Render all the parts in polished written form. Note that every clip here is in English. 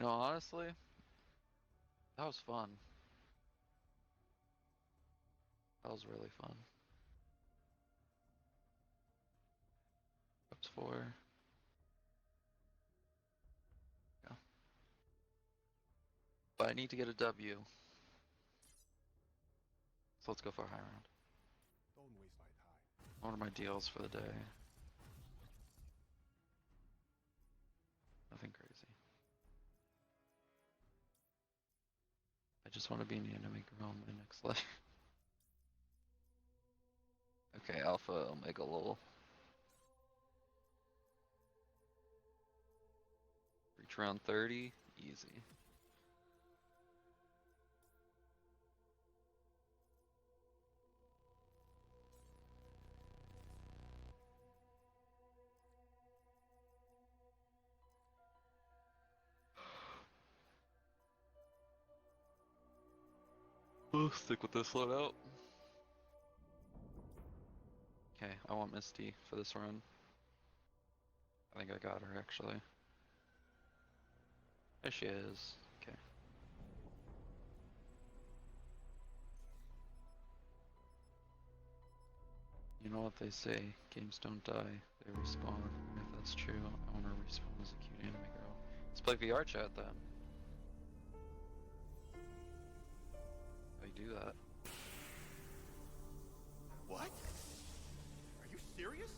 No, honestly, that was fun. That was really fun. Up to 4. Yeah. But I need to get a W. So let's go for a high round. Don't waste my time. What are my deals for the day? Nothing crazy. I just want to be an anime girl in my next life. Okay, Alpha Omega Lol. Reach around 30, easy. We'll stick with this loadout. Okay, I want Misty for this run. I think I got her actually. There she is. Okay. You know what they say, games don't die, they respawn. If that's true, I want to respawn as a cute anime girl. Let's play VR chat then. How do you do that? What? Are you serious?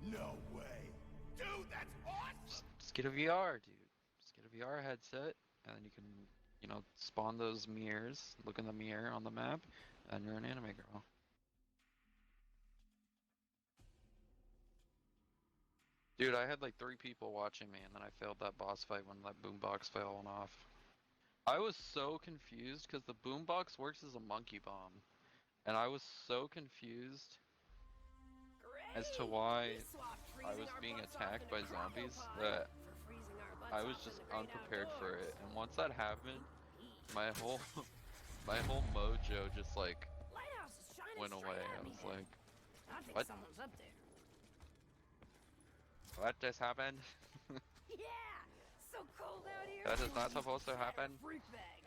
No way. Dude, that's awesome! Just get a VR, dude. Just get a VR headset, and then you can, you know, spawn those mirrors, look in the mirror on the map, and you're an anime girl. Dude, I had like 3 people watching me, and then I failed that boss fight when that boombox fell off. I was so confused because the boombox works as a monkey bomb, and I was so confused as to why I was being attacked by zombies that I was just unprepared for it. And once that happened, my whole my whole mojo just like went away. I was like, what? Someone's up there. What just happened? Yeah, so cold out here. That is not supposed to happen. Freak bag.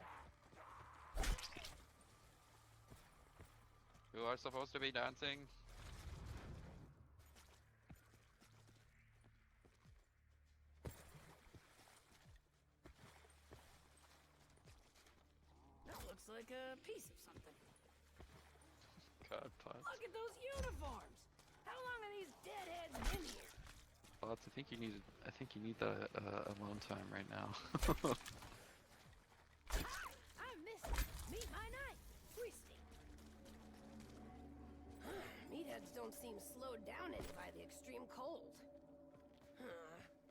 You are supposed to be dancing. That looks like a piece of something. God, Potts. Look at those uniforms. How long have these deadheads been here? Potts, I think you need the alone time right now. I'm missing. Meet my knight, Twisty. Meatheads don't seem slowed down any by the extreme cold.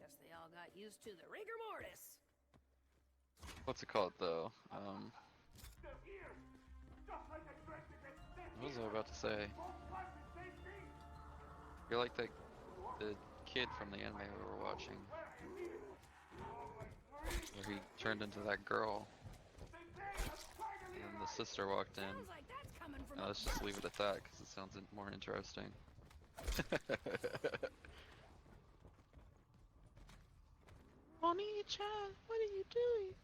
Guess they all got used to the rigor mortis. What's it called though? What was I about to say? You're like the kid from the anime we were watching, where he turned into that girl, and then the sister walked in. Sounds like that's coming from Now let's just leave it at that because it sounds more interesting. Mommy-chan, what are you doing?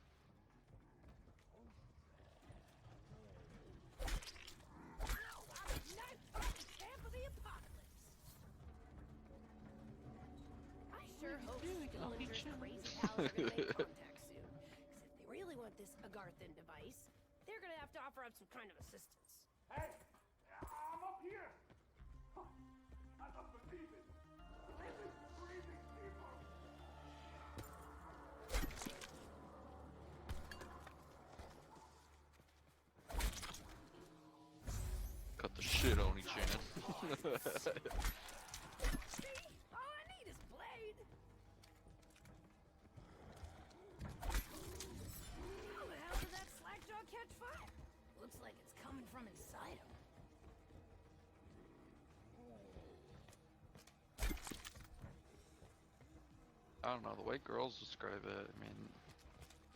Camp of the apocalypse. I sure hope Scalenger's crazy pals are gonna make contact soon. Because if they really want this Agarthan device, they're gonna have to offer up some kind of assistance. Hey, I'm up here. I don't believe it. Living, breathing people. Cut the shit, Oni-chan. See? All I need is blade. How the hell did that slackjaw catch fire? Looks like it's coming from inside him. I don't know, the way girls describe it, I mean,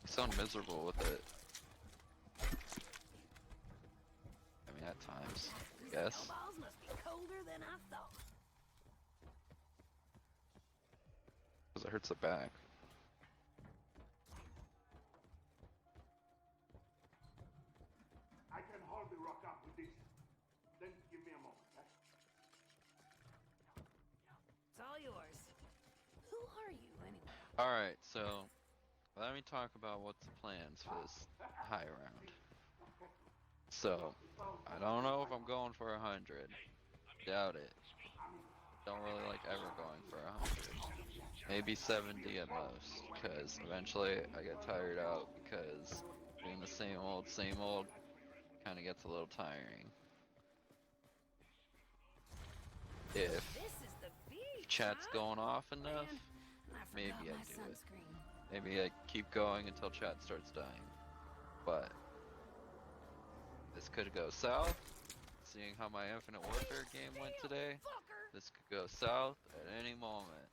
they sound miserable with it. I mean, at times, I guess. Snowballs must be colder than I thought. Because it hurts the back. Alright, so let me talk about what's the plans for this high round. So, I don't know if I'm going for 100. Doubt it. Don't really like ever going for 100. Maybe 70 at most, because eventually I get tired out because doing the same old kind of gets a little tiring. If This is the beach, chat's huh? going off enough, Man, I maybe forgot I my do it. sunscreen. Maybe I keep going until chat starts dying. But this could go south. Seeing how my Infinite Warfare game went today, Fucker! this could go south at any moment.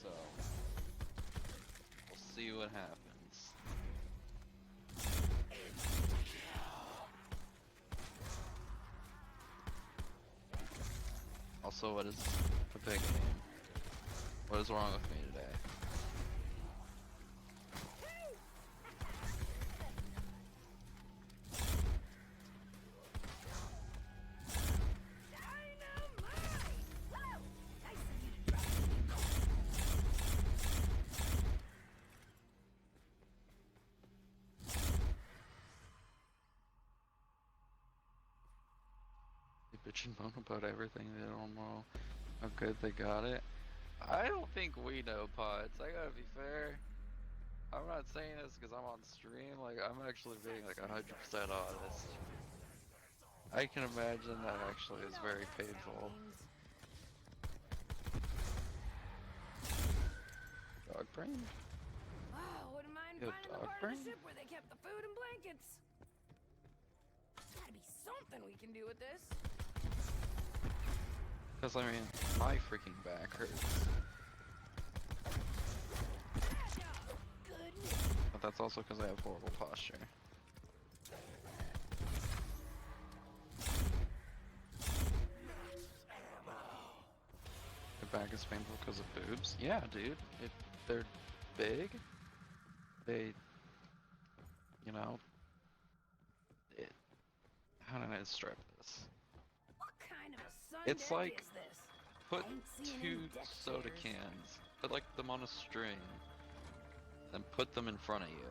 So, we'll see what happens. Also, what is a big game? What is wrong with me today? They bitch and moan about everything. They don't know how good they got it. I don't think we know, Pods. I gotta be fair. I'm not saying this because I'm on stream. Like, I'm actually being like 100% honest. I can imagine that actually is very painful. Dog brain? Wow, wouldn't mind You have finding the dog part of brain? the ship where they kept the food and blankets. Gotta be something we can do with this. Because, I mean, my freaking back hurts. Goodness. But that's also because I have horrible posture. Your back is painful because of boobs? Yeah, dude. They're big. They, you know, how did I describe this? What kind of a sun It's deck like, is this? put I ain't seeing two any deck soda chairs. cans, put like them on a string, then put them in front of you,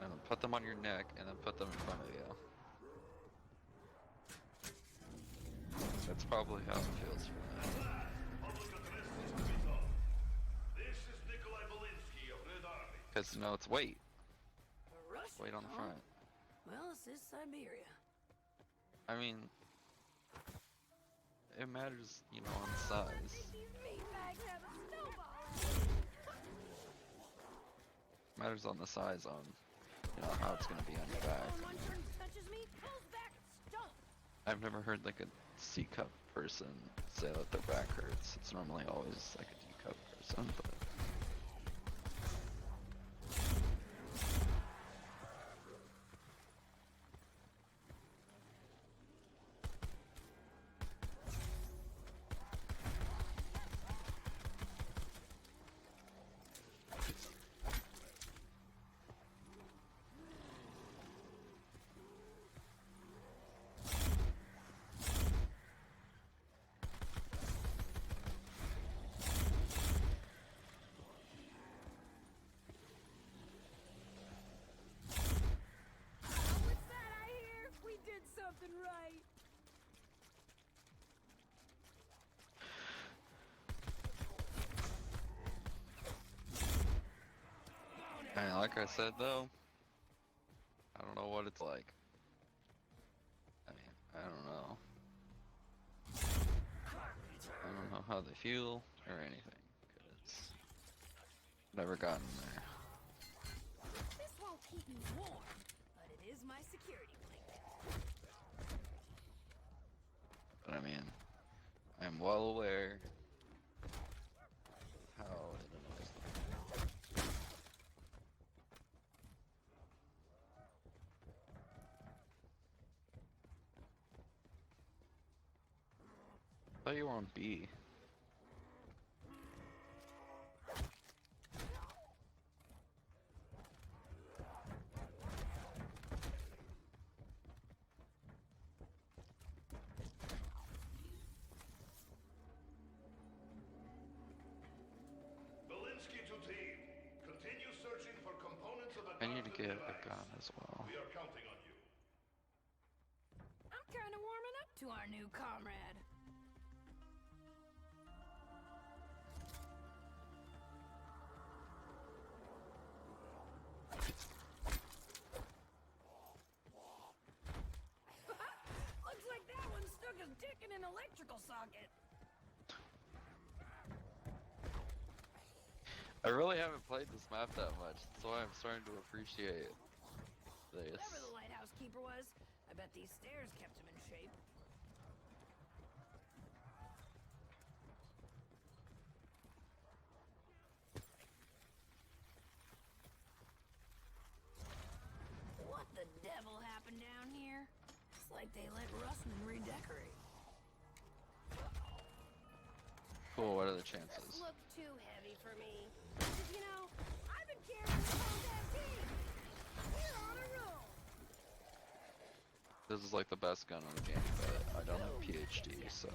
and then put them on your neck, and then put them in front of you. That's probably how it feels for me. This is Nikolai Belinsky of Red Army. Because, you know, it's weight. A Russian, Weight on the huh? front. Well, this is Siberia. I mean, it matters, you know, on size. These meatbags have a snowball. Matters on the size on, you know, how it's gonna be on your back. When one turn touches me, pulls back stump. I've never heard like a C cup person say that their back hurts. It's normally always like a D cup person, but What's that I hear? We did something right. and like I said though, I don't know what it's like. I mean, I don't know. I don't know how they feel or anything, because I've never gotten there. This won't keep me warm, but it is my security blanket. But I mean, I'm well aware of how it annoys them. I thought you were on B. need to get a gun as well. We are counting on you. I'm kind of warming up to our new comrade. Looks like that one stuck his dick in an electrical socket. I really haven't played this map that much, that's why I'm starting to appreciate this. Whatever the lighthouse keeper was, I bet these stairs kept him in shape. What the devil happened down here? It's like they let Russman redecorate. Cool, what are the This chances? looked too heavy for me. 'Cause, you know, I've been carrying this whole damn team. We're on a roll. This is like the best gun in the game, but I don't have a PhD, so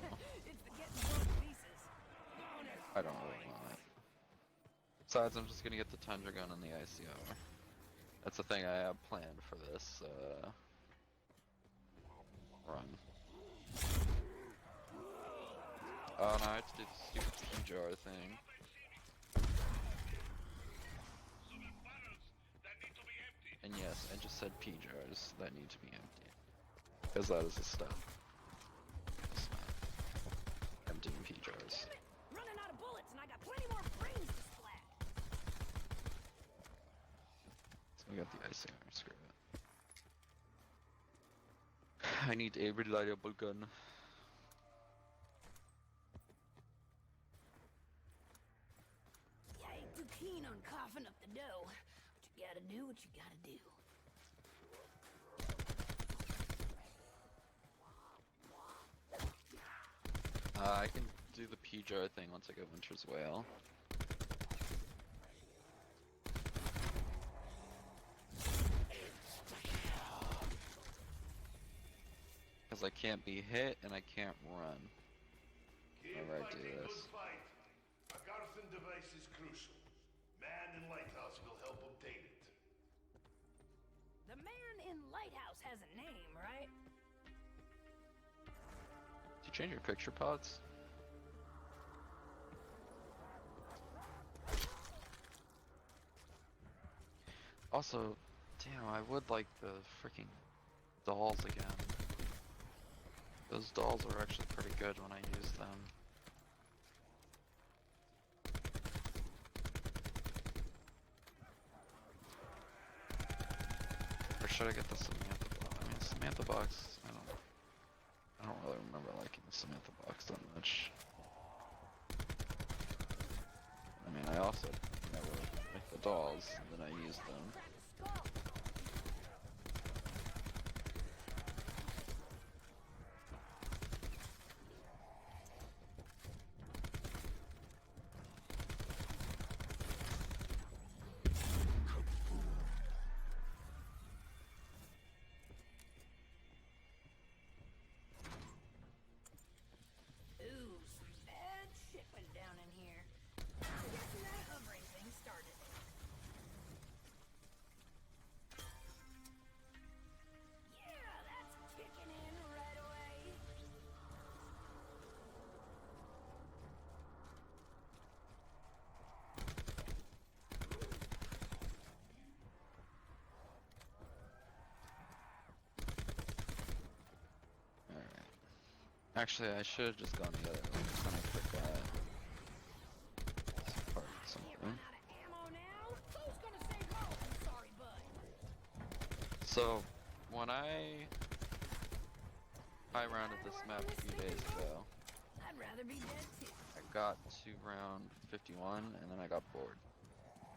It's the getting blown to pieces. Bonus. I don't really want it. Besides, I'm just gonna get the Tundra gun and the ICR. That's the thing I have planned for this run. Oh no, I have to do the stupid P-jar thing. And yes, I just said P-jars that need to be emptied. Because that is a step. It's not emptying P-jars. Damn it! Running out of bullets, and I got plenty more brains to splat. So we got the ICR, screw it. I need a reliable gun. Yeah, I ain't too keen on coughing up the dough. But you gotta do what you gotta do. I can do the P-jar thing once I get Winter's Whale. Because I can't be hit and I can't run. Whenever I do this. Fight. A Garthen device is crucial. Man in Lighthouse will help obtain it. The man in Lighthouse has a name, right? Did you change your picture pods? Also, damn, I would like the freaking dolls again. Those dolls are actually pretty good when I use them. Or should I get the Samantha box? I mean, Samantha box, I don't really remember liking the Samantha box that much. I mean, I also never like the dolls, and then I use them. Crack a skull. Ooh, some bad shit went down in here. I'm guessing that hovering thing started it. Yeah, that's kicking in right away. Alright. Actually, I should have just gone the other way, when I forgot. It's part of Can't something. run out of ammo now? Who's gonna save Mo? I'm sorry, bud. So, when I high rounded this map a few days ago, I'd rather be dead too. I got to round 51, and then I got bored.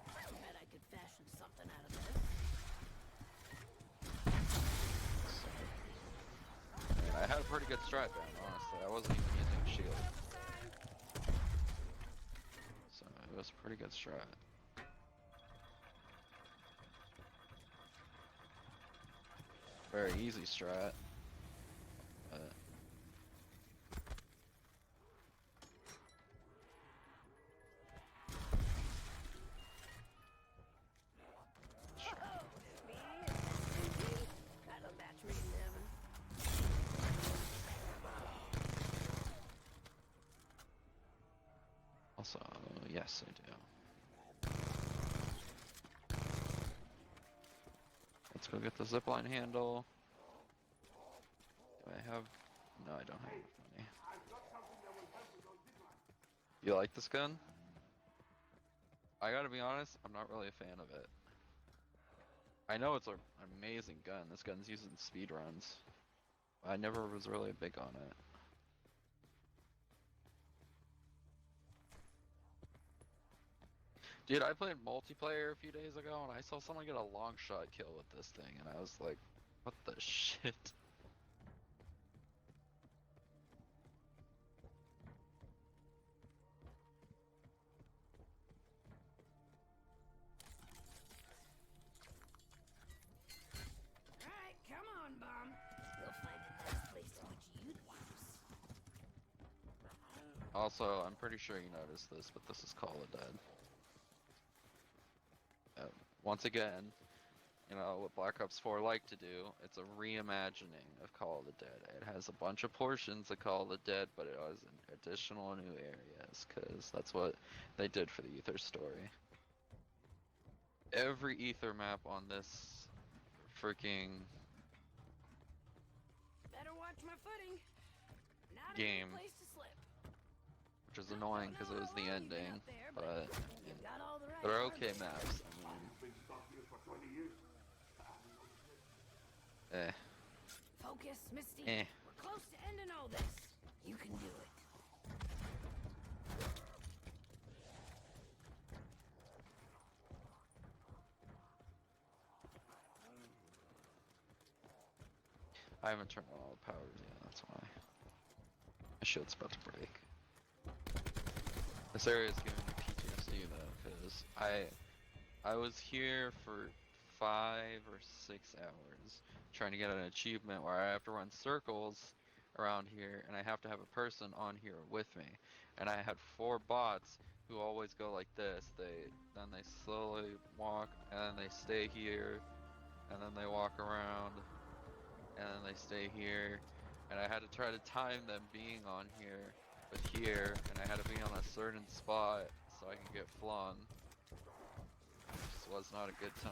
I bet I could fashion something out of this. So, I mean, I had a pretty good strat down, honestly. I wasn't even using shield. So, it was a pretty good strat. Very easy strat. But sure. Oh, Also, yes, I do. Let's go get the zipline handle. Do I have... No, I don't have enough money. I've got something that will help with those ziplines. You like this gun? I gotta be honest, I'm not really a fan of it. I know it's an amazing gun. This gun's used in speedruns. I never was really big on it. Dude, I played multiplayer a few days ago and I saw someone get a long shot kill with this thing and I was like, what the shit? Alright, come on, Bomb. We'll find a nice place to put you to use. Also, I'm pretty sure you noticed this, but this is Call of Dead. Once again, you know, what Black Ops 4 like to do, it's a reimagining of Call of the Dead. It has a bunch of portions of Call of the Dead, but it has additional new areas, because that's what they did for the Ether story. Every Ether map on this freaking Better watch my footing. Not game, a good place to slip. which is annoying because it was the ending, but You've got all the right they're hardware. okay maps. I You've been stuck here for 20 years. mean, Focus, Misty. Eh. We're close to ending all this. You can do it. I haven't turned on all the powers yet, that's why. My shield's about to break. This area is giving me PTSD though, because I was here for 5 or 6 hours trying to get an achievement where I have to run circles around here and I have to have a person on here with me. And I had 4 bots who always go like this. Then they slowly walk and then they stay here and then they walk around and then they stay here. And I had to try to time them being on here with here, and I had to be on a certain spot so I could get flung. This was not a good time.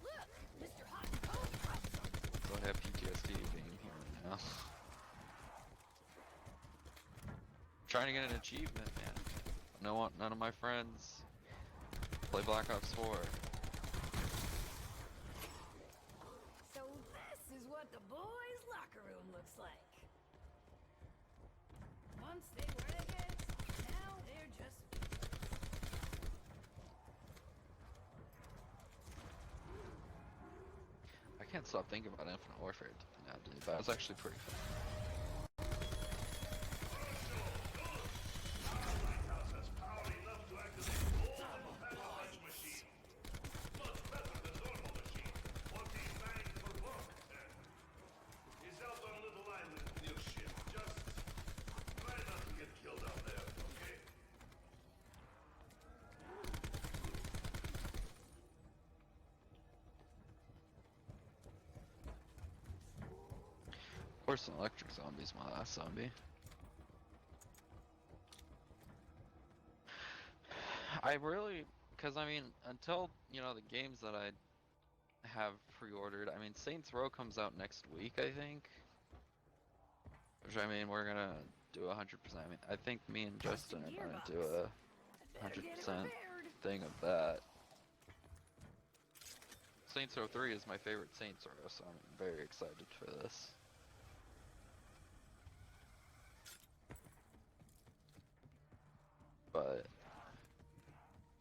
Look, Mr. Hot and Cold. So I have PTSD being here right now. Trying to get an achievement, man. None of my friends play Black Ops 4. So this is what the boys' locker room looks like. Once they were eggheads, now they're just... I can't stop thinking about Infinite Warfare now, dude. That was actually pretty fun. Lighthouse has power enough to activate all the punch machine. Much better than normal machine. 40 bang per buck. He's out on a little island near ship. Just try not to get killed out there, okay? Of course, an electric zombie's my last zombie. I really, because I mean, until, you know, the games that I have pre-ordered, I mean, Saints Row comes out next week, I think. Which, I mean, we're gonna do 100%. I mean, I think me and Justin are gonna do a 100% thing of that. Saints Row 3 is my favorite Saints Row, so I'm very excited for this. But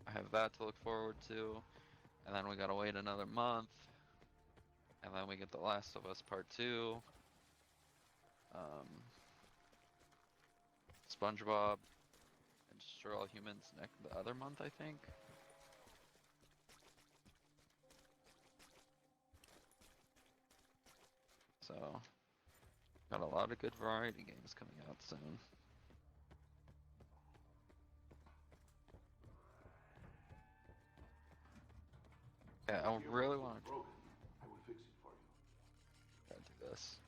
I have that to look forward to, and then we gotta wait another month, and then we get The Last of Us Part 2, SpongeBob, and Destroy All Humans the other month, I think. So, got a lot of good variety games coming out soon. Yeah, I really want to Broken. I will fix it for you. do this.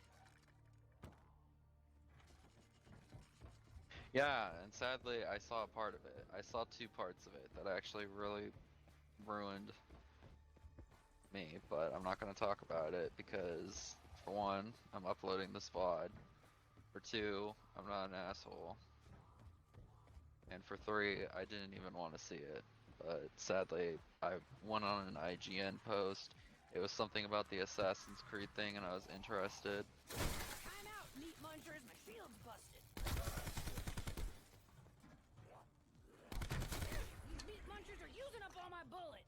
Yeah, and sadly, I saw a part of it. I saw two parts of it that actually really ruined me, but I'm not going to talk about it because, for one, I'm uploading this VOD. For two, I'm not an asshole. And for three, I didn't even want to see it. But sadly, I went on an IGN post. It was something about the Assassin's Creed thing, and I was interested. Time out, meat munchers. My shield's busted. These meat munchers are using up all my bullets.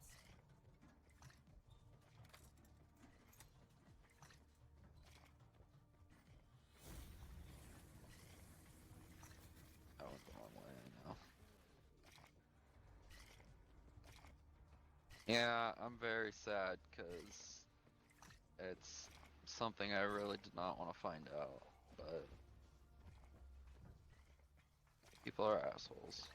I went the wrong way, I know. Yeah, I'm very sad because it's something I really did not want to find out, but people are assholes.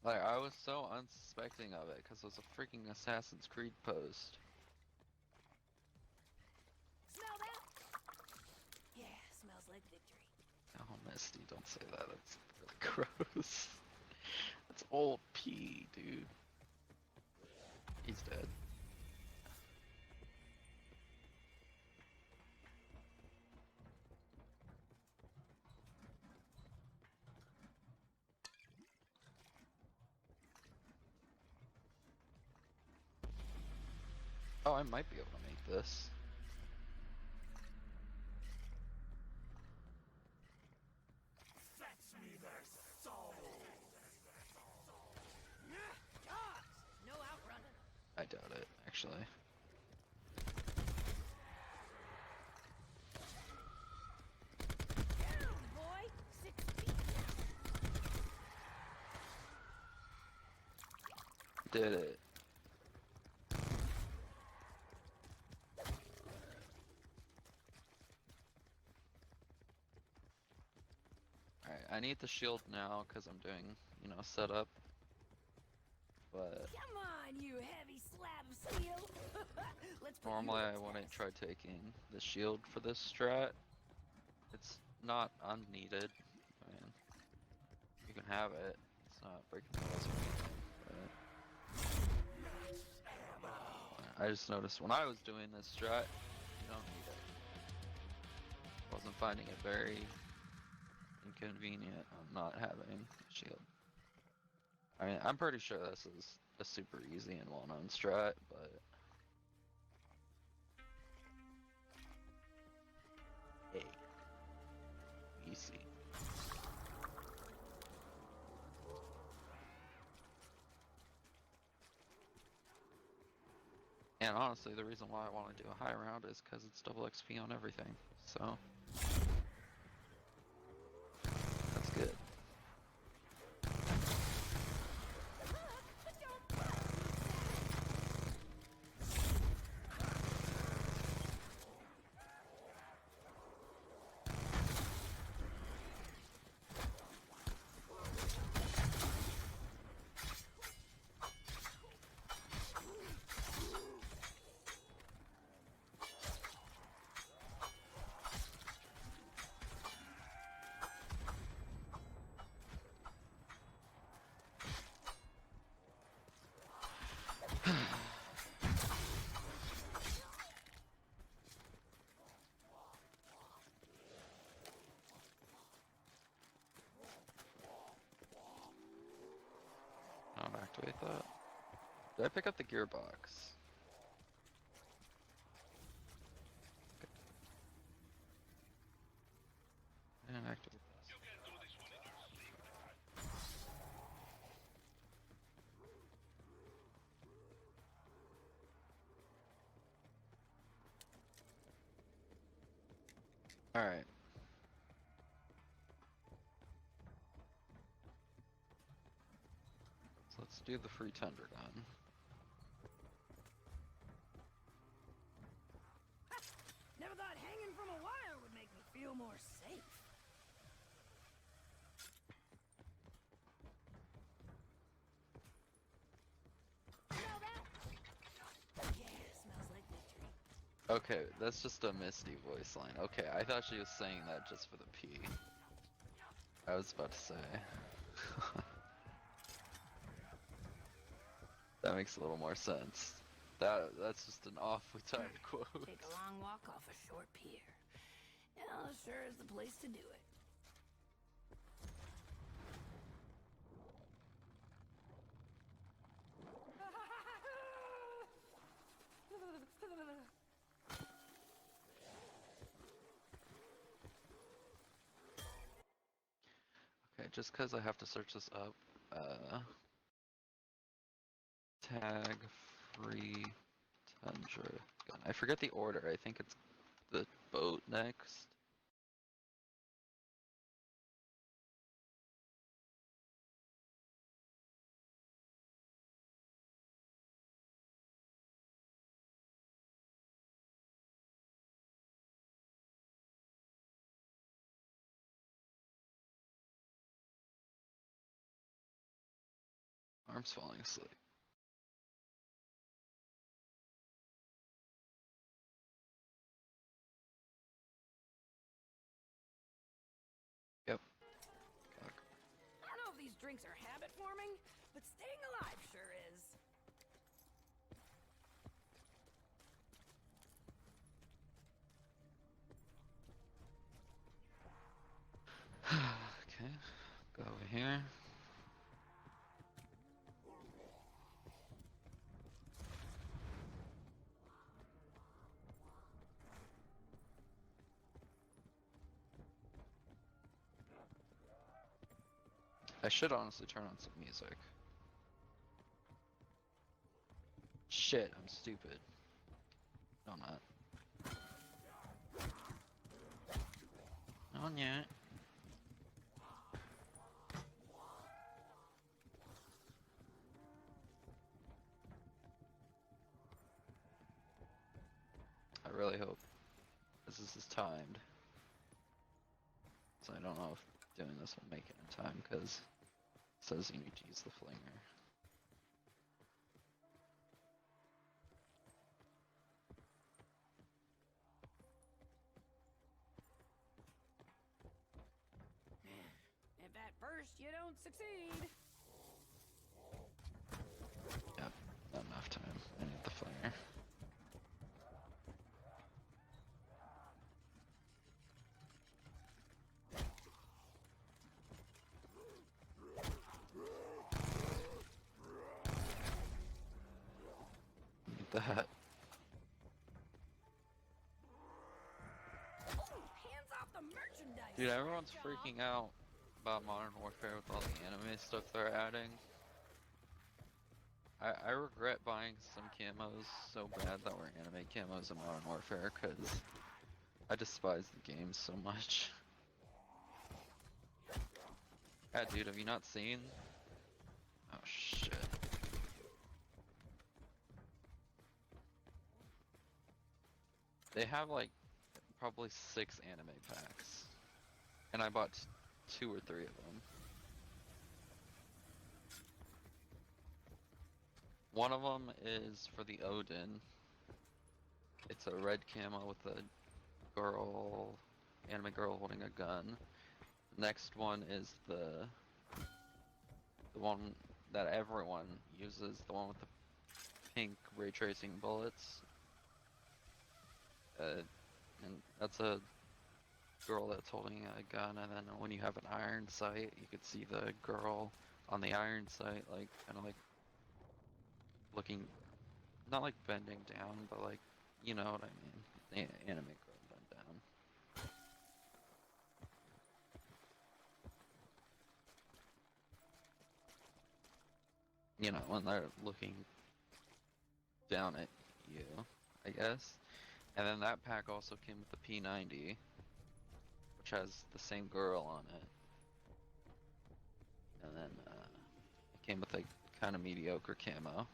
Like, I was so unsuspecting of it because it was a freaking Assassin's Creed post. Smell that? Yeah, smells like victory. Oh, Misty, don't say that. That's really gross. That's old pee, dude. He's dead. Oh, I might be able to make this. Fetch me their soul. Dogs! No outrunning. I doubt it, actually. Down, boy! 6 feet. Did it. Alright, I need the shield now because I'm doing, setup. But Come on, you heavy slab of steel! Let's put normally you I to wouldn't test. try taking the shield for this strat. It's not unneeded. I mean, you can have it. It's not breaking the rules or anything. But I just noticed when I was doing this strat, you don't need it. Wasn't finding it very inconvenient on not having a shield. I mean, I'm pretty sure this is a super easy and well-known strat, but hey, easy. And honestly, the reason why I want to do a high round is because it's double XP on everything. So that's good. I'll activate that. Did I pick up the gearbox? I didn't activate this. Alright. So let's do the free tender gun. Never thought hanging from a wire would make me feel more safe. Okay, that's just a Misty voice line. Okay, I thought she was saying that just for the P. I was about to say. That makes a little more sense. That's just an awfully timed quote. Take a long walk off a short pier. Well, sure is the place to do it. Okay, just because I have to search this up. Tag free tundra gun. I forget the order. I think it's the boat next. Arm's falling asleep. Yep. I don't know if these drinks are habit forming, but staying alive sure is. Okay, go over here. I should honestly turn on some music. Shit, I'm stupid. No, I'm not. Not yet. I really hope this is timed. So I don't know if doing this will make it in time, because it says you need to use the flinger. If at first you don't succeed. Yep, not enough time. I need the flinger. Need that. Hands off the merchandise. Dude, everyone's Jaw. freaking out about Modern Warfare with all the anime stuff they're adding. I regret buying some camos so bad that were anime camos in Modern Warfare, because I despise the game so much. Yeah, dude, have you not seen? Oh shit. They have like probably 6 anime packs, and I bought 2 or 3 of them. One of them is for the Odin. It's a red camo with a girl, anime girl holding a gun. Next one is the one that everyone uses, the one with the pink ray tracing bullets. And that's a girl that's holding a gun, and then when you have an iron sight, you could see the girl on the iron sight, like kind of like looking, not like bending down, but like, you know what I mean? Anime girl bend down. You know, when they're looking down at you, I guess. And then that pack also came with the P90, which has the same girl on it. And then it came with a kind of mediocre camo.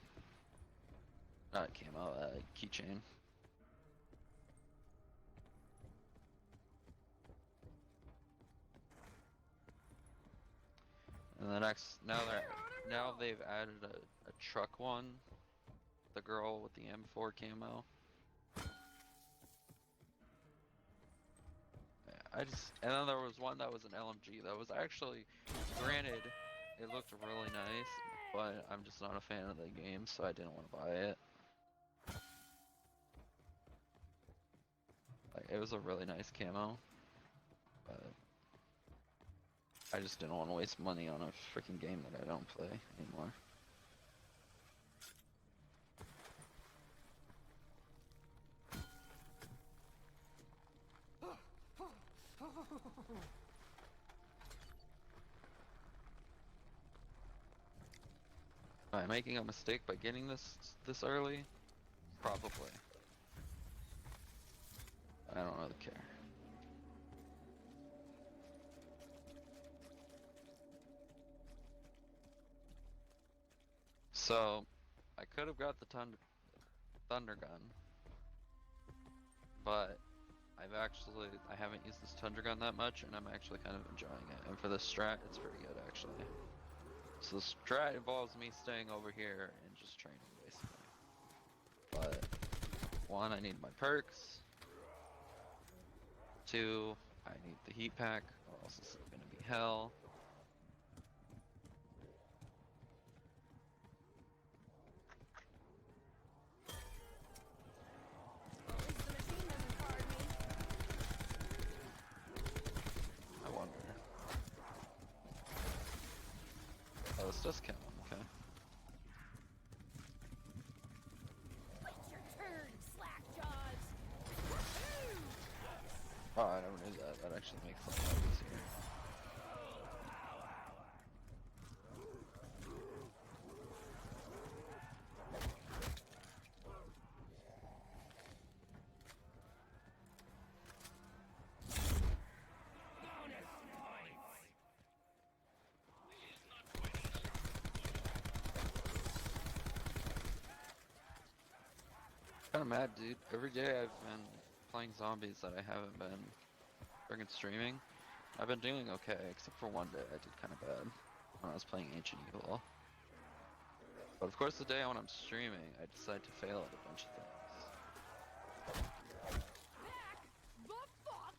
Not camo, keychain. And the next, now they've added a truck one, the girl with the M4 camo. and then there was one that was an LMG that was actually, granted, it looked really nice, but I'm just not a fan of the game, so I didn't want to buy it. Like, it was a really nice camo, but I just didn't want to waste money on a freaking game that I don't play anymore. Am I making a mistake by getting this early? Probably. I don't really care. So, I could have got the Thunder Gun, but I haven't used this Thunder Gun that much, and I'm actually kind of enjoying it. And for the strat, it's pretty good actually. So the strat involves me staying over here and just training basically. But one, I need my perks. Two, I need the heat pack, or else this is gonna be hell. At least the machine doesn't card me. I wonder. Oh, this does count, okay. Wait your turn, slack jaws. Oh, I never knew that. That actually makes it a lot easier. Kinda mad, dude. Every day I've been playing zombies that I haven't been friggin' streaming. I've been doing okay, except for one day I did kinda bad when I was playing Ancient Evil. But of course the day when I'm streaming, I decide to fail at a bunch of things. Back the fuck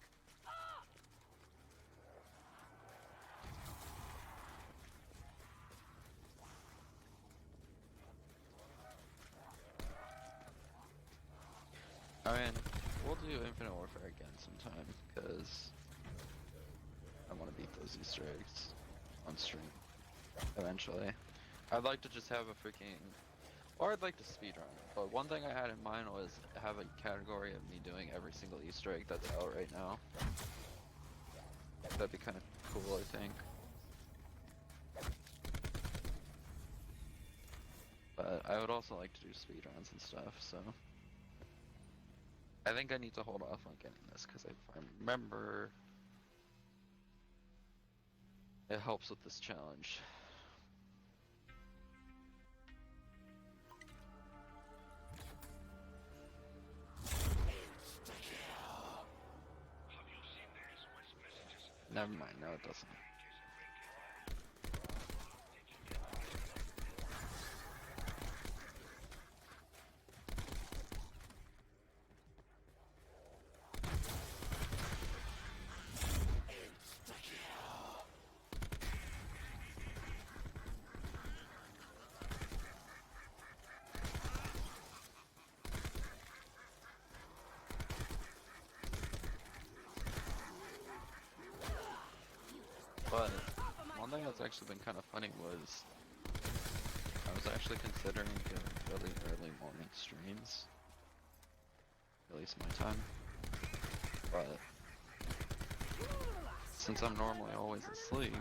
up! I mean, we'll do Infinite Warfare again sometime, because I want to beat those Easter eggs on stream, eventually. I'd like to just have a freaking, or I'd like to speedrun it, but one thing I had in mind was have a category of me doing every single Easter egg that's out right now. That'd be kind of cool, I think. But I would also like to do speedruns and stuff, so I think I need to hold off on getting this, because if I remember, it helps with this challenge. Never mind, no it doesn't. But one thing that's actually been kind of funny was I was actually considering doing really early morning streams, at least my time. But since I'm normally always asleep,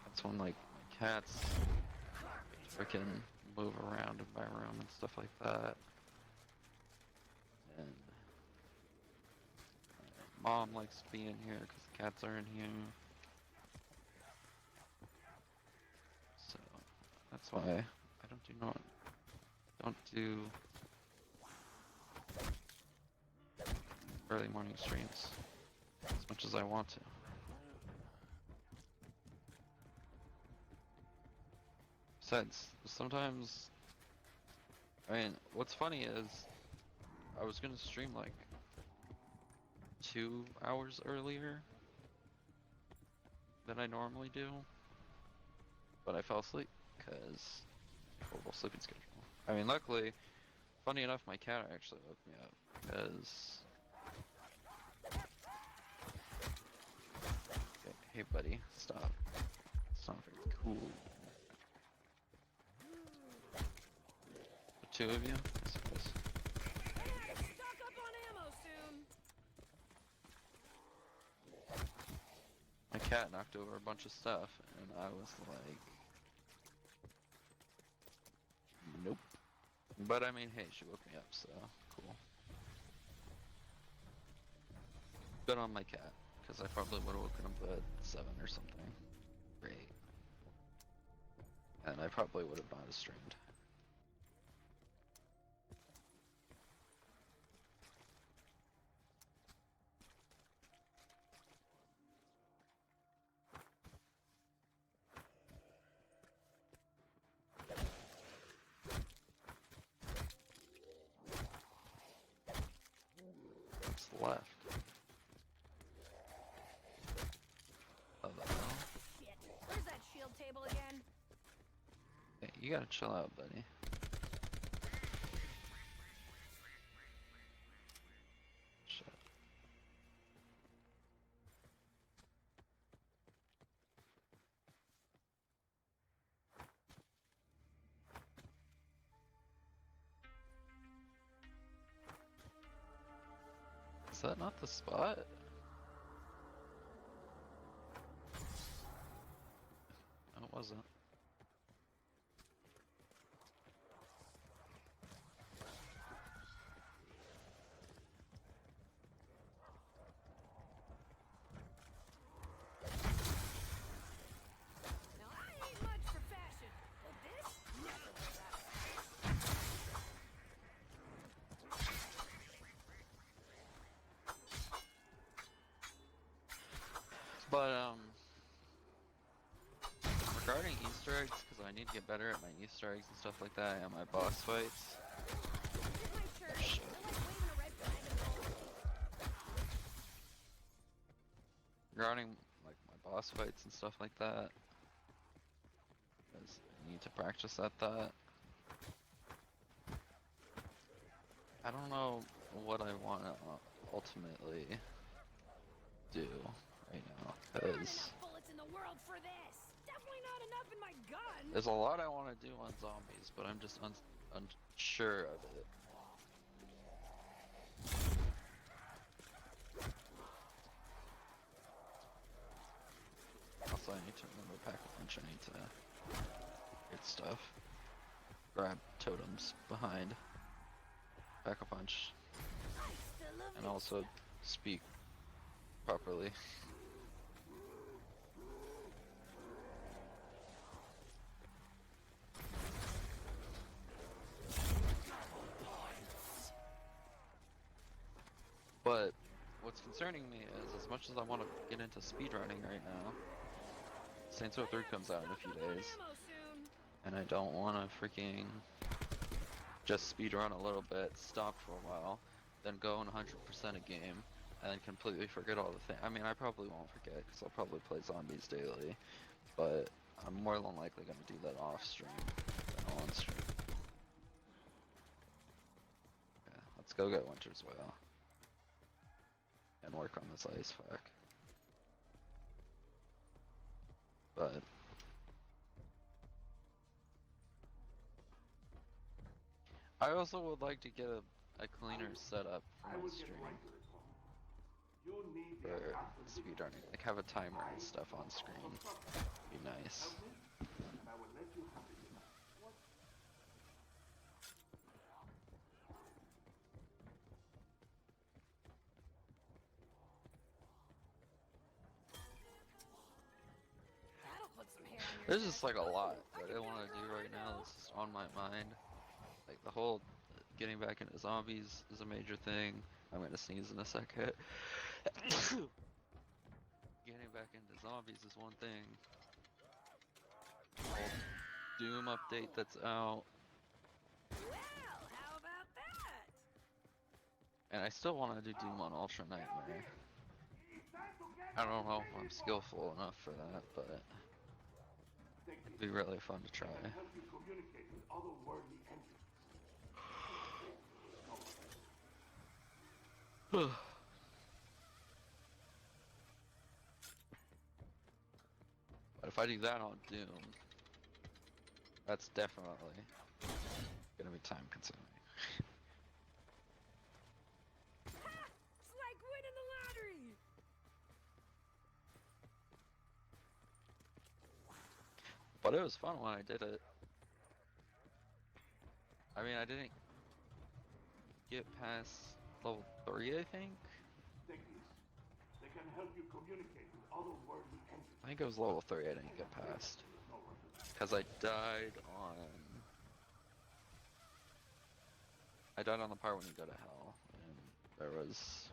that's when like my cats freaking move around in my room and stuff like that. And Mom likes being here because the cats are in here. So that's why I don't do early morning streams as much as I want to. Besides, sometimes, I mean, what's funny is I was gonna stream like 2 hours earlier than I normally do, but I fell asleep because horrible sleeping schedule. I mean, luckily, funny enough, my cat actually woke me up because. Hey, buddy, stop. It's not very cool. The two of you, I suppose. Hey, stock up on ammo soon. My cat knocked over a bunch of stuff, and I was like, nope. But I mean, hey, she woke me up, so cool. Good on my cat, because I probably would have woken up at 7 or something. Great. And I probably would have not have streamed. What's left? Oh, the hell? Shit. Where's that shield table again? Hey, you gotta chill out, buddy. Shit. Is that not the spot? No, it wasn't. Now, I ain't much for fashion, but this never goes out of style. But, regarding Easter eggs, because I need to get better at my Easter eggs and stuff like that, and my boss fights. Here's my shirt. Shit. I like waving a red flag in the hallway. Regarding, like, my boss fights and stuff like that, because I need to practice at that. I don't know what I want to ultimately do right now, There aren't because enough bullets in the world for this. Definitely not enough in my gun. there's a lot I want to do on zombies, but I'm just unsure of it. Also, I need to remember pack a punch. I need to get stuff. Grab totems behind. Pack a punch. And also speak properly. But what's concerning me is, as much as I want to get into speedrunning right now, Saints Row 3 comes out in a few days, and I don't want to freaking just speedrun a little bit, stop for a while, then go on 100% a game, and then completely forget all the things. I mean, I probably won't forget, because I'll probably play zombies daily, but I'm more than likely going to do that off stream than on stream. Yeah, let's go get Winter's Whale. And work on this ice fuck. But I also would like to get a cleaner setup I for my will get stream right to it, Tom. You need the for adapter to be speedrunning. Like have a timer and stuff on screen. Be nice. Help me, and I will let you have it. What? That'll put some hair on your There's neck. just like a lot I that can I feel want it to do growing right now now. that's just on my mind. Like the whole getting back into zombies is a major thing. I'm gonna sneeze in a second. Getting back into zombies is one thing. The whole Doom update that's out. Well, how about that? And I still want to do Doom on Ultra Nightmare. It's time to get I what don't you know if came I'm here for. skillful enough for that, but Take it'd this. be really fun to try. It can help you communicate with otherworldly entities. But if I do that on Doom, that's definitely gonna be time consuming. It's like winning the lottery! But it was fun when I did it. I mean, I didn't get past level 3, I think? Take this. They can help you communicate with otherworldly entities. I think it was level 3 I didn't get past. Because I died on... I died on the part when you go to hell. And there was...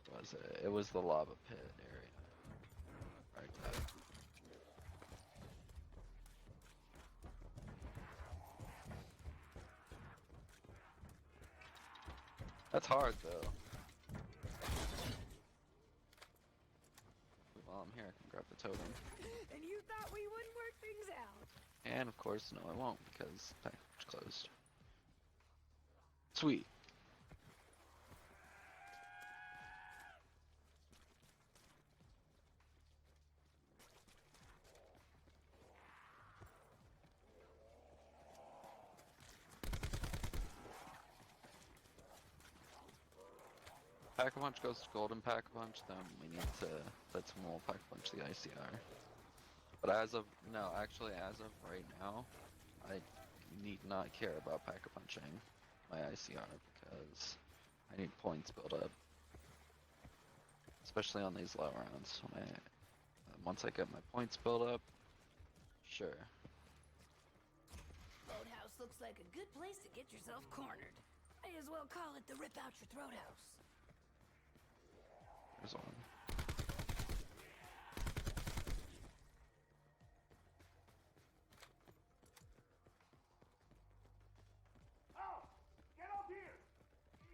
What was it? It was the lava pit area. Where I died. That's hard though. While I'm here, I can grab the totem. And you thought we wouldn't work things out. And of course, no, I won't because package closed. Sweet. Pack-a-Punch goes to Golden Pack-a-Punch, then we need to let Small Pack-a-Punch the ICR. But as of, no, actually as of right now, I need not care about Pack-a-Punching my ICR because I need points built up. Especially on these low rounds. When once I get my points built up, sure. Roadhouse looks like a good place to get yourself cornered. May as well call it the Rip Out Your Throat House. There's one. Oh, get up here!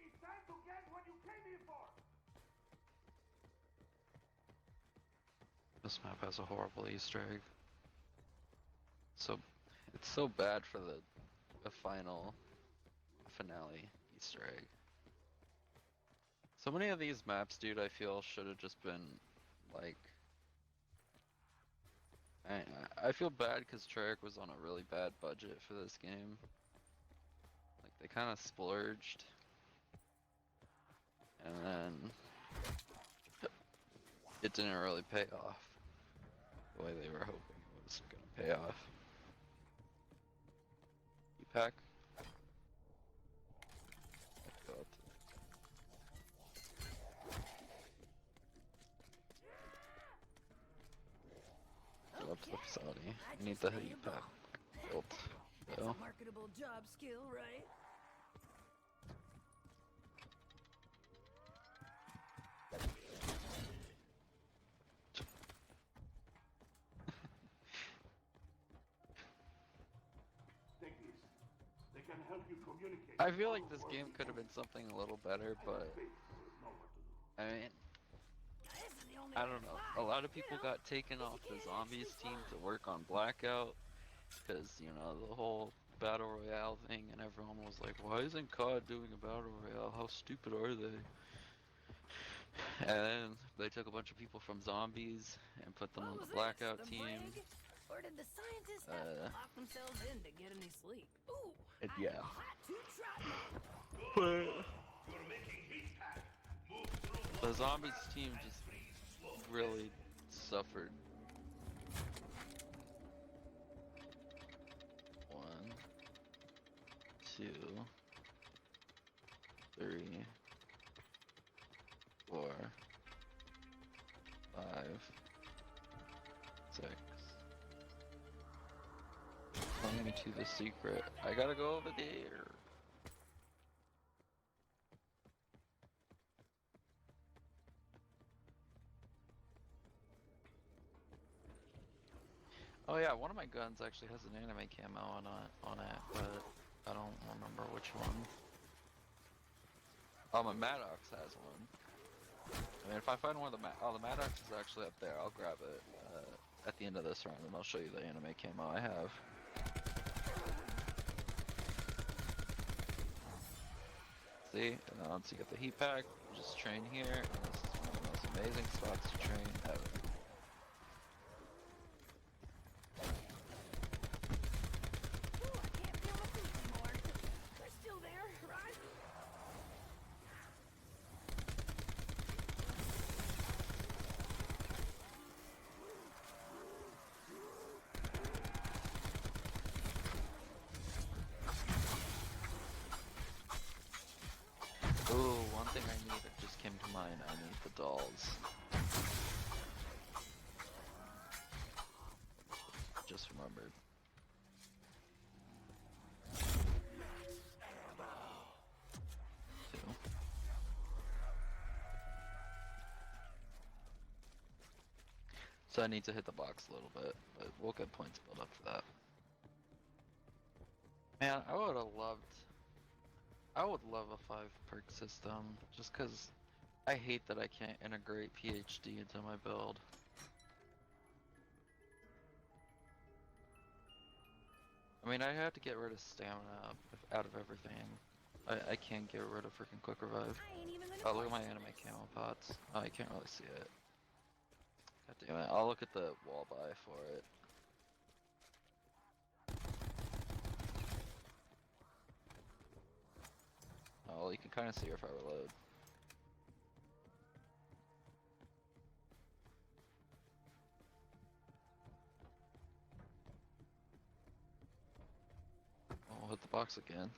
It's time to get what you came here for. This map has a horrible Easter egg. So, it's so bad for the final finale Easter egg. So many of these maps, dude, I feel should have just been like. I feel bad because Treyarch was on a really bad budget for this game. Like they kind of splurged, and then it didn't really pay off the way they were hoping it was gonna pay off. You pack? Go up to the facility. I need the heat pack built. That's a marketable job skill, right? Take this. They can help you communicate. I feel like this game could have been something a little better, but I mean, I don't know. A lot of people got taken off the zombies team to work on Blackout because, you know, the whole battle royale thing, and everyone was like, why isn't COD doing a battle royale? How stupid are they? And then they took a bunch of people from zombies and put them on the Blackout team. Or did the scientists have to lock themselves in to get any sleep? Ooh, Yeah. You're making heat pack. Move through The zombies team just really suffered. 1, 2, 3, 4, 5, 6. Bring me to the secret. I gotta go over there. Oh yeah, one of my guns actually has an anime camo on it, but I don't remember which one. Oh, my Maddox has one. I mean, if I find one of the the Maddox is actually up there. I'll grab it at the end of this round, and I'll show you the anime camo I have. See, and then once you get the heat pack, you just train here, and this is one of the most amazing spots to train ever. Ooh, I can't feel my feet anymore. They're still there, right? Ooh, one thing I need that just came to mind. I need the dolls. Just remembered. Two. So I need to hit the box a little bit, but we'll get points built up for that. Man, I would love a 5 perk system, just cause I hate that I can't integrate PhD into my build. I mean, I have to get rid of stamina out of everything. I can't get rid of freaking quick revive. I ain't even gonna Oh, look at my question anime this. camo pots. Oh, you can't really see it. God damn it. I'll look at the wall buy for it. Oh, well, you can kind of see her if I reload. I'll hit the box again.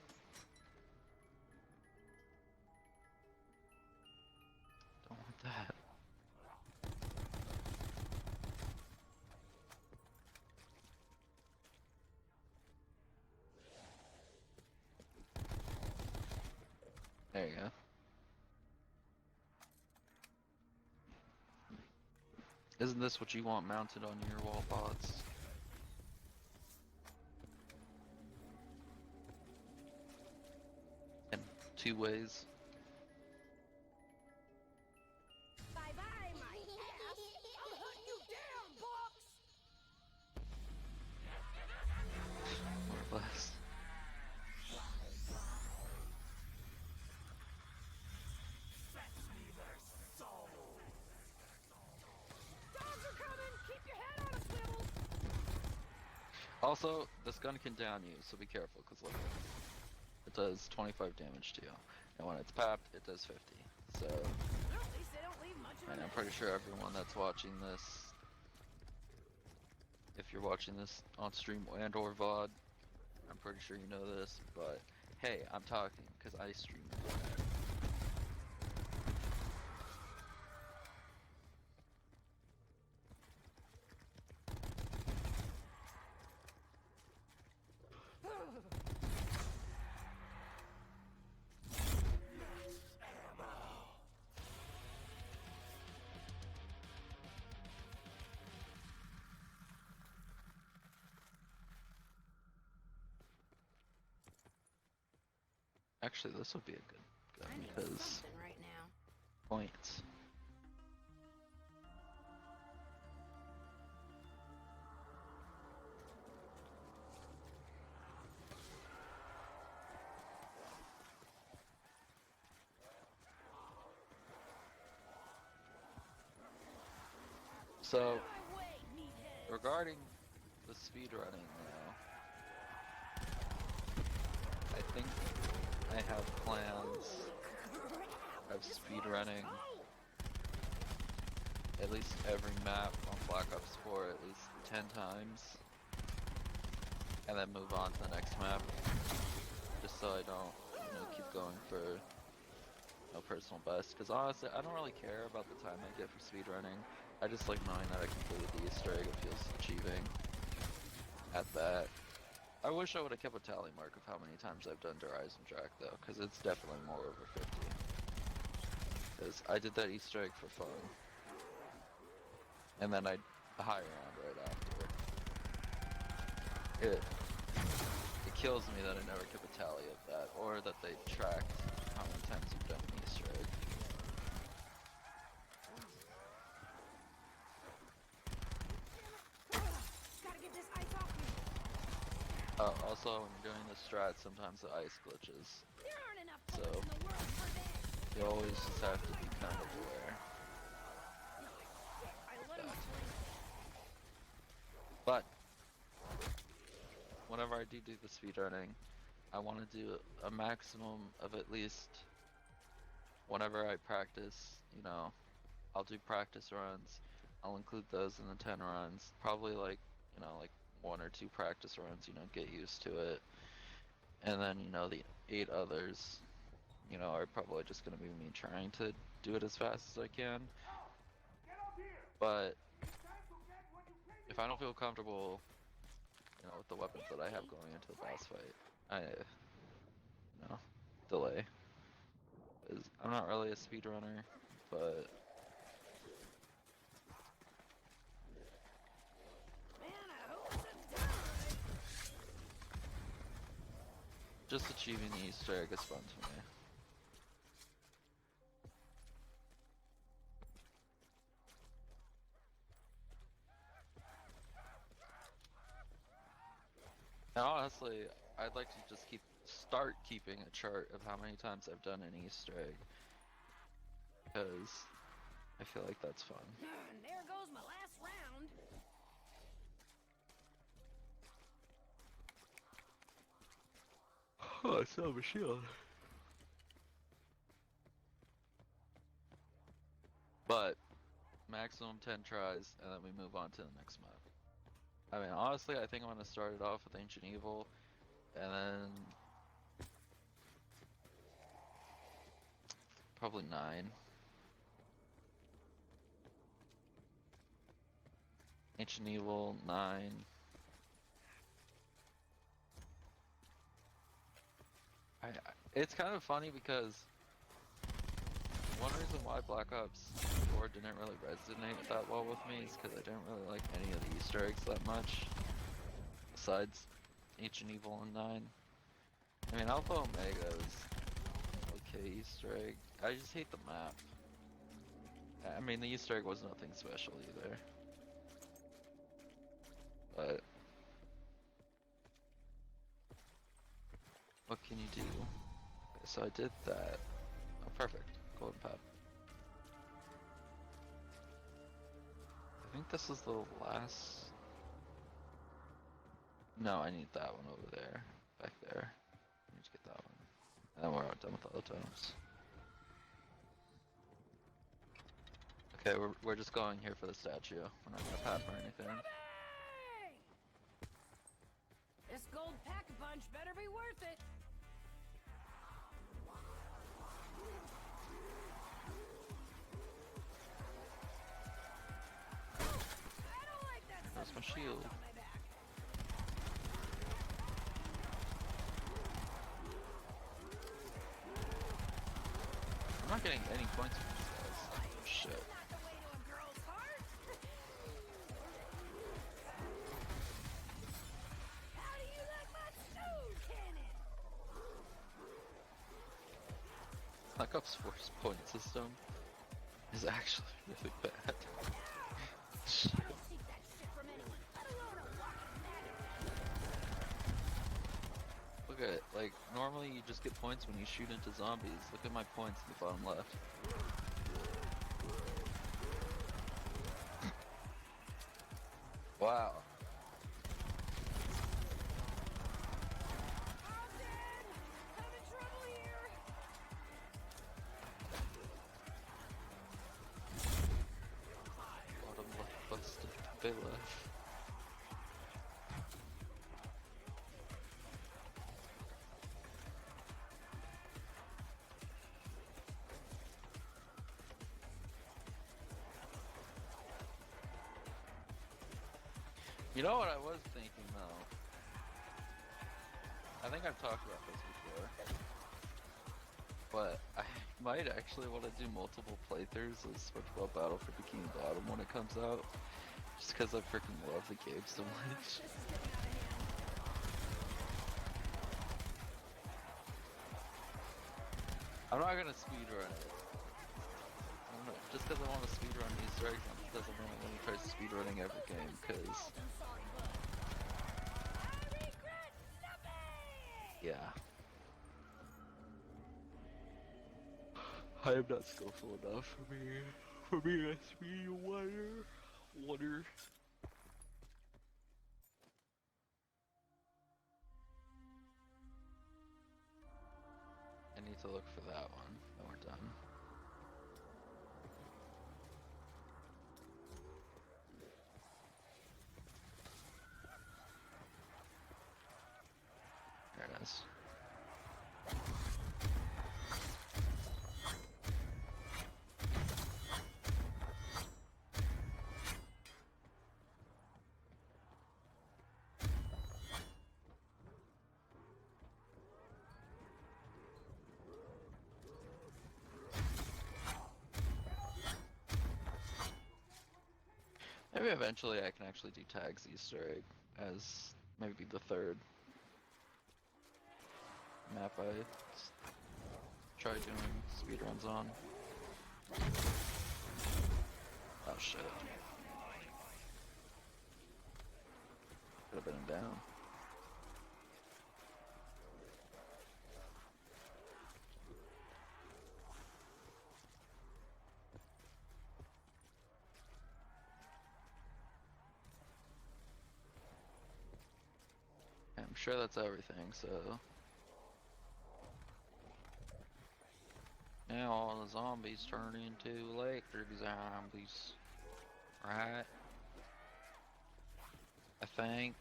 Don't want that. There you go. Isn't this what you want mounted on your wall pots? In 2 ways. Bye bye, my ass. I'll hunt you down, box. More or less. Dogs are coming. Keep your head on a swivel. Also, this gun can down you, so be careful, because look, it does 25 damage to you. And when it's papped, it does 50. So, Well, at least they don't leave much of a and I'm mess. pretty sure everyone that's watching this, if you're watching this on stream and or VOD, I'm pretty sure you know this, but hey, I'm talking, because I stream internet. Actually, this would be a good gun, I need because something right now. points. So, My way, meatheads. regarding the speedrunning now, I think I have plans of speedrunning at least every map on Black Ops 4 at least 10 times, and then move on to the next map, just so I don't, keep going for no personal best. Because honestly, I don't really care about the time I get for speedrunning. I just like knowing that I completed the Easter egg. It feels achieving at that. I wish I would have kept a tally mark of how many times I've done Horizon Track though, because it's definitely more over 50. Because I did that Easter egg for fun, and then I high round right after. It kills me that I never kept a tally of that, or that they tracked how many times you've done an Easter egg. Gotta get this ice off me. Oh, also when you're doing the strat, sometimes the ice glitches. There aren't enough So- bullets in the world for this. You always just have to be kind of aware. I let him That. swing. But whenever I do the speedrunning, I want to do a maximum of at least whenever I practice, you know, I'll do practice runs. I'll include those in the 10 runs. Probably like, you know, like 1 or 2 practice runs, you know, get used to it. And then, you know, the 8 others, you know, are probably just going to be me trying to do it as fast as I can. Get up here! But It's time to get what you came if I don't feel comfortable, you know, with the weapons that I have going into the boss fight, I, you know, delay. 'Cause I'm not really a speedrunner, but Man, I hope it's done. just achieving the Easter egg is fun to me. And honestly, I'd like to just start keeping a chart of how many times I've done an Easter egg, because I feel like that's fun. And there goes my last round. Oh, I still have a shield. But maximum 10 tries, and then we move on to the next map. I mean, honestly, I think I'm gonna start it off with Ancient Evil, and then probably 9. Ancient Evil, 9. It's kind of funny because one reason why Black Ops 4 didn't really resonate that well with me is because I didn't really like any of the Easter eggs that much, besides Ancient Evil and 9. I mean, Alpha Omega is okay Easter egg. I just hate the map. I mean, the Easter egg was nothing special either. But what can you do? Okay, so I did that. Oh, perfect. Golden Pep. I think this is the last. No, I need that one over there. Back there. I need to get that one. And then we're all done with all the totems. Okay, we're just going here for the statue. We're not gonna pap or anything. Hey! This gold pack-a-punch better be worth it. I don't like that There's sudden my cramp shield. on my back. I'm not getting any points from these guys. Oh, shit. Not the way to a girl's heart. How do you like my stone cannon? Black Ops 4's point system is actually really bad. Shit. I don't take that shit from anyone, let alone a walking magazine. Look at it, like, normally you just get points when you shoot into zombies. Look at my points in the bottom left. Wow. I'm dead. Having trouble here. Bottom left busted. They left. You know what I was thinking though? I think I've talked about this before. But I might actually want to do multiple playthroughs of SpongeBob Battle for Bikini Bottom when it comes out. Just because I freaking love the game so much. This is getting out of hand. I'm not gonna speedrun it. Just because I want to speedrun Easter eggs doesn't mean I'm gonna try speedrunning every game, because... Yeah. I am not skillful enough for me to speed water. I need to look for that one when we're done. There it is. Maybe eventually I can actually do Tag's Easter egg as maybe the third map I try doing speedruns on. Oh shit. Could have been down. I'm sure that's everything, so... Now all the zombies turn into electric zombies. Right? I think.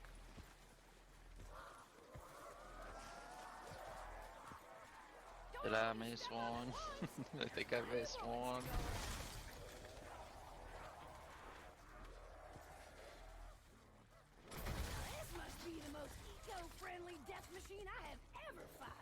Did I miss one? I think I missed one. This must be the most eco-friendly death machine I have ever fired.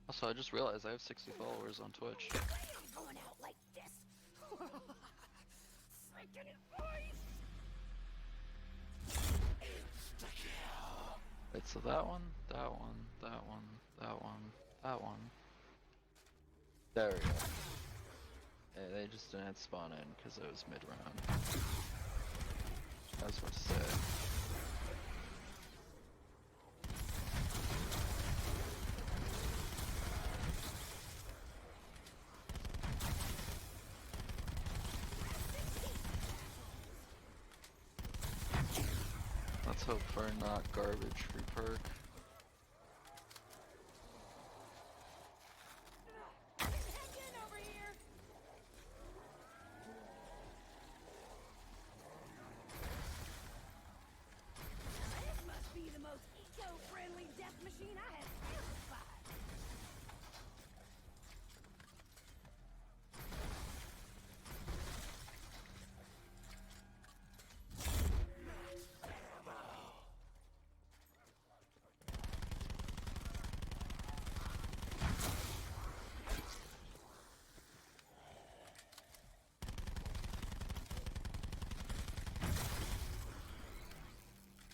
Also, I just realized I have 60 followers on Twitch. I'm going out like this. Freaking voice. Wait, so that one, that one, that one, that one, that one. There we go. Yeah, they just didn't spawn in because it was mid-round. I was about to say. Let's hope for a not garbage free perk. Heck in over here. This must be the most eco-friendly death machine I have ever fired.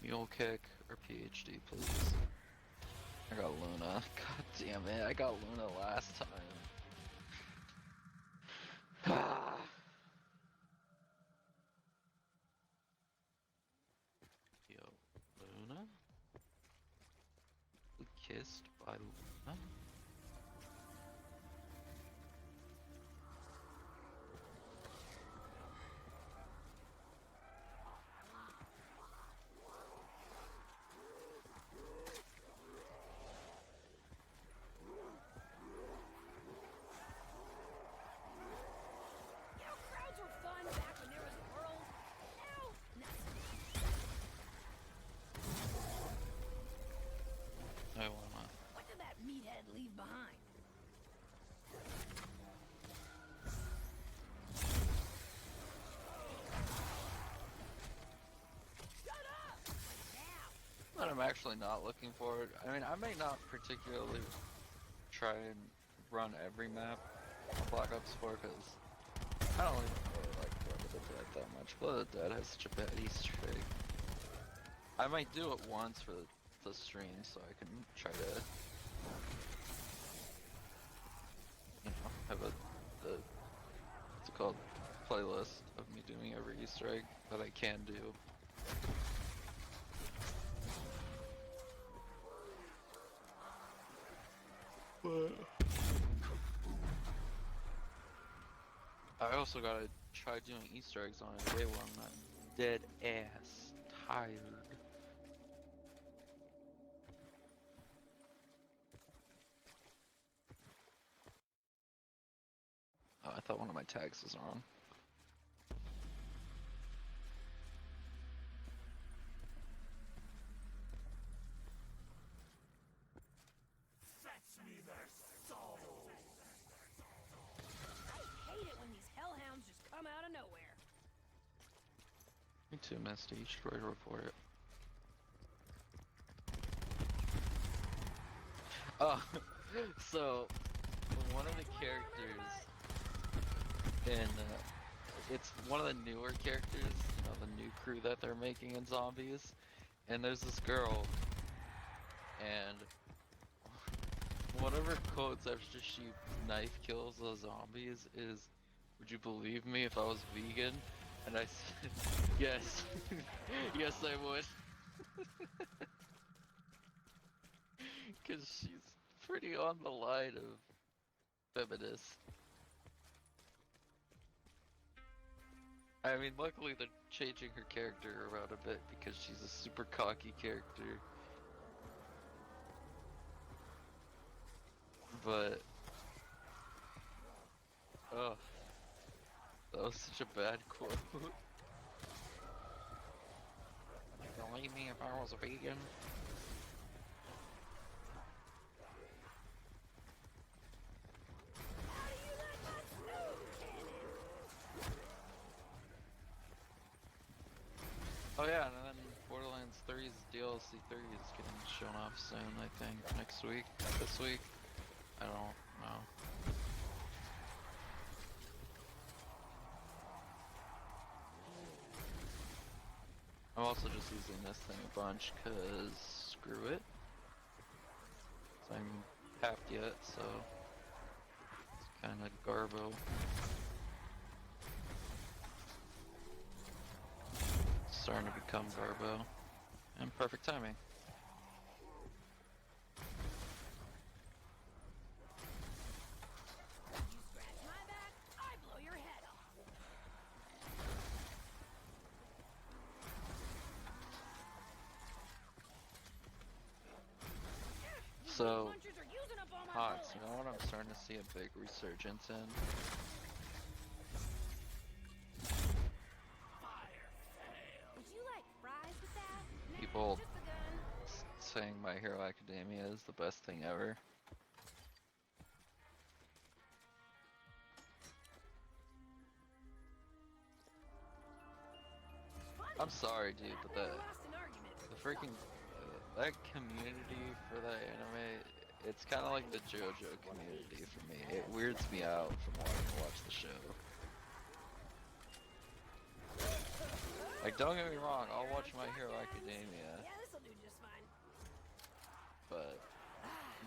Mule kick or PhD, please. I got Luna. God damn it, I got Luna last time. Yo, Luna? We kissed by Luna? You know, crowds were fun back when there was a world. Now, nothing. I wanna. What did that meathead leave behind? Shut up! Now. But I'm actually not looking forward. I mean, I may not particularly try and run every map on Black Ops 4 because I don't even really like Blood of the Dead that much. Blood of the Dead has such a bad Easter egg. I might do it once for the stream so I can try to, you know, have a what's it called, playlist of me doing every Easter egg that I can do. But I also gotta try doing Easter eggs on a day where I'm not dead ass tired. Oh, I thought one of my tags was wrong. Fetch me their souls. I hate it when these hellhounds just come out of nowhere. Me too, Misty. You should write a report it. Oh, so one of the characters in it's one of the newer characters, you know, the new crew that they're making in Zombies, and there's this girl, and one of her quotes after she knife kills the zombies is, "Would you believe me if I was vegan?" And I said, yes, yes I would. Because she's pretty on the line of feminist. I mean, luckily they're changing her character around a bit because she's a super cocky character. But, oh, that was such a bad quote. Believe me if I was a vegan? Oh yeah, and then Borderlands 3's DLC 3 is getting shown off soon, I think, next week, this week, I don't know. I'm also just using this thing a bunch, cause screw it. So I'm halved yet, so it's kinda garbo. Starting to become garbo. And perfect timing. You scratch my back, I blow your head off. So, Punchers are using up all my Hots, bullets. you know what I'm starting to see a big resurgence in? Would you like fries with that? Nah, People just a gun. saying My Hero Academia is the best thing ever. I'm sorry, dude, but I lost an argument. the freaking that community for that anime, it's kind of like the JoJo community for me. It weirds me out from wanting to watch the show. Like, don't get me wrong, I'll watch My Hero Academia, Yeah, this'll do just fine. but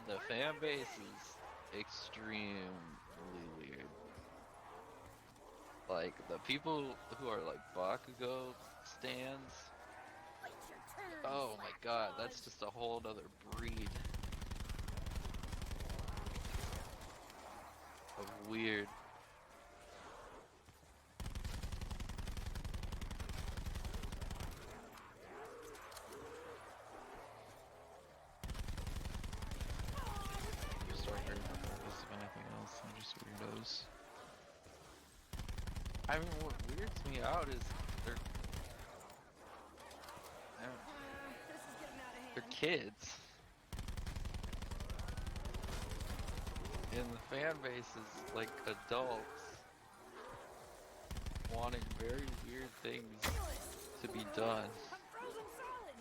the fan base is extremely weird. Like, the people who are like Bakugo stands, Wait your turn. oh my god, that's just a whole other breed of weird. Just start hearing regardless of anything else, they're just weirdos. I mean, what weirds me out is they're This is getting out of they're hand. kids. And the fan base is like adults wanting very weird things to be done. I'm frozen solid.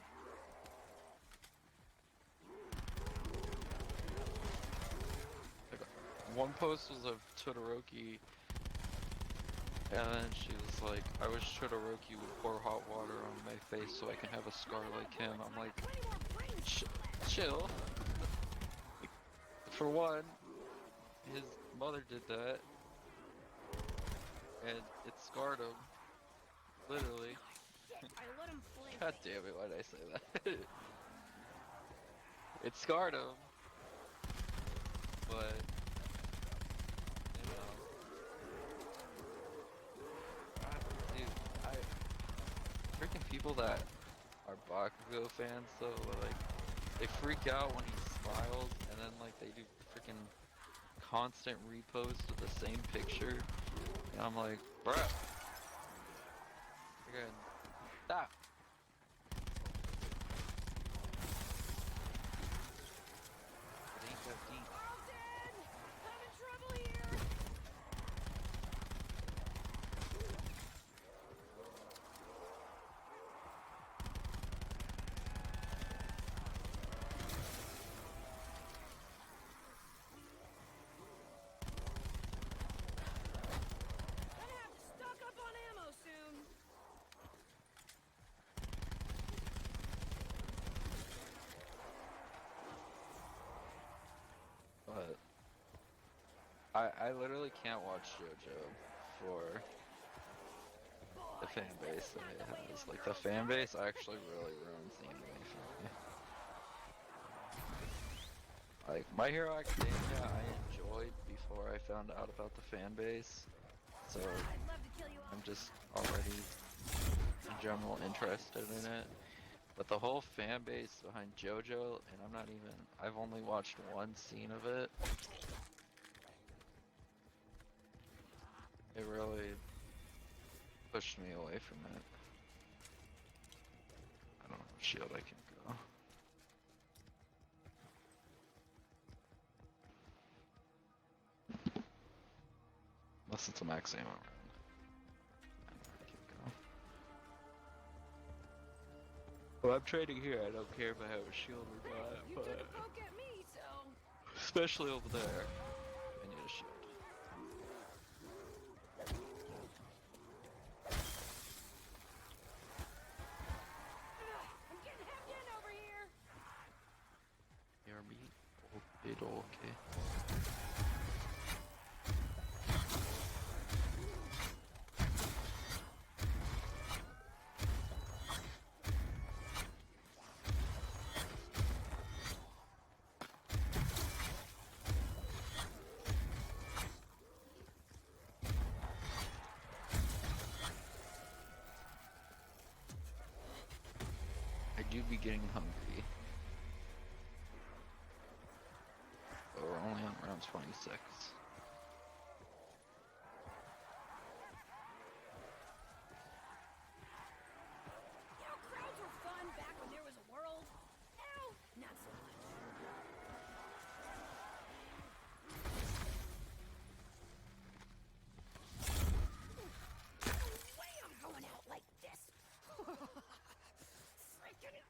Like, one post was of Todoroki, and then she was like, I wish Todoroki would pour hot water on my face so I can have a scar like him. I'm like, chill. Like, for one, his mother did that, and it scarred him. Literally. I let him flank God me. damn it, why did I say that? It scarred him. But, you know. Dude, freaking people that are Bakugo fans though, like, they freak out when he smiles, and then like they do freaking constant reposts of the same picture, and I'm like, bruh, freaking stop. It ain't that deep. Alden! I'm in trouble here! Gonna have to stock up on ammo soon. But I literally can't watch JoJo for the fan base that it has. Like, the fan base actually really ruins the anime for me. Like, My Hero Academia I enjoyed before I found out about the fan base, so I'd love to kill you all. I'm just already in general interested in it. But the whole fan base behind JoJo, and I've only watched one scene of it. It really pushed me away from it. I don't know what shield I can go. Unless it's a max ammo round. I don't know where I can go. Well, I'm trading here. I don't care if I have a shield or Hey, not, you but took a poke at me, so... especially over there, I need a shield. I'm getting hemmed in over here! Hear me? Okay. I do be getting hungry. But we're only on round 26. You know, crowds were fun back when there was a world. Now, not so much. No way I'm going out like this! Freaking ice!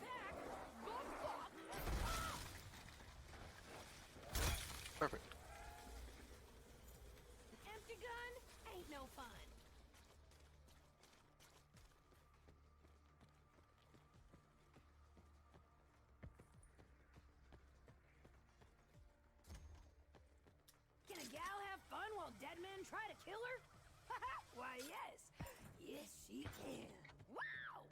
Back! Bump, bump! Perfect. Empty gun ain't no fun. Can a gal have fun while dead men try to kill her? Why, yes. Yes, she can. Wow!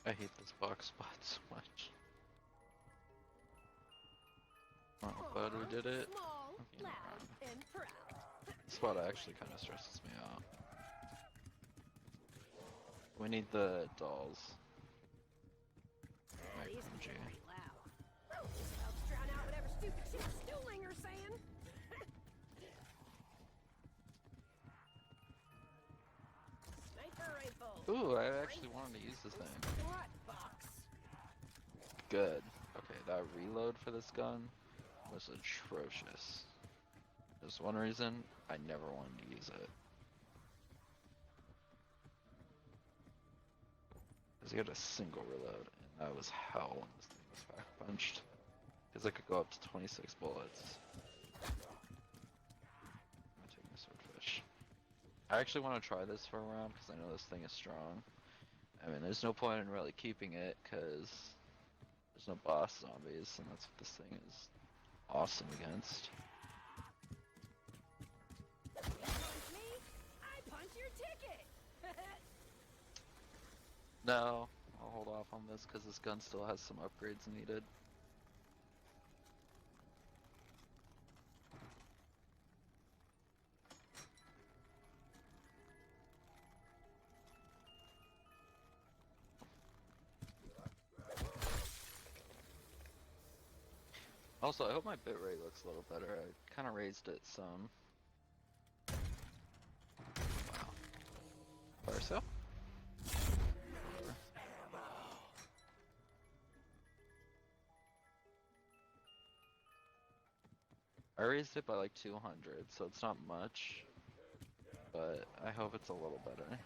I hate this box spot so much. Oh, glad we did it. Small, Okay, loud, and proud. This spot actually kind of stresses me out. We need the dolls. Yeah, Micro these can MG. get pretty loud. This helps drown out whatever stupid shit Stewlinger's saying. Sniper rifle. Ooh, I actually wanted to use this thing. What box? Good. Okay, that reload for this gun was atrocious. There's one reason I never wanted to use it. Because you had a single reload, and that was hell when this thing was back punched. Because I could go up to 26 bullets. I'm gonna take my swordfish. I actually want to try this for a round because I know this thing is strong. I mean, there's no point in really keeping it because there's no boss zombies, and that's what this thing is awesome against. You punch me, I punch your ticket. No, I'll hold off on this because this gun still has some upgrades needed. Also, I hope my bitrate looks a little better. I kind of raised it some. Wow. Fire sale? I raised it by like 200, so it's not much, but I hope it's a little better.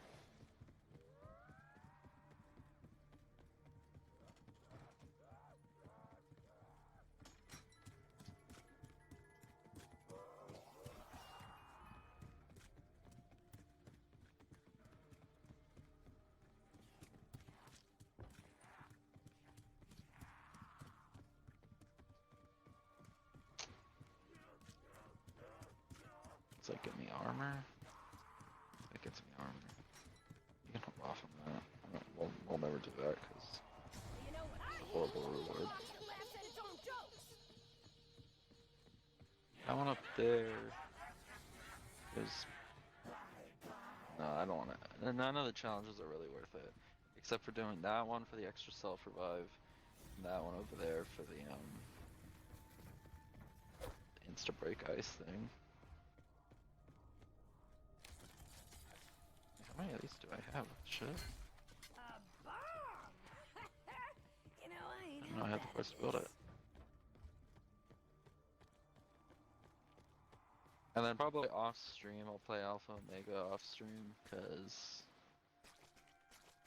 It's like, get me armor? It gets me armor. You can hold off on that. We'll never do that because You know what I it's a horrible hate? reward. It laughs at its own jokes. That one up there is... No, I don't want to. None of the challenges are really worth it. Except for doing that one for the extra self-revive, and that one over there for the insta-break ice thing. How many of these do I have? Shit. A bomb. You know, I ain't I didn't know I had the parts to build it. And then probably off stream, I'll play Alpha Omega off stream, cause,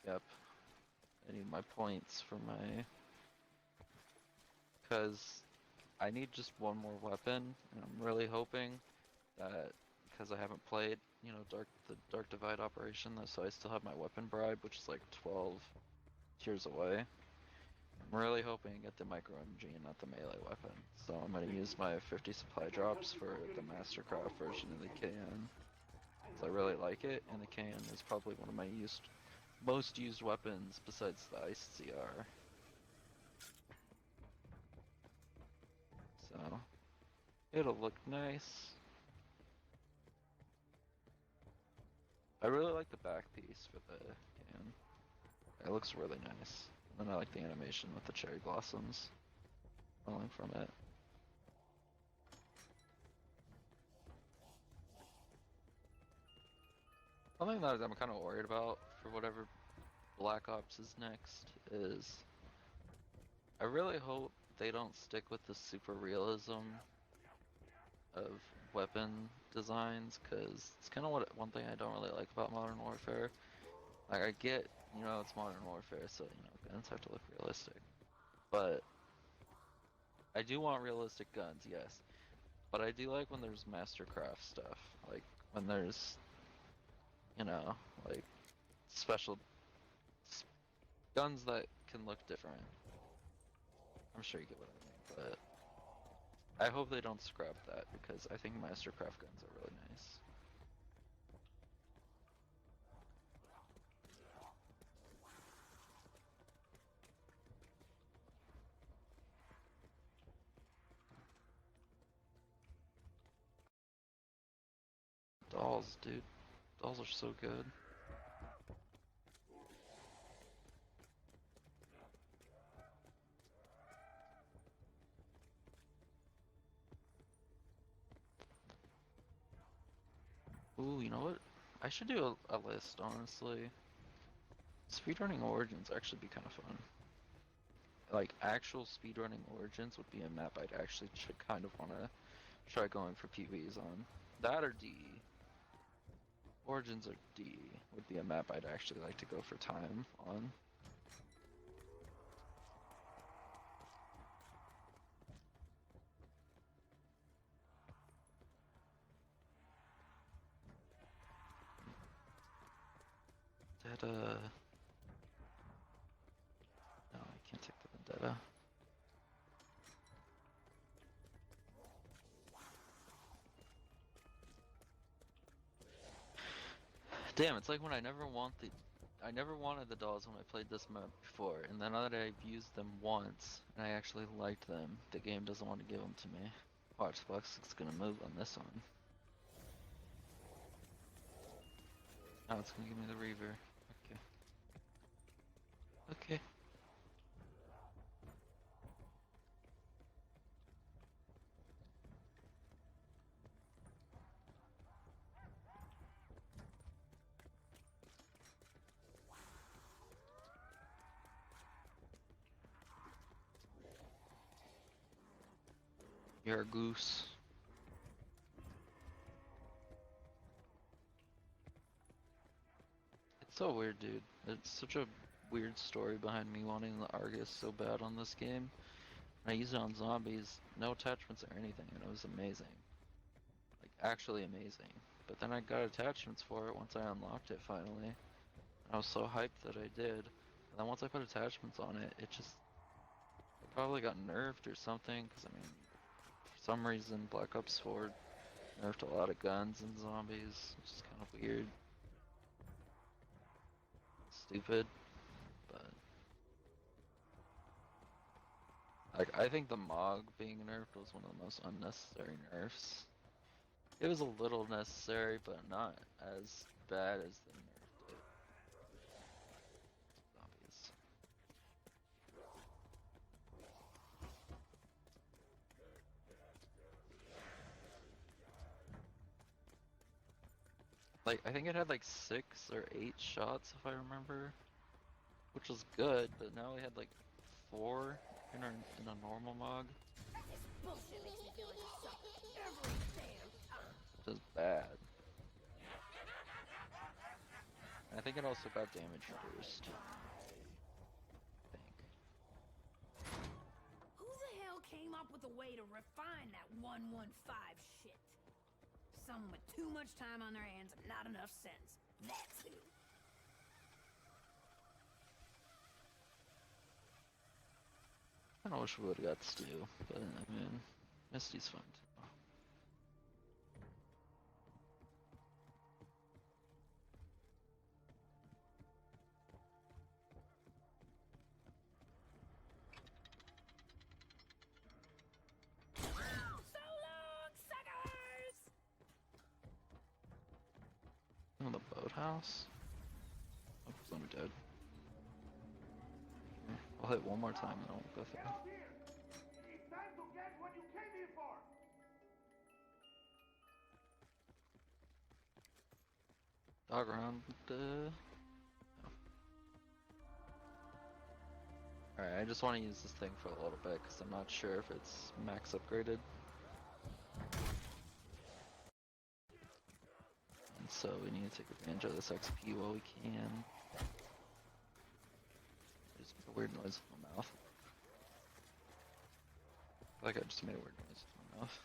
yep, I need my points for my, cause I need just one more weapon, and I'm really hoping that, cause I haven't played, you know, the Dark Divide operation, so I still have my weapon bribe, which is like 12 tiers away. I'm really hoping to get the micro MG and not the melee weapon. So I'm gonna use my 50 supply drops for the Mastercraft version of the KN. So I really like it, and the KN is probably one of my most used weapons besides the Ice CR. So it'll look nice. I really like the back piece for the KN. It looks really nice. And I like the animation with the cherry blossoms falling from it. Something that I'm kind of worried about for whatever Black Ops is next is I really hope they don't stick with the super realism of weapon designs, because it's kind of one thing I don't really like about Modern Warfare. Like, I get, you know, it's Modern Warfare, so, you know, guns have to look realistic. But I do want realistic guns, yes. But I do like when there's Mastercraft stuff. Like, when there's, you know, like, special guns that can look different. I'm sure you get what I mean, but I hope they don't scrap that, because I think Mastercraft guns are really nice. Dolls, dude. Dolls are so good. Ooh, you know what? I should do a list, honestly. Speedrunning Origins actually be kind of fun. Like, actual speedrunning Origins would be a map I'd actually kind of want to try going for PVs on. That or D. Origins or D would be a map I'd actually like to go for time on. Vendetta. No, I can't take the Vendetta. Damn, it's like when I never wanted the dolls when I played this map before, and then now that I've used them once and I actually liked them, the game doesn't want to give them to me. Watch, Flux is gonna move on this one. Now it's gonna give me the Reaver. Okay. Okay. You're a goose. It's so weird, dude. It's such a weird story behind me wanting the Argus so bad on this game. I used it on zombies, no attachments or anything, and it was amazing. Like, actually amazing. But then I got attachments for it once I unlocked it finally. I was so hyped that I did. And then once I put attachments on it, it probably got nerfed or something, because I mean, for some reason Black Ops 4 nerfed a lot of guns and zombies, which is kind of weird. Stupid, but like, I think the Mog being nerfed was one of the most unnecessary nerfs. It was a little necessary, but not as bad as they nerfed it. Zombies. Like, I think it had like 6 or 8 shots if I remember, which was good, but now we had like 4 in a normal Mog, This bullshit makes me feel like a suck every damn time. which is bad. And I think it also got damage reduced. I think. Who the hell came up with a way to refine that 115 shit? Someone with too much time on their hands and not enough sense. That's who. I kinda wish we would've got Stu, but I mean, Misty's fun too. So long, suckers! In the boathouse? Oh, somebody dead. Okay, I'll hit one more time and I'll go through. Get up here! It's time to get what you came here for! Dog around. Alright, I just want to use this thing for a little bit because I'm not sure if it's max upgraded. And so we need to take advantage of this XP while we can. I just make a weird noise with my mouth. I feel like I just made a weird noise with my mouth.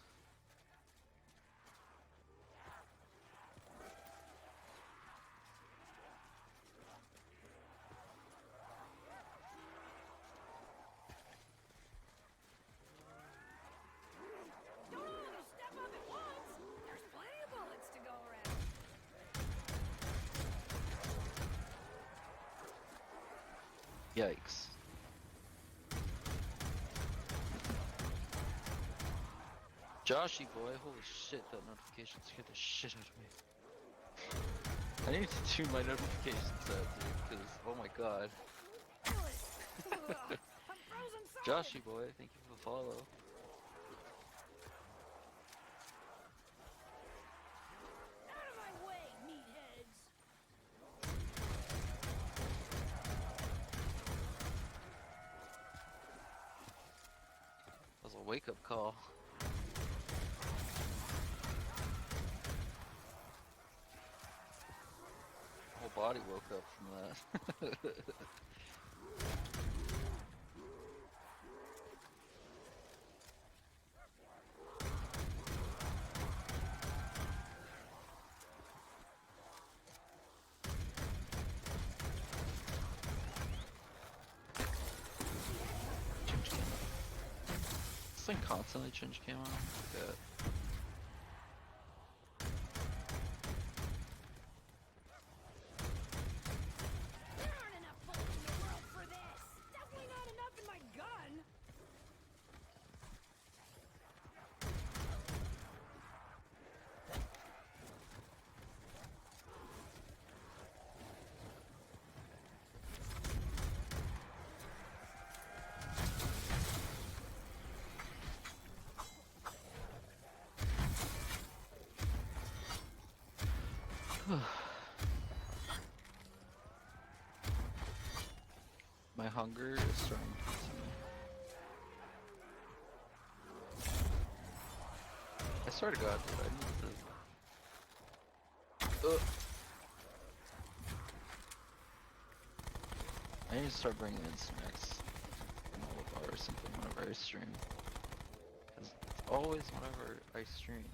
Don't all step up at once! There's plenty of bullets to go around. Yikes. Joshy boy, holy shit, that notification scared the shit out of me. I need to tune my notifications out, dude, because, oh my god. Ugh, I'm frozen solid. Joshy boy, thank you for the follow. Out of my way! wake up call. Whole body woke up from that. This thing constantly change camo. Good. There aren't enough bullets in the world for this. Definitely not enough in my gun. My hunger is starting to continue. I swear to God, dude, I need to. I need to start bringing in snacks, granola bar or something whenever I stream. Because it's always whenever I stream,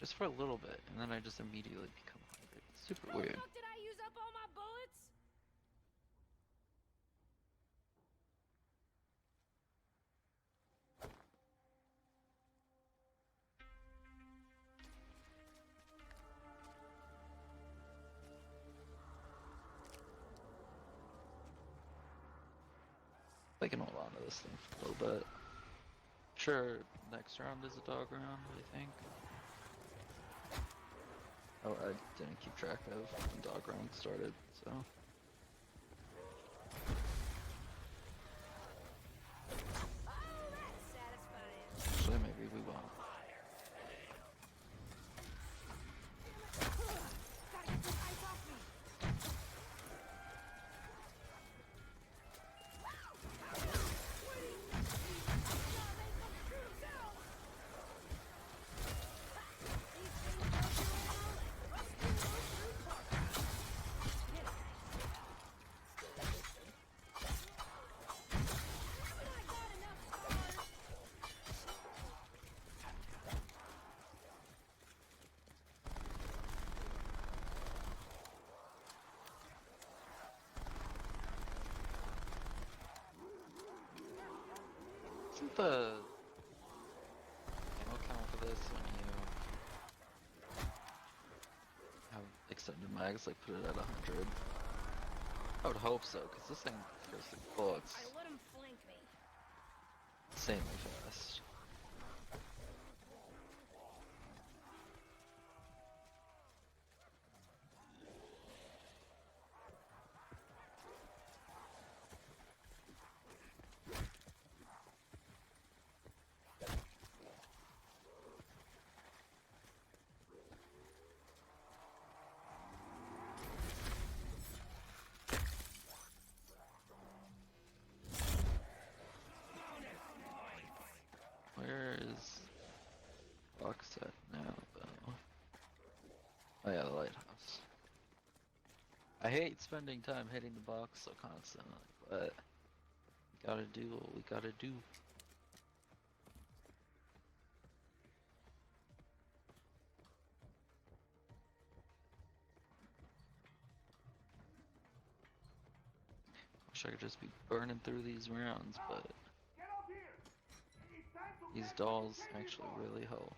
just for a little bit, and then I just immediately become hungry. It's super How the weird. fuck did I use up all my bullets? I can hold on to this thing for a little bit. Sure, next round is a dog round, I think. Oh, I didn't keep track of when dog round started, so. Oh, that's satisfying. Actually, maybe we won't. Gotta get this ice off me. Isn't the ammo count for this when you have extended mags, like put it at 100? I would hope so, because this thing goes through bullets I let him flank me. insanely fast. Where is box at now, though? Oh yeah, the lighthouse. I hate spending time hitting the box so constantly, but we gotta do what we gotta do. Wish I could just be burning through these rounds, but Get up here! It's time to these get dolls what you came actually for. really help.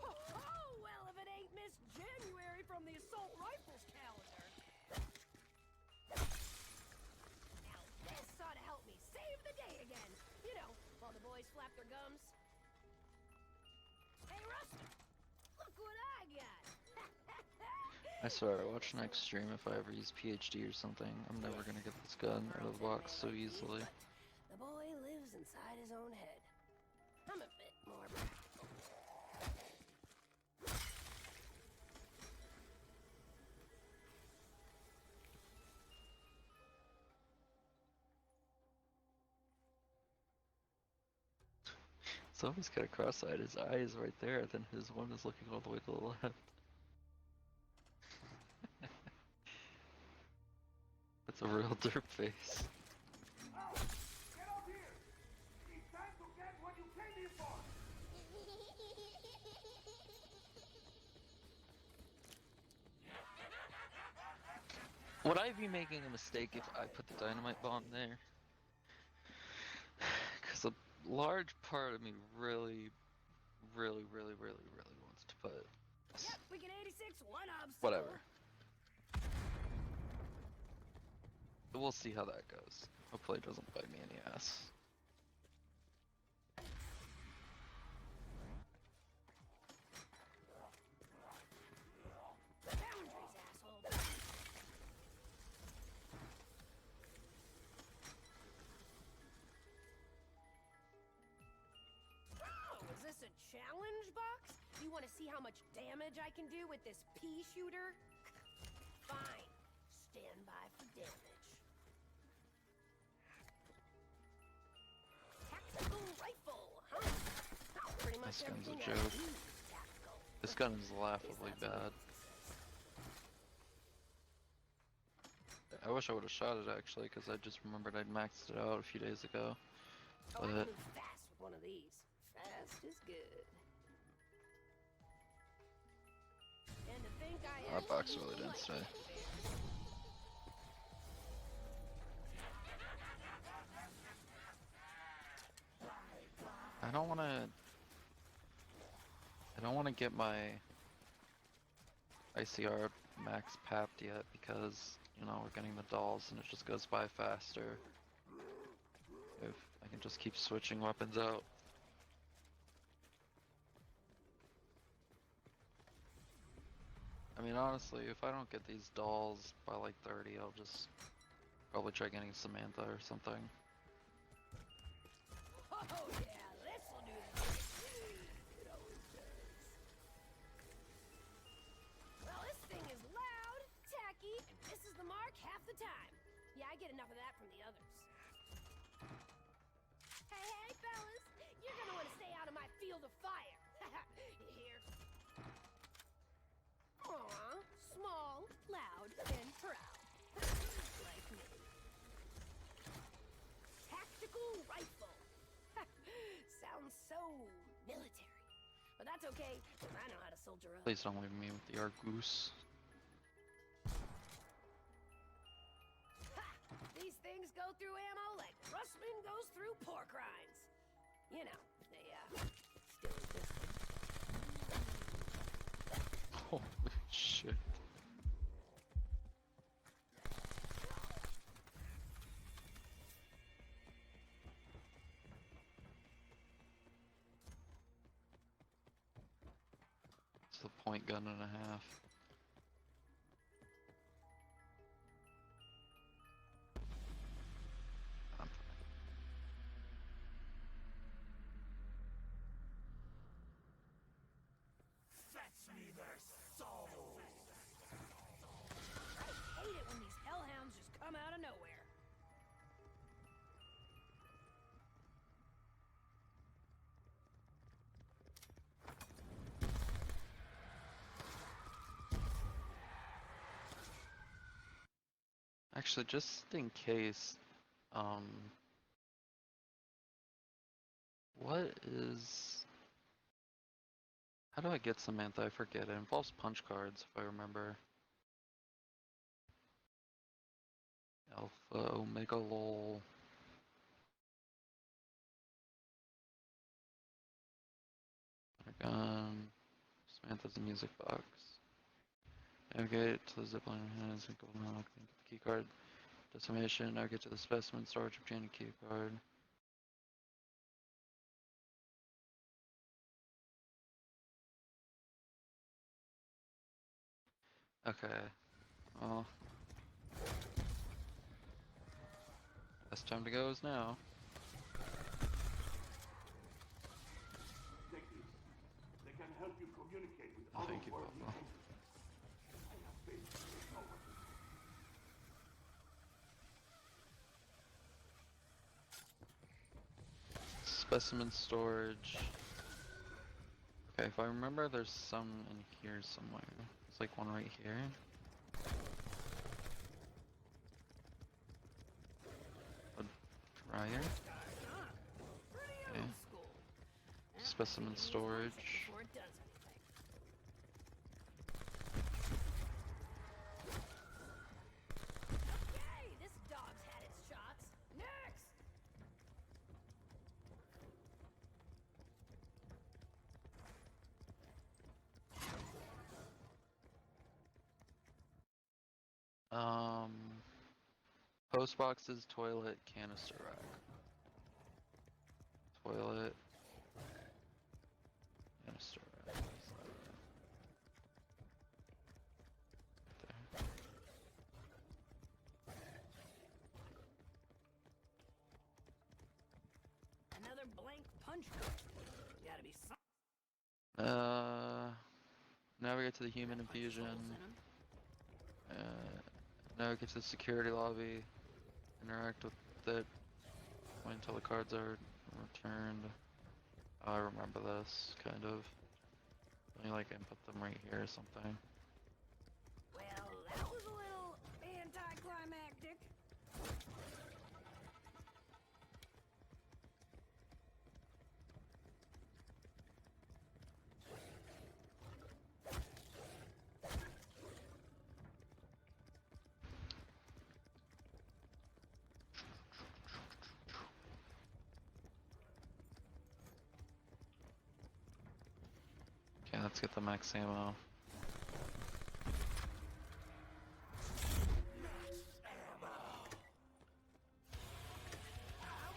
Oh, well, if it ain't Miss January from the assault rifles calendar. Now this ought to help me save the day again. You know, while the boys flap their gums. Hey, Rusty, look what I got. I swear, watch next stream if I ever use PhD or something. I'm never gonna get this gun out of the box so easily. The boy lives inside his own head. I'm a bit more practical. Someone's kind of cross-eyed. His eye is right there, then his one is looking all the way to the left. That's a real derp face. Out! Get up here! It's time to get what you came here for! Would I be making a mistake if I put the dynamite bomb there? Because a large part of me really wants to put. Yep, we can 86 one obstacle. Whatever. We'll see how that goes. Hopefully it doesn't bite me in the ass. Boundaries, asshole. Oh, is this a challenge box? You want to see how much damage I can do with this pea shooter? Fine. Stand by for damage. Tactical rifle, huh? Oh, pretty much This gun's a everything I joke. use is tactical. This gun is laughably bad. I wish I would have shot it actually, because I just remembered I'd maxed it out a few days ago. Oh, I can But move fast with one of these. Fast is good. And to think I that box really didn't stay. I don't want to get my ICR max papped yet because, you know, we're getting the dolls and it just goes by faster if I can just keep switching weapons out. I mean, honestly, if I don't get these dolls by like 30, I'll just probably try getting Samantha or something. Oh yeah, this'll do the trick. It always does. Well, this thing is loud, tacky, and misses the mark half the time. Yeah, I get enough of that from the others. Hey, fellas, you're gonna want to stay out of my field of fire. You hear? Aw, small, loud, and proud. Like me. Tactical rifle. Sounds so military. But that's okay, because I know how to soldier up. Please don't leave me with the Argoose. Ha! These things go through ammo like Russman goes through pork rinds. You know, they, still exist. Holy shit. It's a point gun and a half. I'm Fetch me their souls! I hate it when these hellhounds just come out of nowhere. Actually, just in case, what is... How do I get Samantha? I forget. It involves punch cards, if I remember. Alpha, Omega, LOL. Gun. Samantha's a music box. Navigate to the zipline hands and go unlock the key card. Decimation. Navigate to the specimen storage, obtain a key card. Okay. Well. Best time to go is now. Take these. They can help you communicate with Oh, thank you, otherworldly Papa. entities. I have faith in your power. Specimen storage. Okay, if I remember, there's some in here somewhere. There's like one right here. A dryer. Pretty Okay. old school. Specimen storage. Before it does anything. Okay, this dog's had its shots. Next! Post boxes, toilet, canister rack. Toilet, canister rack. There. Another blank punch card. Gotta be something. Navigate to the human infusion. Navigate to the security lobby. Interact with it. Wait until the cards are returned. Oh, I remember this, kind of. Let me like input them right here or something. Well, that was a little anticlimactic. Okay, let's get the max ammo.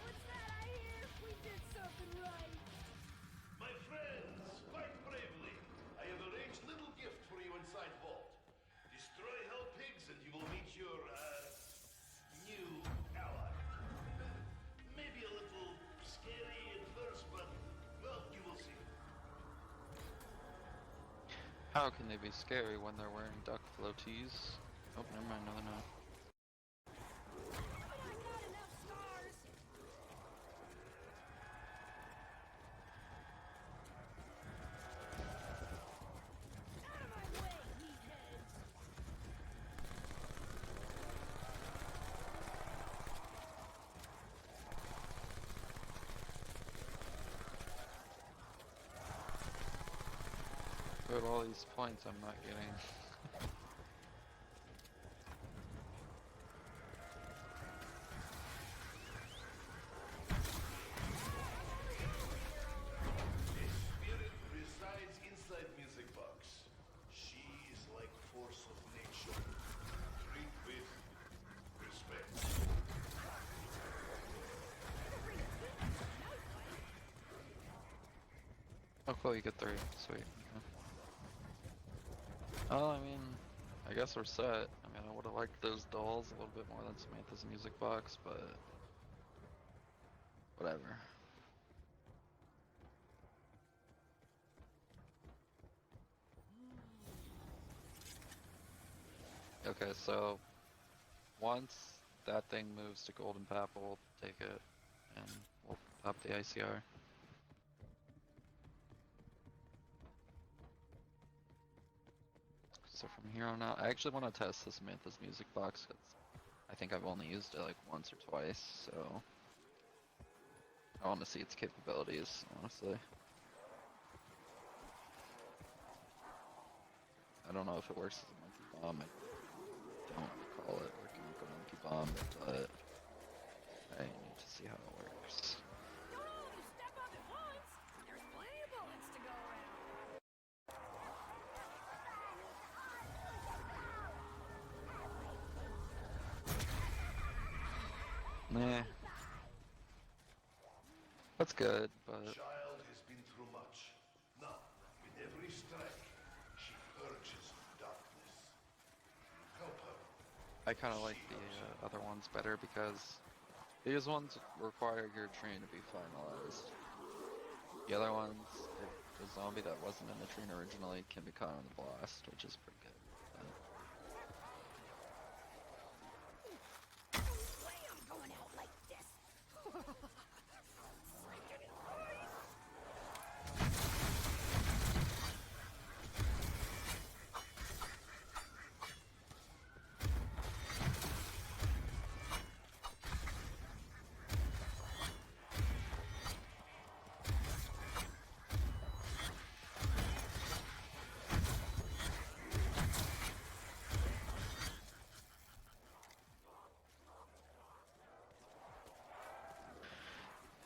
What's that I hear? We did something right. My friends, fight bravely. I have arranged a little gift for you inside Vault. Destroy hell pigs and you will meet your, new ally. Maybe a little scary at first, but, well, you will see. How can they be scary when they're wearing duck floaties? Oh, never mind, no they're not. But I got enough scars. Out of my way, meatheads. But all these points I'm not getting. Spirit resides inside Music Box. She is like force of nature. Treat with respect. Oh cool, you get 3. Sweet. Okay. Oh, I mean, I guess we're set. I mean, I would have liked those dolls a little bit more than Samantha's music box, but whatever. Okay, so once that thing moves to Golden Pap, we'll take it and we'll pop the ICR. So from here on out, I actually want to test the Samantha's music box because I think I've only used it like once or twice, so I want to see its capabilities, honestly. I don't know if it works as a monkey bomb. I don't recall it working like a monkey bomb, but I need to see how it works. Don't all of you step up at once. There's plenty of bullets to go around. Nah. That's good, but Child has been through much. Now, with every strike, she purges darkness. Help her. I kind of like the other ones better because these ones require your train to be finalized. The other ones, if the zombie that wasn't in the train originally can be caught on the blast, which is pretty good. Why I'm going out like this? Freaking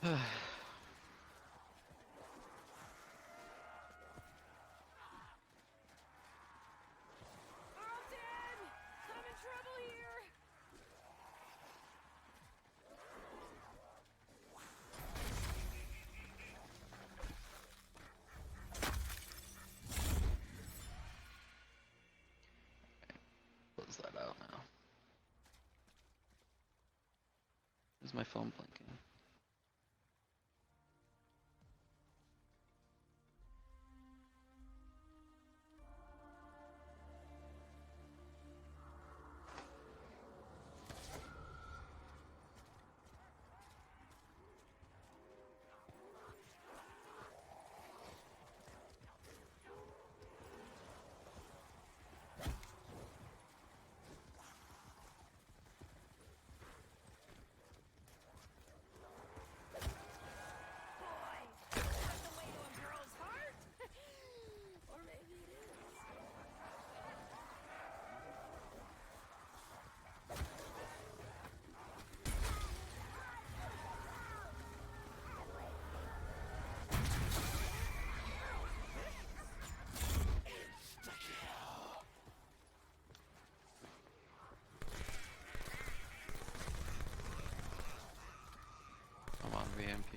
Alton! I'm in trouble here! Close that out now. Is my phone blinking? Boy, that's the way to a girl's heart! Or maybe it is. I'm on VMP.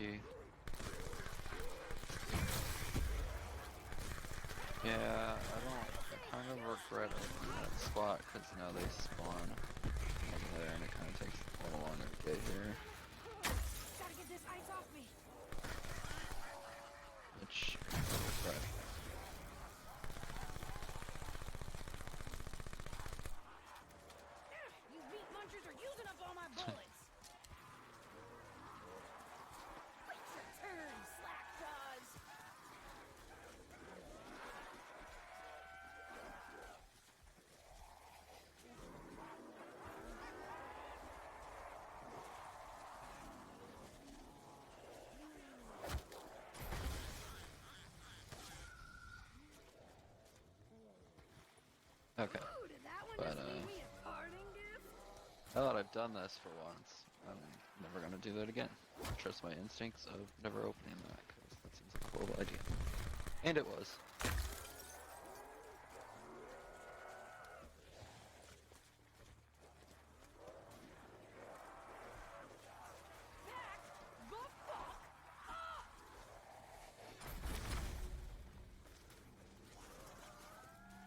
Yeah, I kind of regret opening that spot because now they spawn over there and it kind of takes a little longer to get here. Gotta get this ice off me. Which I regret. You meat munchers are using up all my bullets. Wait your turn, slack jaws. Okay. Ooh, did that one But, just leave me a parting gift? Now that I've done this for once, I'm never gonna do that again. Trust my instincts of never opening that, because that seems like a horrible idea. And it was. Back the fuck up!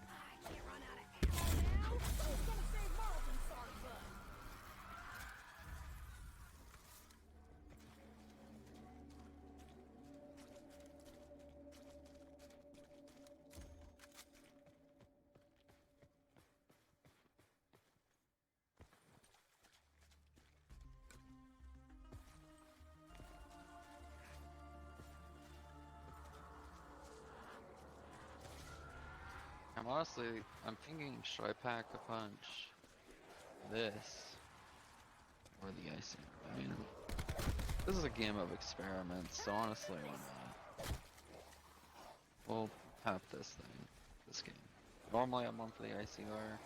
I can't run out of ammo now. Who's gonna save Marlton, sorry bud? I'm thinking, should I pack a punch this or the icing? I mean, this is a game of experiments, so honestly, why not? We'll have this game. Normally I'm on for the ICR,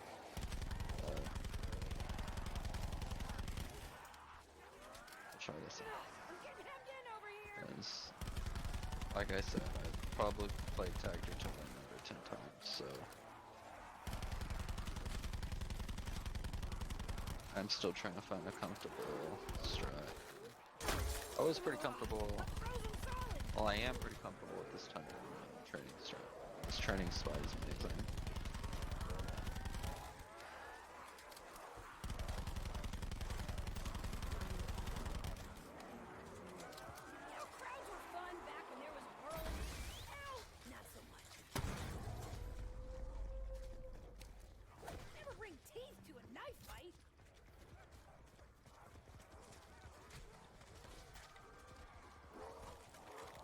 but I'll try this out. I'm getting hemmed in over here. Because, like I said, I've probably played Tag Der Toten over 10 times, so I'm still trying to find a comfortable strat. I was pretty comfortable. Frozen solid. Well, I am pretty comfortable with this type of training strat. This training spot is amazing. You know, crowds were fun back when there was a world. Now, not so much. Never bring teeth to a knife fight.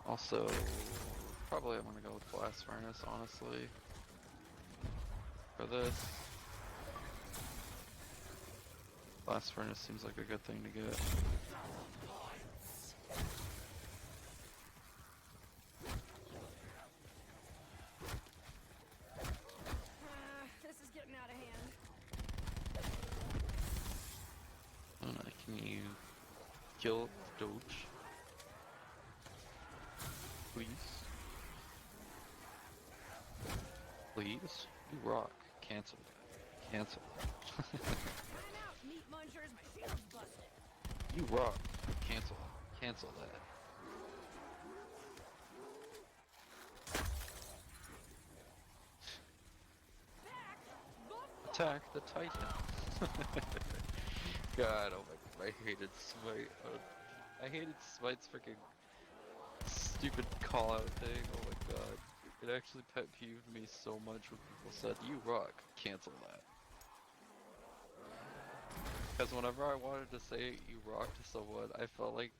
Also, probably I'm gonna go with Blast Furnace, honestly. For this. Blast Furnace seems like a good thing to get. This is getting out of hand. I don't know, can you kill Doge? Please? You rock. Cancel that. Cancel that. Time out, meat munchers. My shield's busted. You rock. Cancel. Cancel that. Back the Attack the Titan. God, oh my god, I hated Smite. I hated Smite's freaking stupid call out thing. Oh my god. It actually pet peeved me so much when people said, you rock. Cancel that. Because whenever I wanted to say you rock to someone, I felt like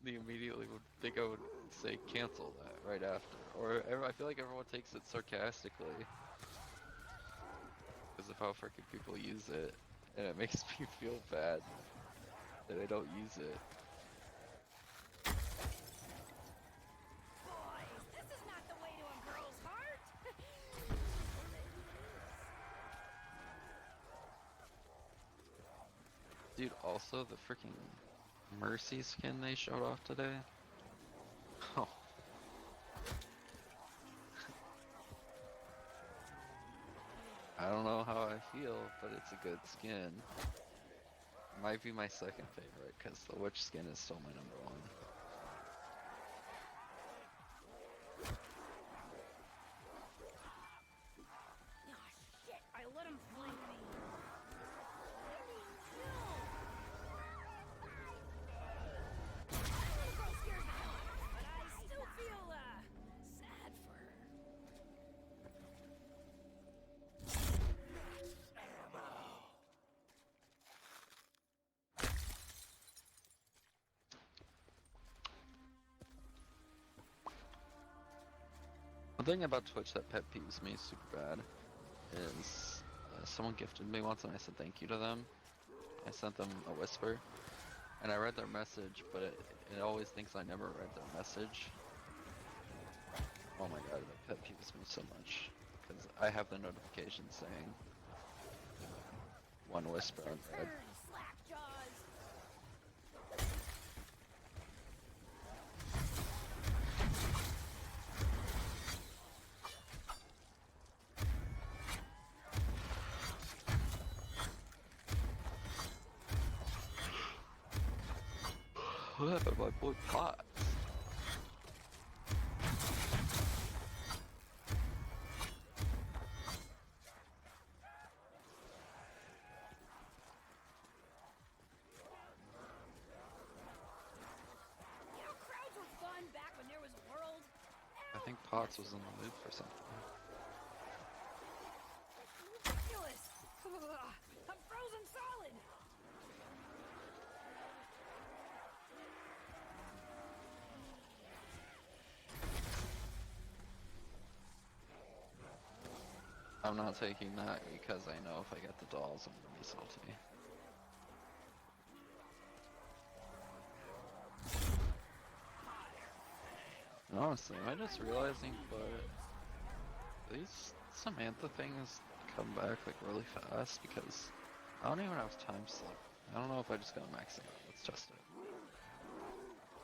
they immediately would think I would say cancel that right after. Or I feel like everyone takes it sarcastically. Because of how freaking people use it. And it makes me feel bad that I don't use it. boys. This is not the way to a girl's heart. Dude, also the freaking Mercy skin they showed off today. Oh. I don't know how I feel, but it's a good skin. Might be my second favorite, because the witch skin is still my number one. Ah, shit. I let him flank me. Little girl scares me, but I still feel, sad for her. One thing about Twitch that pet peeves me super bad is someone gifted me once and I said thank you to them. I sent them a whisper and I read their message, but it always thinks I never read their message. Oh my god, that pet peeves me so much because I have the notification saying one whisper unread. Turn, slack jaws. What happened to my boy Pot? You know, crowds were fun back when there was a world. I think Potts was in the mood for something. Ridiculous. I'm frozen solid. I'm not taking that because I know if I get the dolls, I'm gonna be salty. And honestly, am I just realizing, but these Samantha things come back like really fast because I don't even have time slip. I don't know if I just got maxed out. Let's test it.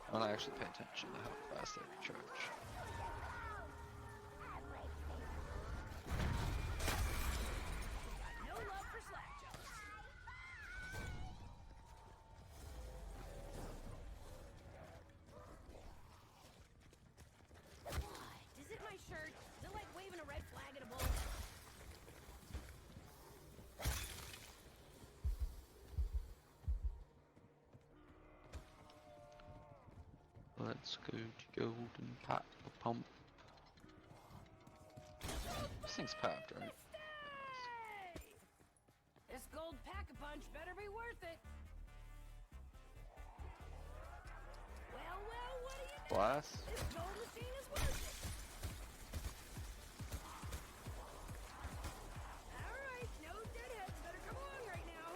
I want to actually pay attention to how fast they recharge. No love for slack jaws. What? Is it my shirt? Is it like waving a red flag at a bull? Let's go to Golden Pop Pump. This thing's packed, right? Hey! This gold pack-a-punch better be worth it. Well, what do you know? Blast. This gold machine is worth it. All right, no deadheads better come along right now.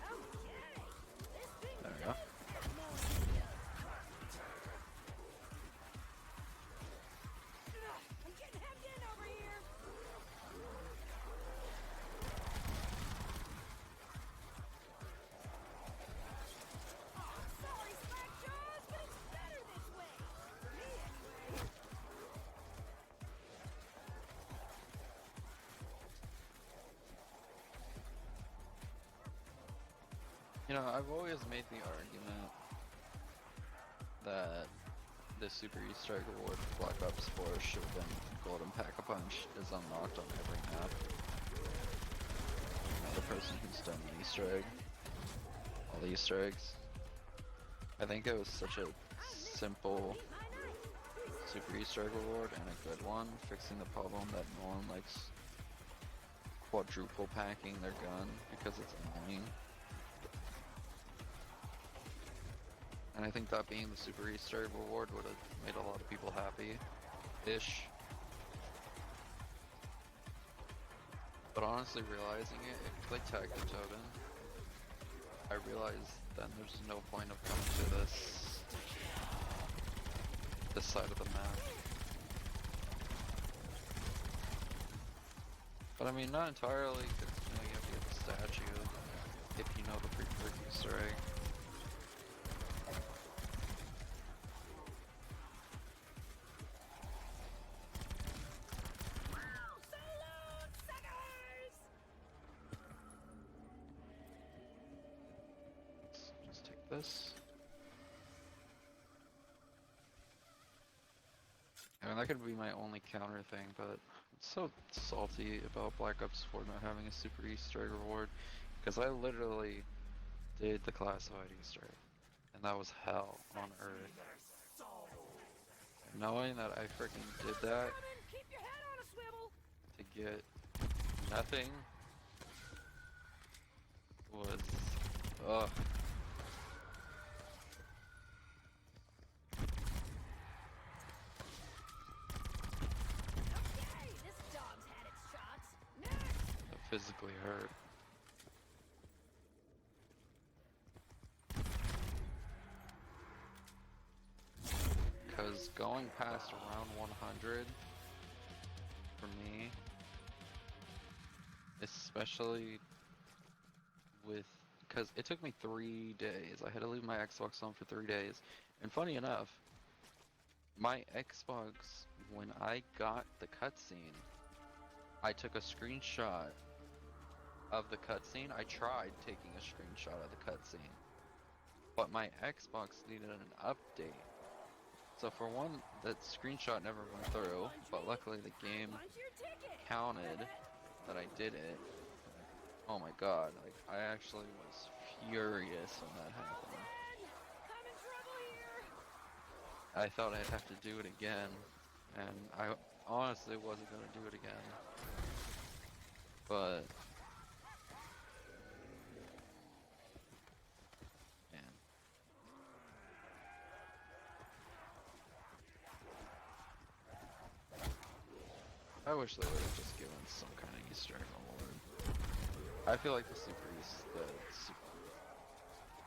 Okay, this thing There we does go. have more ideas. I'm getting hemmed in over here. Oh, sorry, slack jaw. You know, I've always made the argument that the Super Easter Egg Award for Black Ops 4 should have been Golden Pack-a-Punch is unlocked on every map. You know, the person who's done the Easter egg, all the Easter eggs. I think it was such a simple Super Easter Egg Award and a good one, fixing the problem that no one likes quadruple packing their gun because it's annoying. And I think that being the Super Easter Egg Award would have made a lot of people happy-ish. But honestly, realizing it, if you play Tag Der Toten, I realized then there's no point of coming to this side of the map. But I mean, not entirely, because you know, you have to get the statue if you know the pre-work Easter egg. Just take this. I mean, that could be my only counter thing, but I'm so salty about Black Ops 4 not having a Super Easter Egg reward, because I literally did the classified Easter egg, and that was hell on earth. Knowing that I freaking did that Keep your head on a swivel. to get nothing was, ugh. Okay, this dog's had its shots. Next. That physically hurt. Because going past around 100 for me, especially with, because it took me 3 days. I had to leave my Xbox home for 3 days. And funny enough, my Xbox, when I got the cutscene, I took a screenshot of the cutscene. I tried taking a screenshot of the cutscene, but my Xbox needed an update. So for one, that screenshot never went through, but luckily the game Punch your ticket. counted that I did it. Oh my god, like I actually was furious when that happened. I'm in trouble here. I thought I'd have to do it again, and I honestly wasn't gonna do it again. But man. I wish they would have just given some kind of Easter egg award. I feel like the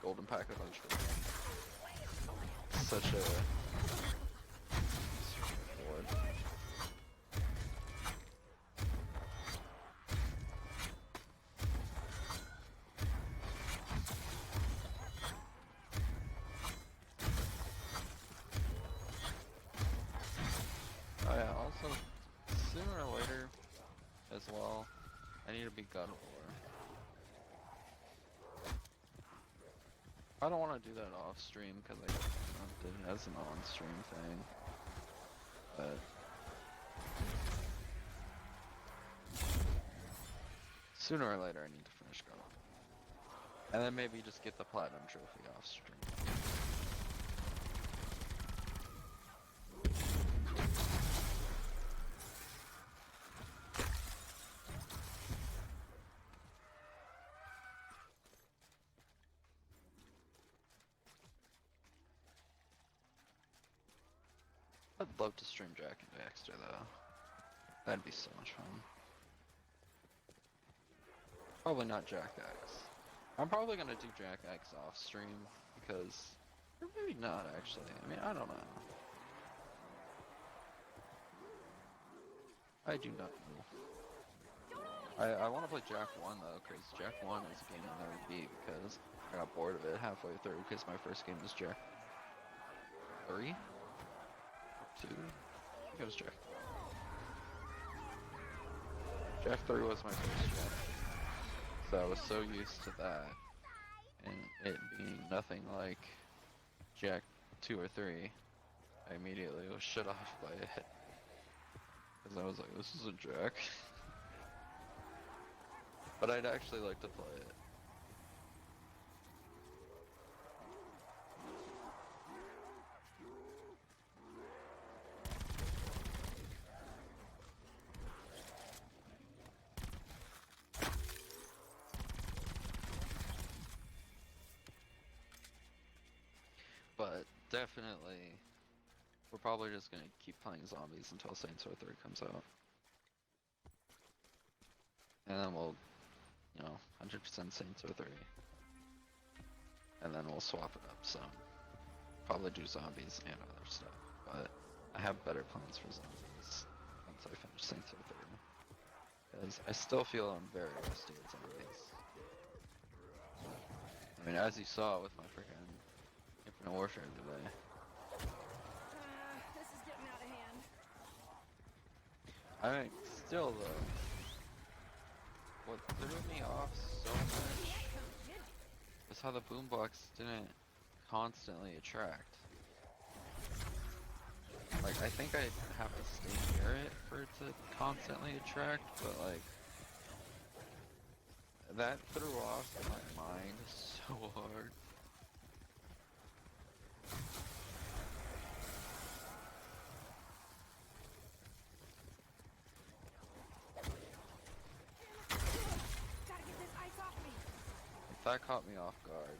Golden Pack-a-Punch for them. Such a award. Oh yeah, also, sooner or later, as well, I need to be God of War. I don't want to do that off stream because I did it as an on stream thing, but sooner or later I need to finish God of War. And then maybe just get the Platinum Trophy off stream. I'd love to stream Jack and Daxter though. That'd be so much fun. Probably not Jack X. I'm probably gonna do Jack X off stream because, or maybe not actually. I mean, I don't know. I do not know. I want to play Jack 1 though, because Jack 1 is a game I'll never beat because I got bored of it halfway through because my first game was Jack 3? 2? I think it was Jack. Jack 3 was my first Jack. So I was so used to that. and it being nothing like Jack 2 or 3, I immediately was shut off by it. Because I was like, this isn't Jack. But I'd actually like to play it. But definitely, we're probably just gonna keep playing zombies until Saints Row 3 comes out. And then we'll, 100% Saints Row 3. And then we'll swap it up some. Probably do zombies and other stuff. But I have better plans for zombies once I finish Saints Row 3. Because I still feel I'm very rusty at zombies. I mean, as you saw with my freaking Infinite Warfare today. This is getting out of hand. I mean, still though, what threw me off so much was how the boombox didn't constantly attract. Like, I think I have to stay near it for it to constantly attract, but like, that threw off my mind so hard. Gotta get this ice off me. That caught me off guard.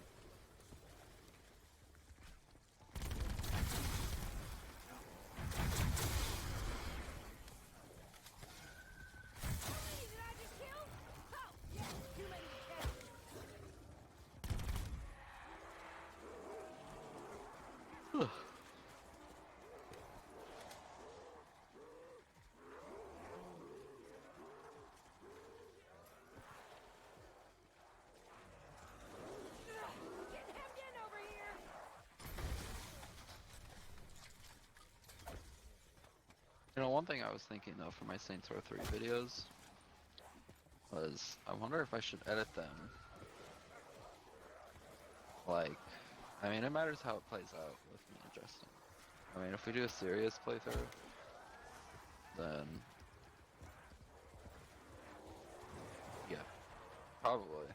Did I just kill? Oh, yeah, too late to catch. Getting hemmed in over here. One thing I was thinking though for my Saints Row 3 videos was, I wonder if I should edit them. Like, I mean, it matters how it plays out with me and Justin. I mean, if we do a serious playthrough, then yeah, probably.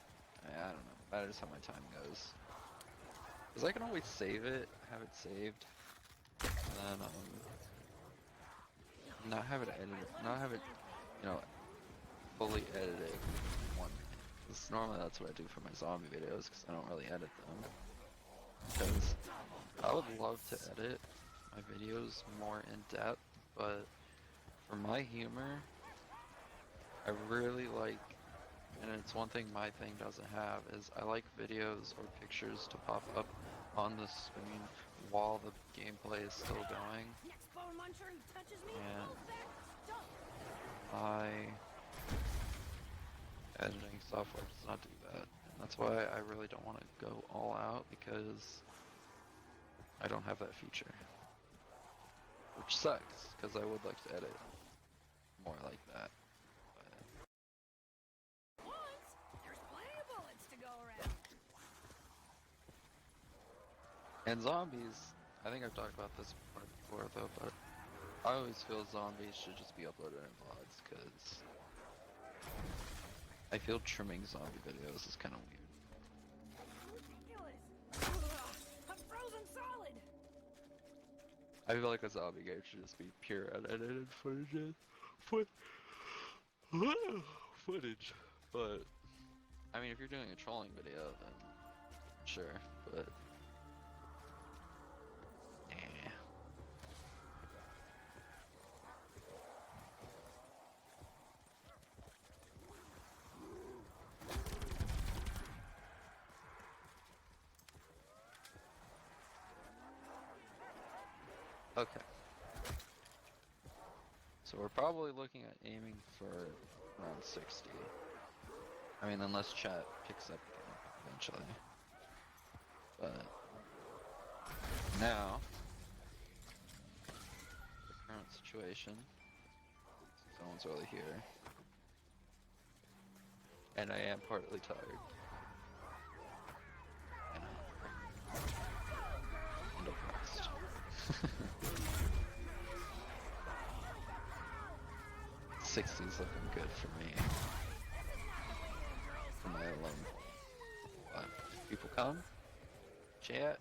I don't know. It matters how my time goes. Because I can always save it, have it saved, and then not have it edited, not have it, fully edited in one. Because normally that's what I do for my zombie videos, because I don't really edit them. Because I would love to edit my videos more in depth, but for my humor, I really like, and it's one thing my thing doesn't have, is I like videos or pictures to pop up on the screen while the gameplay is still going. Next bone muncher who touches me, And hold back, stop. my editing software does not do that. And that's why I really don't want to go all out, because I don't have that feature. Which sucks, because I would like to edit more like that. Once, there's plenty of bullets to go around. And zombies, I think I've talked about this part before though, but I always feel zombies should just be uploaded in VODs, because I feel trimming zombie videos is kind of weird. Ridiculous. Ugh, I'm frozen solid. I feel like a zombie game should just be pure unedited footage. Footage. But, I mean, if you're doing a trolling video, then sure, but okay. So we're probably looking at aiming for around 60. I mean, unless chat picks up again eventually. But now, the current situation, someone's really here. And I am partly tired. 60's looking good for me. For my alone. What? People come? Chat?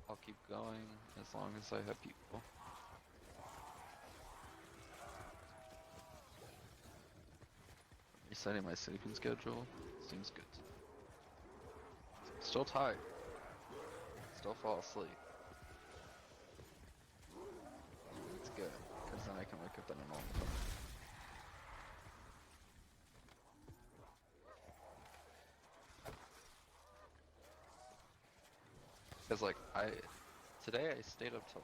I'll keep going as long as I have people. Resetting my sleeping schedule seems good. Still tired. Still fall asleep. It's good, because then I can wake up in a normal time. Because like today I stayed up till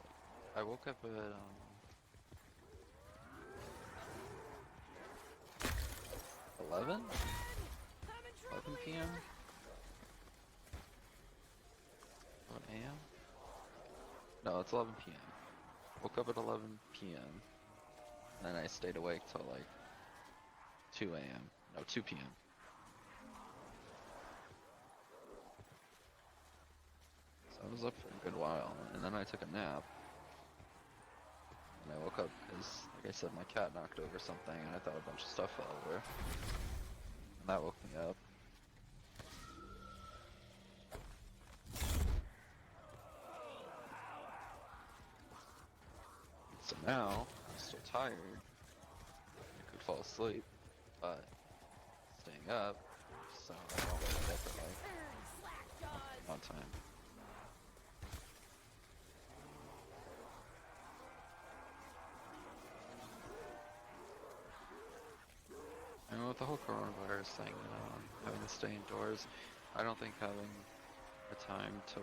I woke up at 11 p.m. 11 a.m. No, it's 11 p.m. Woke up at 11 p.m. and then I stayed awake till like 2 a.m. No, 2 p.m. I was up for a good while, and then I took a nap, and I woke up because, like I said, my cat knocked over something, and I thought a bunch of stuff fell over, and that woke me up. So now, I'm still tired, I could fall asleep, but staying up, so I don't wake up at like, on time. And with the whole coronavirus thing, having to stay indoors, I don't think having a time to,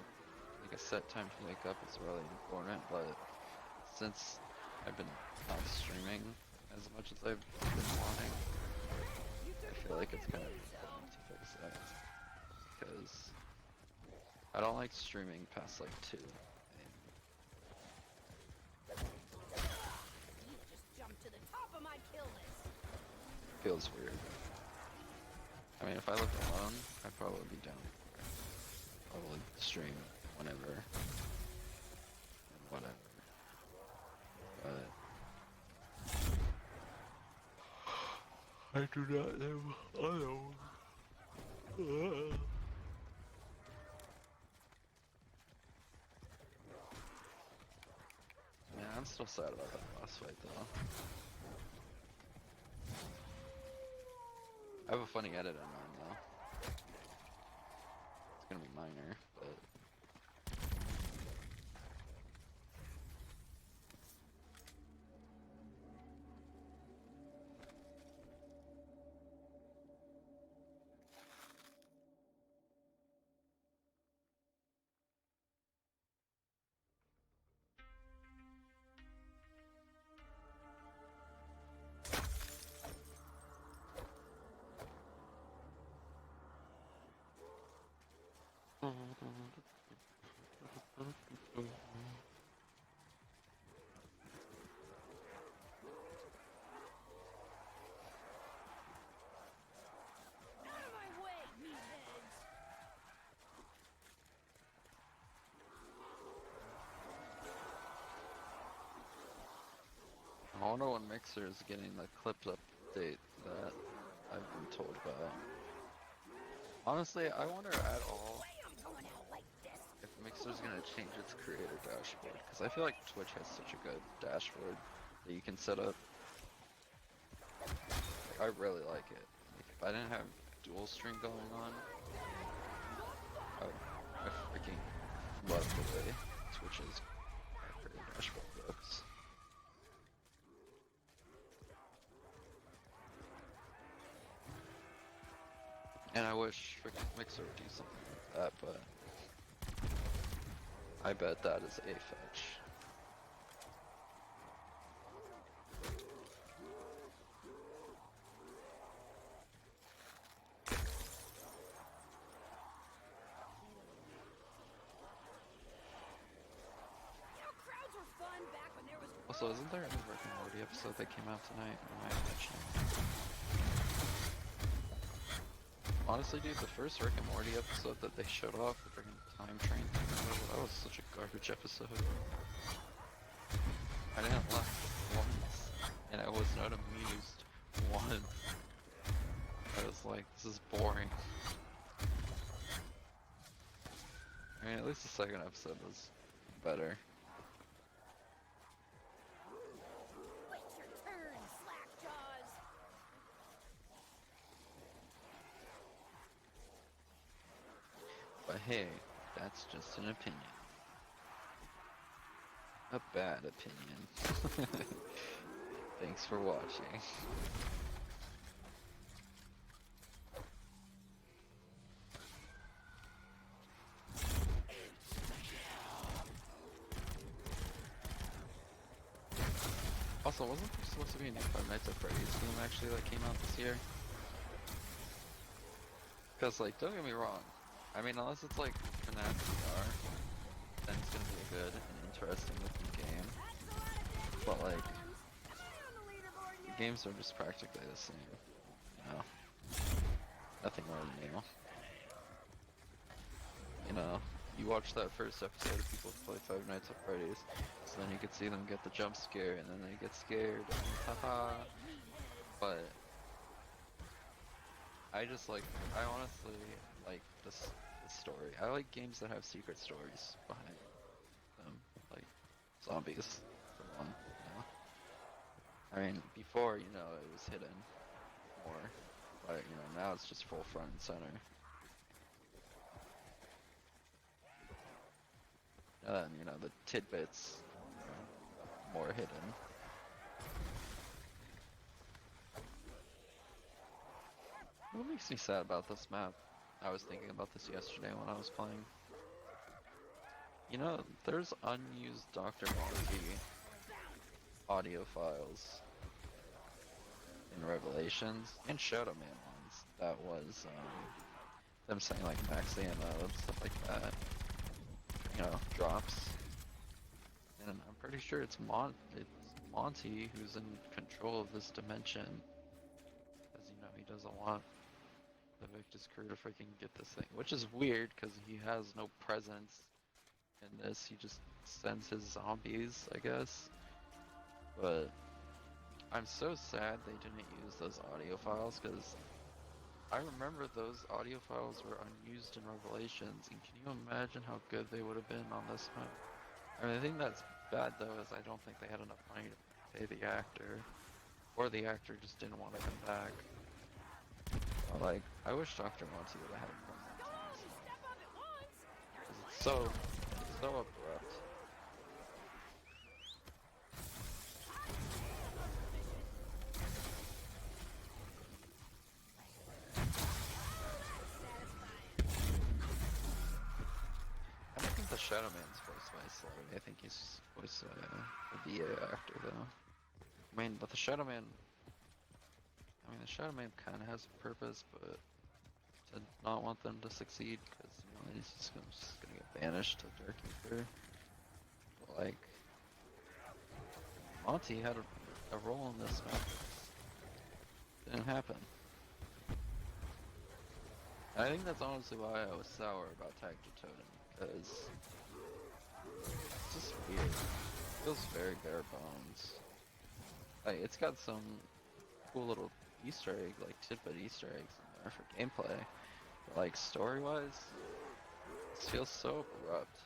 like a set time to wake up is really important, but since I've been not streaming as much as I've been wanting, I feel like it's kind of important to fix that, because I don't like streaming past like 2. You just jumped to the top of my kill list. Feels weird. I mean, if I lived alone, I'd probably be down. Probably stream whenever. And whatever. But I do not live alone. Man, I'm still sad about that boss fight though. I have a funny edit in mind though. It's gonna be minor, but Out of my way, meatheads! I wonder when Mixer is getting the clips update that I've been told about. Honestly, I wonder at all Way I'm going out like this. if Mixer's gonna change its creator dashboard, because I feel like Twitch has such a good dashboard that you can set up. Like, I really like it. Like, if I didn't have dual stream going on, I freaking love the way Twitch's creator dashboard looks. And I wish freaking Mixer would do something like that, but I bet that is a fetch. You know, crowds were fun back when there was. Also, isn't there a new Rick and Morty episode that came out tonight? Or am I imagining? Honestly, dude, the first Rick and Morty episode that they showed off, the freaking time train thing, that was such a garbage episode. I didn't laugh once in and I was not amused once. I was like, this is boring. I mean, at least the second episode was better. Wait your turn, slackjaws. But hey, that's just an opinion. A bad opinion. Thanks for watching. Also, wasn't there supposed to be a new Five Nights at Freddy's game actually that came out this year? Because, like, don't get me wrong. I mean, unless it's like FNAF VR, then it's gonna be a good and interesting looking game. But, like, the games are just practically the same. You know? Nothing really new. You know, you watch that first episode of people play Five Nights at Freddy's, so then you could see them get the jump scare, and then they get scared, and haha. But I honestly like the story. I like games that have secret stories behind them, like zombies, for one. You know? I mean, before, you know, it was hidden more, but, you know, now it's just full front and center. And then, you know, the tidbits, you know, more hidden. What makes me sad about this map? I was thinking about this yesterday when I was playing. You know, there's unused Dr. Monty audio files in Revelations and Shadow Man ones. That was them saying like max ammo and stuff like that. You know, drops. And I'm pretty sure it's Monty who's in control of this dimension. Because, you know, he doesn't want the Victus crew to freaking get this thing. Which is weird, because he has no presence in this. He just sends his zombies, I guess. But I'm so sad they didn't use those audio files, because I remember those audio files were unused in Revelations, and can you imagine how good they would have been on this map? I mean, the thing that's bad though is I don't think they had enough money to pay the actor, or the actor just didn't want to come back. But, like, I wish Dr. Monty would have had more lines. It's so abrupt. I don't think the Shadow Man's voiced by Slade. I think he's voiced a VA actor though. I mean, but the Shadow Man kind of has a purpose, but to not want them to succeed, because, you know, he's just gonna get banished to Dark Ether. But, like, Monty had a role in this map. Didn't happen. And I think that's honestly why I was sour about Tag Der Toten, because it's just weird. It feels very bare bones. Like, it's got some cool little Easter egg, like tidbit Easter eggs in there for gameplay. But, like, story-wise, it feels so abrupt.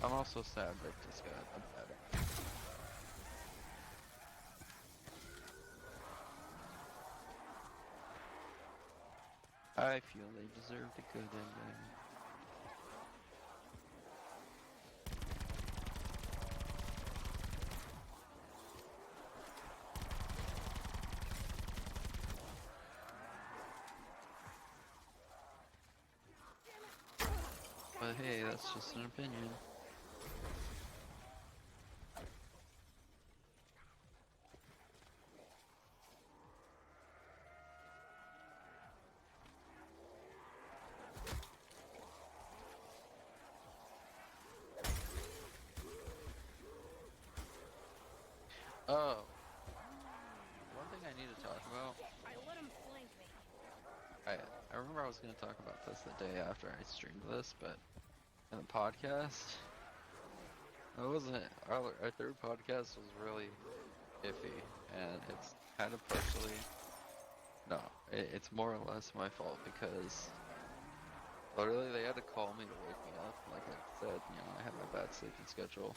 I'm also sad Victus got a bad ending. I feel they deserved a good ending. But hey, that's just an opinion. Oh, one thing I need to talk about. I let him flank me. I remember I was going to talk about this the day after I streamed this, but And the podcast, it wasn't. Our third podcast was really iffy, and it's kind of partially. No, it's more or less my fault because literally they had to call me to wake me up. Like I said, you know, I had my bad sleeping schedule.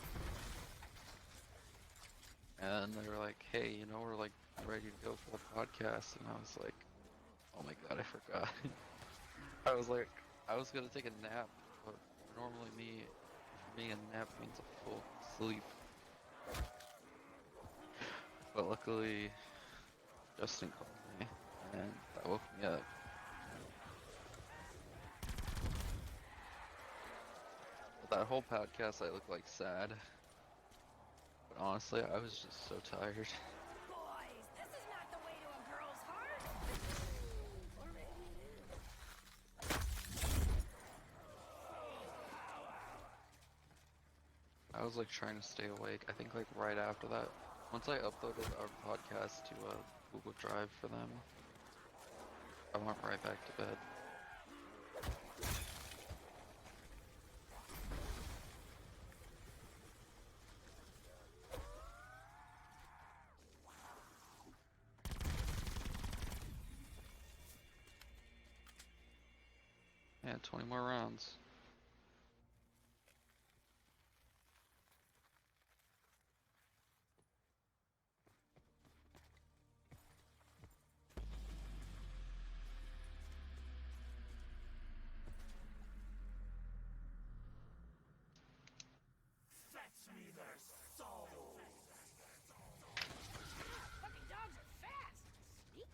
And they were like, hey, you know, we're like ready to go for the podcast. And I was like, oh my god, I forgot. I was like, I was gonna take a nap, but normally for me, a nap means a full sleep. But luckily, Justin called me, and that woke me up. But that whole podcast, I looked like sad. But honestly, I was just so tired. Boys, this is not the way to a girl's heart. Or maybe it is. I was like trying to stay awake. I think like right after that, once I uploaded our podcast to Google Drive for them, I went right back to bed. Yeah, 20 more rounds. Fetch me their soul. Fucking dogs are fast. Sneaky.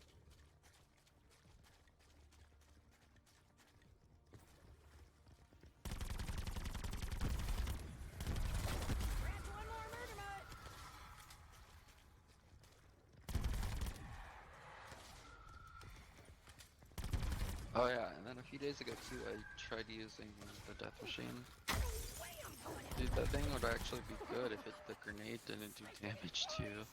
Grab one more murder mutt. Oh yeah, and then a few days ago too, I tried using the death machine. Dude, that thing would actually be good if the grenade didn't do damage too.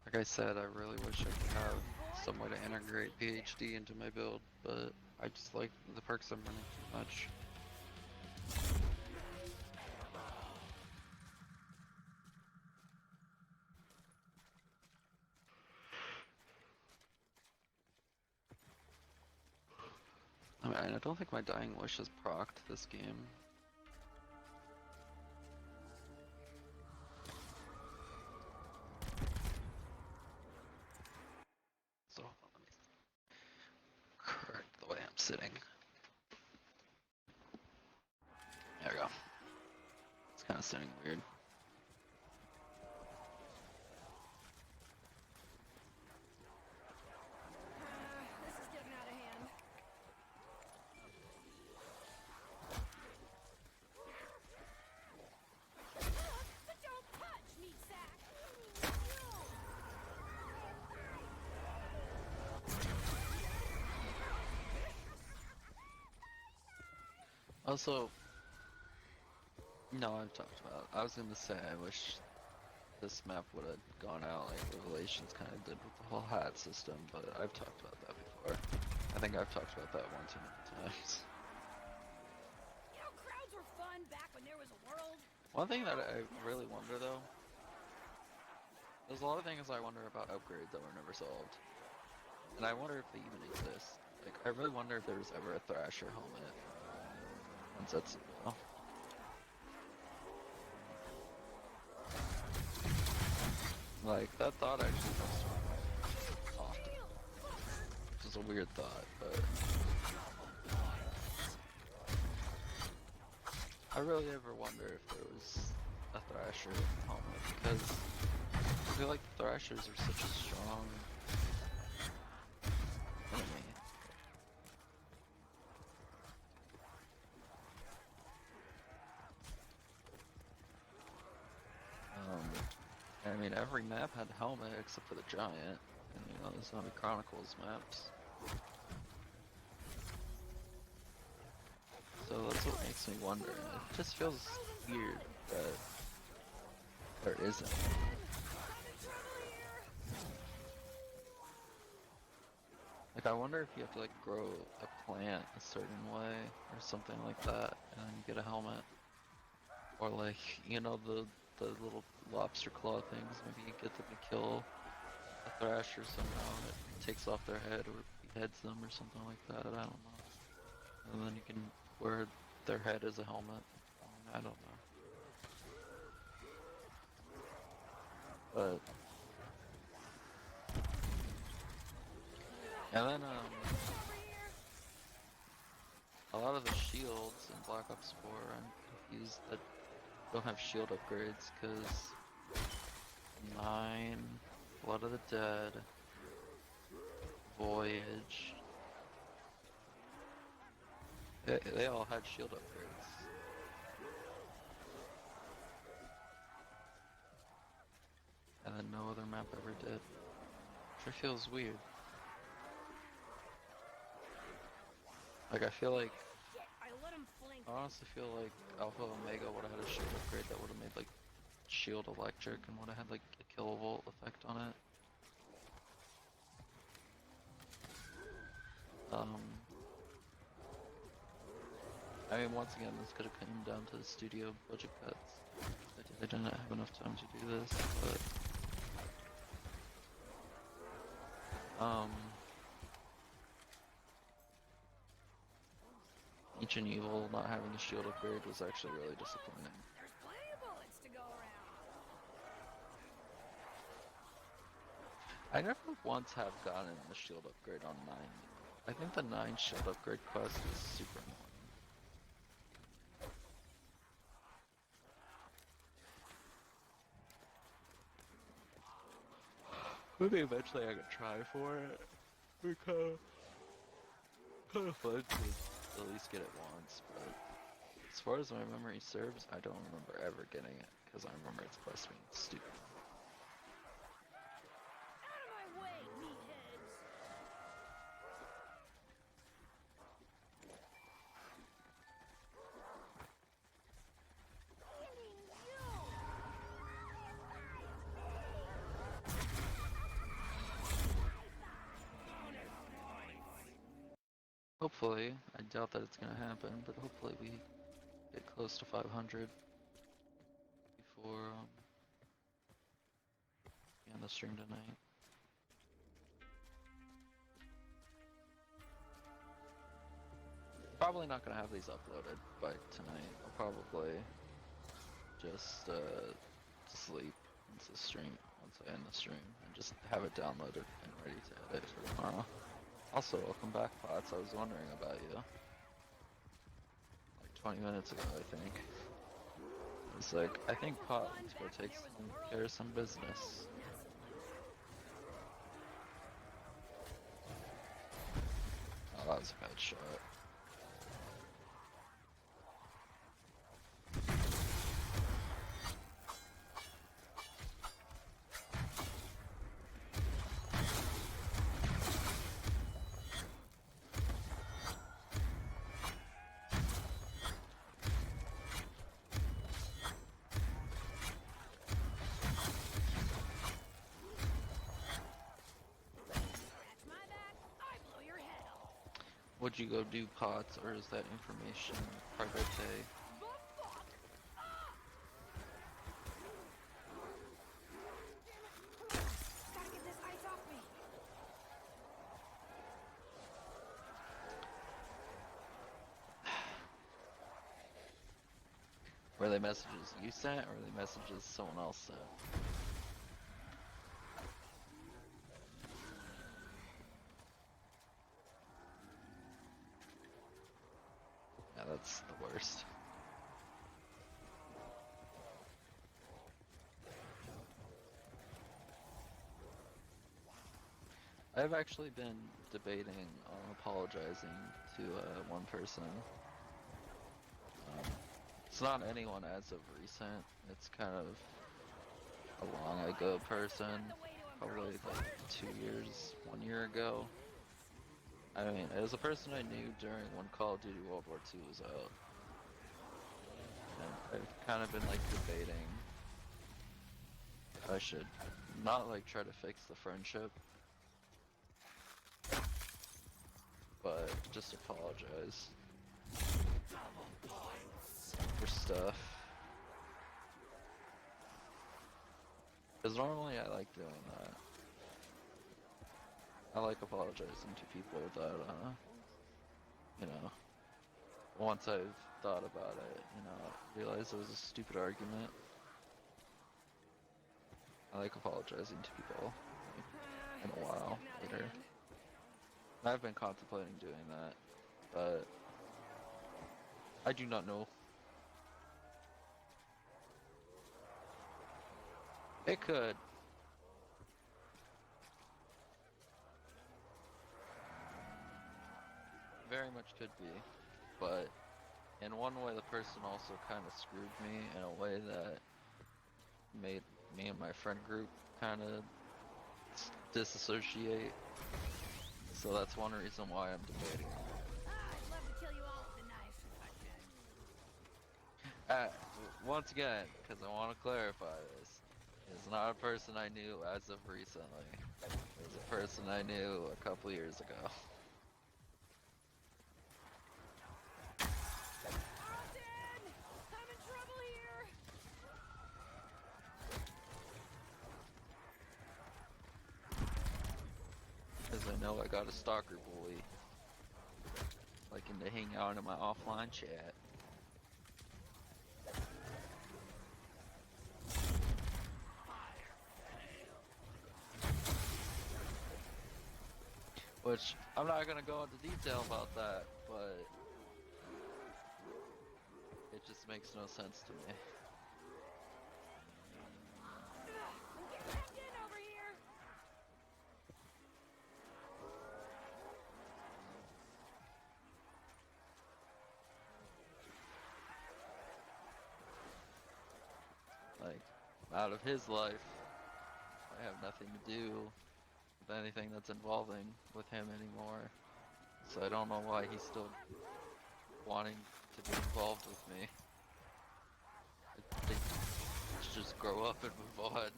Like I said, I really wish I could have some way to integrate PhD into my build, but I just like the perks I'm running too much. I mean, I don't think my Dying Wish has procced this game. So, let me correct the way I'm sitting. There we go. It's kind of sitting weird. This is getting out of hand. But don't touch, meat sack. Also, no, I've talked about. I was gonna say I wish this map would have gone out like Revelations kind of did with the whole hat system, but I've talked about that before. I think I've talked about that one too many times. You know, crowds were fun back when there was a world. One thing that I really wonder though, there's a lot of things I wonder about upgrades that were never solved. And I wonder if they even exist. Like, I really wonder if there was ever a Thrasher helmet. Once that's, well, like, that thought actually comes to my mind often. Which is a weird thought, but I really ever wonder if there was a Thrasher helmet, because I feel like the Thrashers are such a strong enemy. I mean, every map had a helmet except for the Giant, and you know, the Zombie Chronicles maps. So that's what makes me wonder. It just feels weird that there isn't. I'm in trouble here. Like, I wonder if you have to like grow a plant a certain way or something like that, and then you get a helmet. Or like, you know, the little lobster claw things. Maybe you get them to kill a thrasher somehow, and it takes off their head or beheads them or something like that. I don't know. And then you can wear their head as a helmet. I don't know. But and then a lot of the shields in Black Ops 4, I'm confused that don't have shield upgrades because 9, Blood of the Dead, Voyage, they all had shield upgrades. And then no other map ever did. Which feels weird. Like, I feel like, Shit, I let him flank. I honestly feel like Alpha Omega would have had a shield upgrade that would have made like shield electric and would have had like a kilovolt effect on it. I mean, once again, this could have come down to the studio budget cuts. They didn't have enough time to do this, but Ancient Evil not having a shield upgrade was actually really disappointing. There's plenty of bullets to go around. I never once have gotten the shield upgrade on 9. I think the 9 shield upgrade quest is super annoying. Maybe eventually I could try for it. Because kind of fun to at least get it once, but as far as my memory serves, I don't remember ever getting it, because I remember its quest being stupid. Out of my way, meatheads! Hopefully, I doubt that it's gonna happen, but hopefully we get close to 500 before we end the stream tonight. Probably not gonna have these uploaded by tonight. I'll probably just sleep once the stream, once I end the stream, and just have it downloaded and ready to edit for tomorrow. Also, welcome back, Pots. I was wondering about you. Like 20 minutes ago, I think. It's like, I think Pot needs to go take care of some business. Oh, that was a bad shot. Would you go do Pots, or is that information private? Gotta get this ice off me. Were they messages you sent, or were they messages someone else sent? Yeah, that's the worst. I've actually been debating on apologizing to one person. It's not anyone as of recent. It's kind of a long ago person, probably like 2 years, 1 year ago. I mean, it was a person I knew during when Call of Duty World War II was out. And I've kind of been like debating if I should not like try to fix the friendship, just apologize for stuff. Because normally I like doing that. I like apologizing to people that, you know, once I've thought about it, you know, realize it was a stupid argument. I like apologizing to people in a while later. I've been contemplating doing that, but I do not know. It could. Very much could be, but in one way the person also kind of screwed me in a way that made me and my friend group kind of disassociate. So that's one reason why I'm debating. I'd love to kill you all with a knife if I could. Once again, because I want to clarify this, it's not a person I knew as of recently. It's a person I knew a couple years ago. Austin! I'm in trouble here! Because I know I got a stalker bully. Liking to hang out in my offline chat. Which, I'm not gonna go into detail about that, but it just makes no sense to me. Get back in over here! Like, out of his life, I have nothing to do with anything that's involving with him anymore. So I don't know why he's still wanting to be involved with me. I think he should just grow up and move on.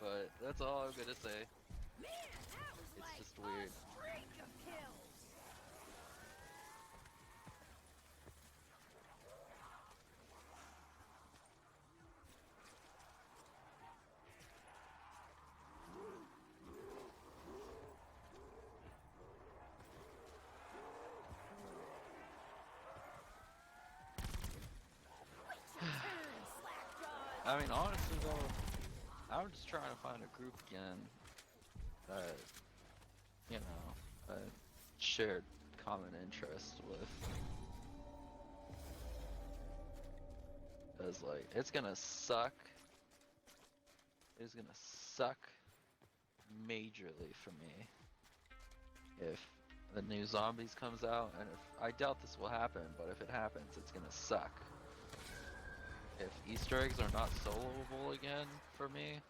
But that's all I'm gonna say. Man, that was It's like just weird. a streak of kills! Wait your turn, slack jaws! I mean, honestly though, I'm just trying to find a group again that, you know, I shared common interest with. Cause like, it's gonna suck. It's gonna suck majorly for me if the new Zombies comes out, and if I doubt this will happen, but if it happens, it's gonna suck. If Easter eggs are not soloable again for me,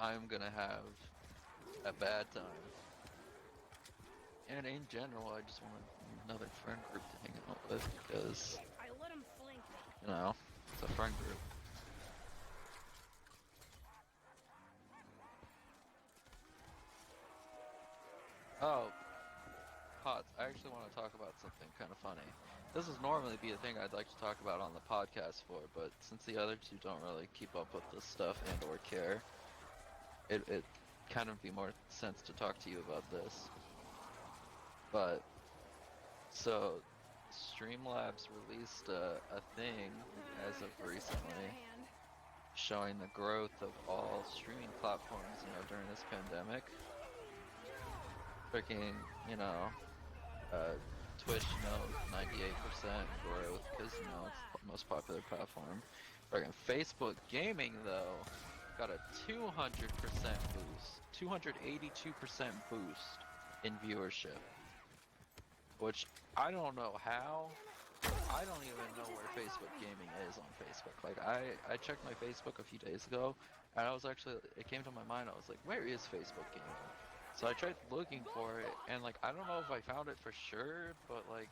I'm gonna have a bad time. And in general, I just want another friend group to hang out with because, I let him flank me. you know, it's a friend group. Oh, Pots, I actually want to talk about something kind of funny. This would normally be a thing I'd like to talk about on the podcast for, but since the other two don't really keep up with this stuff and or care, it kind of be more sense to talk to you about this. But, so, Streamlabs released a thing as of recently showing the growth of all streaming platforms, you know, during this pandemic. Freaking, you know, Twitch, you know, 98% growth because, you know, it's the most popular platform. Freaking Facebook Gaming, though, got a 200% boost, 282% boost in viewership. Which, I don't know how. I don't even know where Facebook Gaming is on Facebook. Like, I checked my Facebook a few days ago, and I was actually, it came to my mind, I was like, where is Facebook Gaming? So I tried looking for it, and like, I don't know if I found it for sure, but like,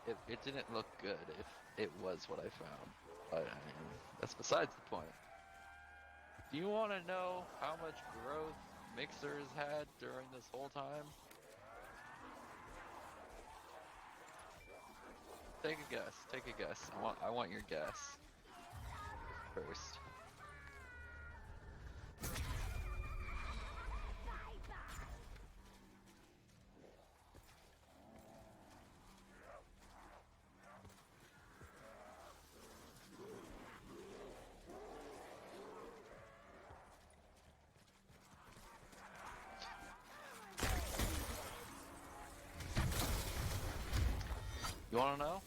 it didn't look good if it was what I found. But I mean, that's besides the point. Do you want to know how much growth Mixer has had during this whole time? Take a guess. Take a guess. I want your guess first. You wanna know?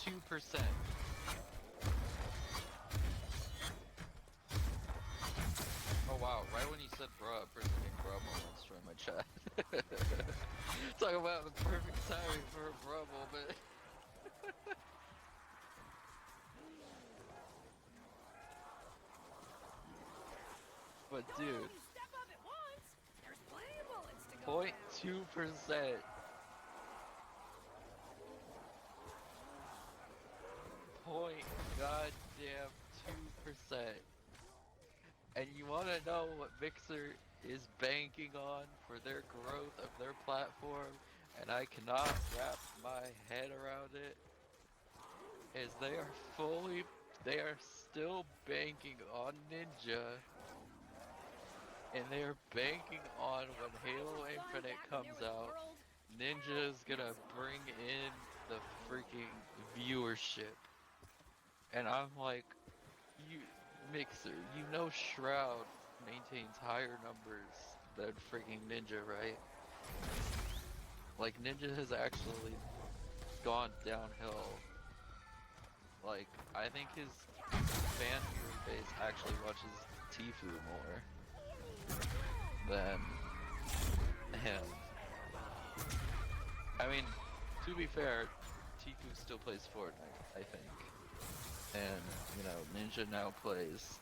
.2%. Oh wow, right when you said bruh, a person named bruh moment destroyed my chat. Talk about the perfect timing for a bruh moment. But No, dude, you step up at once. There's plenty of bullets to go around. 0.2%. Point goddamn 2%. And you wanna know what Mixer is banking on for their growth of their platform, and I cannot wrap my head around it, is they are still banking on Ninja, and they are banking on when Halo Infinite comes out, Ninja is gonna bring in the freaking viewership. And I'm like, you, Mixer, you know Shroud maintains higher numbers than freaking Ninja, right? Like, Ninja has actually gone downhill. Like, I think his fan viewer base actually watches Tfue more than him. I mean, to be fair, Tfue still plays Fortnite, I think. And, you know, Ninja now plays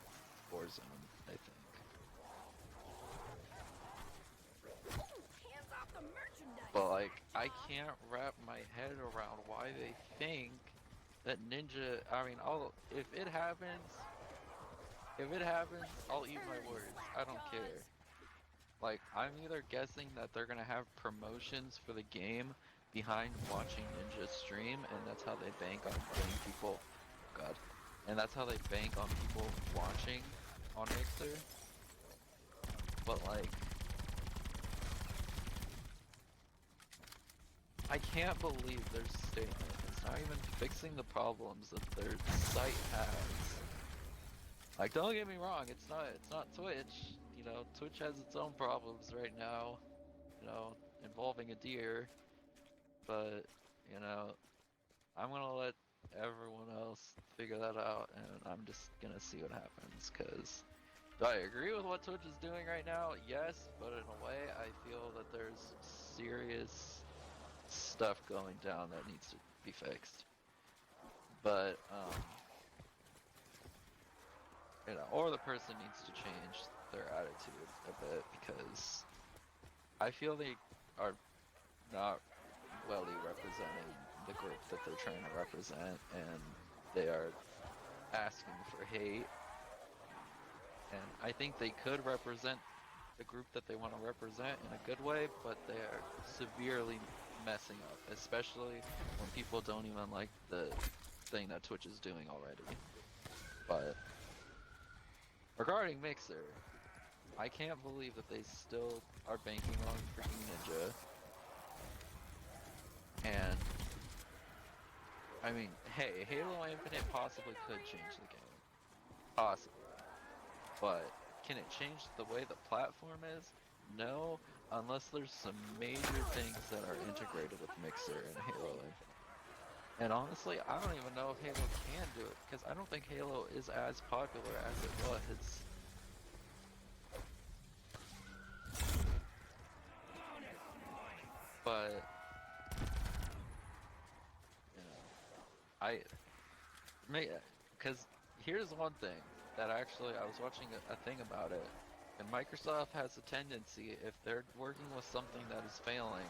Warzone, I think. Hands off the merchandise. But, like, I can't wrap my head around why they think that Ninja, I mean, if it happens, I'll eat my words. I don't care. Like, I'm either guessing that they're gonna have promotions for the game behind watching Ninja stream, and that's how they bank on getting people. God. And that's how they bank on people watching on Mixer. But like, I can't believe their statement is not even fixing the problems that their site has. Like, don't get me wrong, it's not Twitch. You know, Twitch has its own problems right now, you know, involving a deer. But, you know, I'm gonna let everyone else figure that out, and I'm just gonna see what happens, cause do I agree with what Twitch is doing right now? Yes, but in a way, I feel that there's serious stuff going down that needs to be fixed. But, you know, or the person needs to change their attitude a bit, because I feel they are not well representing the group that they're trying to represent, and they are asking for hate. And I think they could represent the group that they want to represent in a good way, but they are severely messing up, especially when people don't even like the thing that Twitch is doing already. But regarding Mixer, I can't believe that they still are banking on freaking Ninja. And I mean, hey, Halo Infinite possibly could change the game. Possibly. But can it change the way the platform is? No, unless there's some major things that are integrated with Mixer and Halo Infinite. And honestly, I don't even know if Halo can do it, because I don't think Halo is as popular as it was. But, you know, because here's one thing that actually, I was watching a thing about it, and Microsoft has a tendency, if they're working with something that is failing,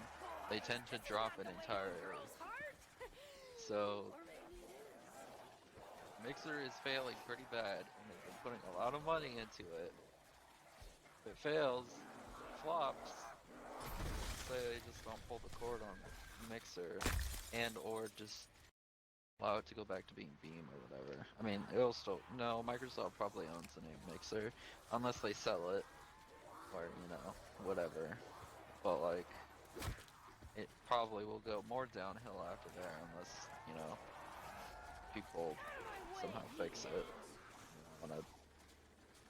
they tend to drop it entirely. So, Mixer is failing pretty bad, and they've been putting a lot of money into it. If it fails, it flops. Say they just don't pull the cord on Mixer, and or just allow it to go back to being Beam or whatever. I mean, it'll still no. Microsoft probably owns the name Mixer, unless they sell it, or whatever. But like, it probably will go more downhill after there, unless people somehow fix it. When a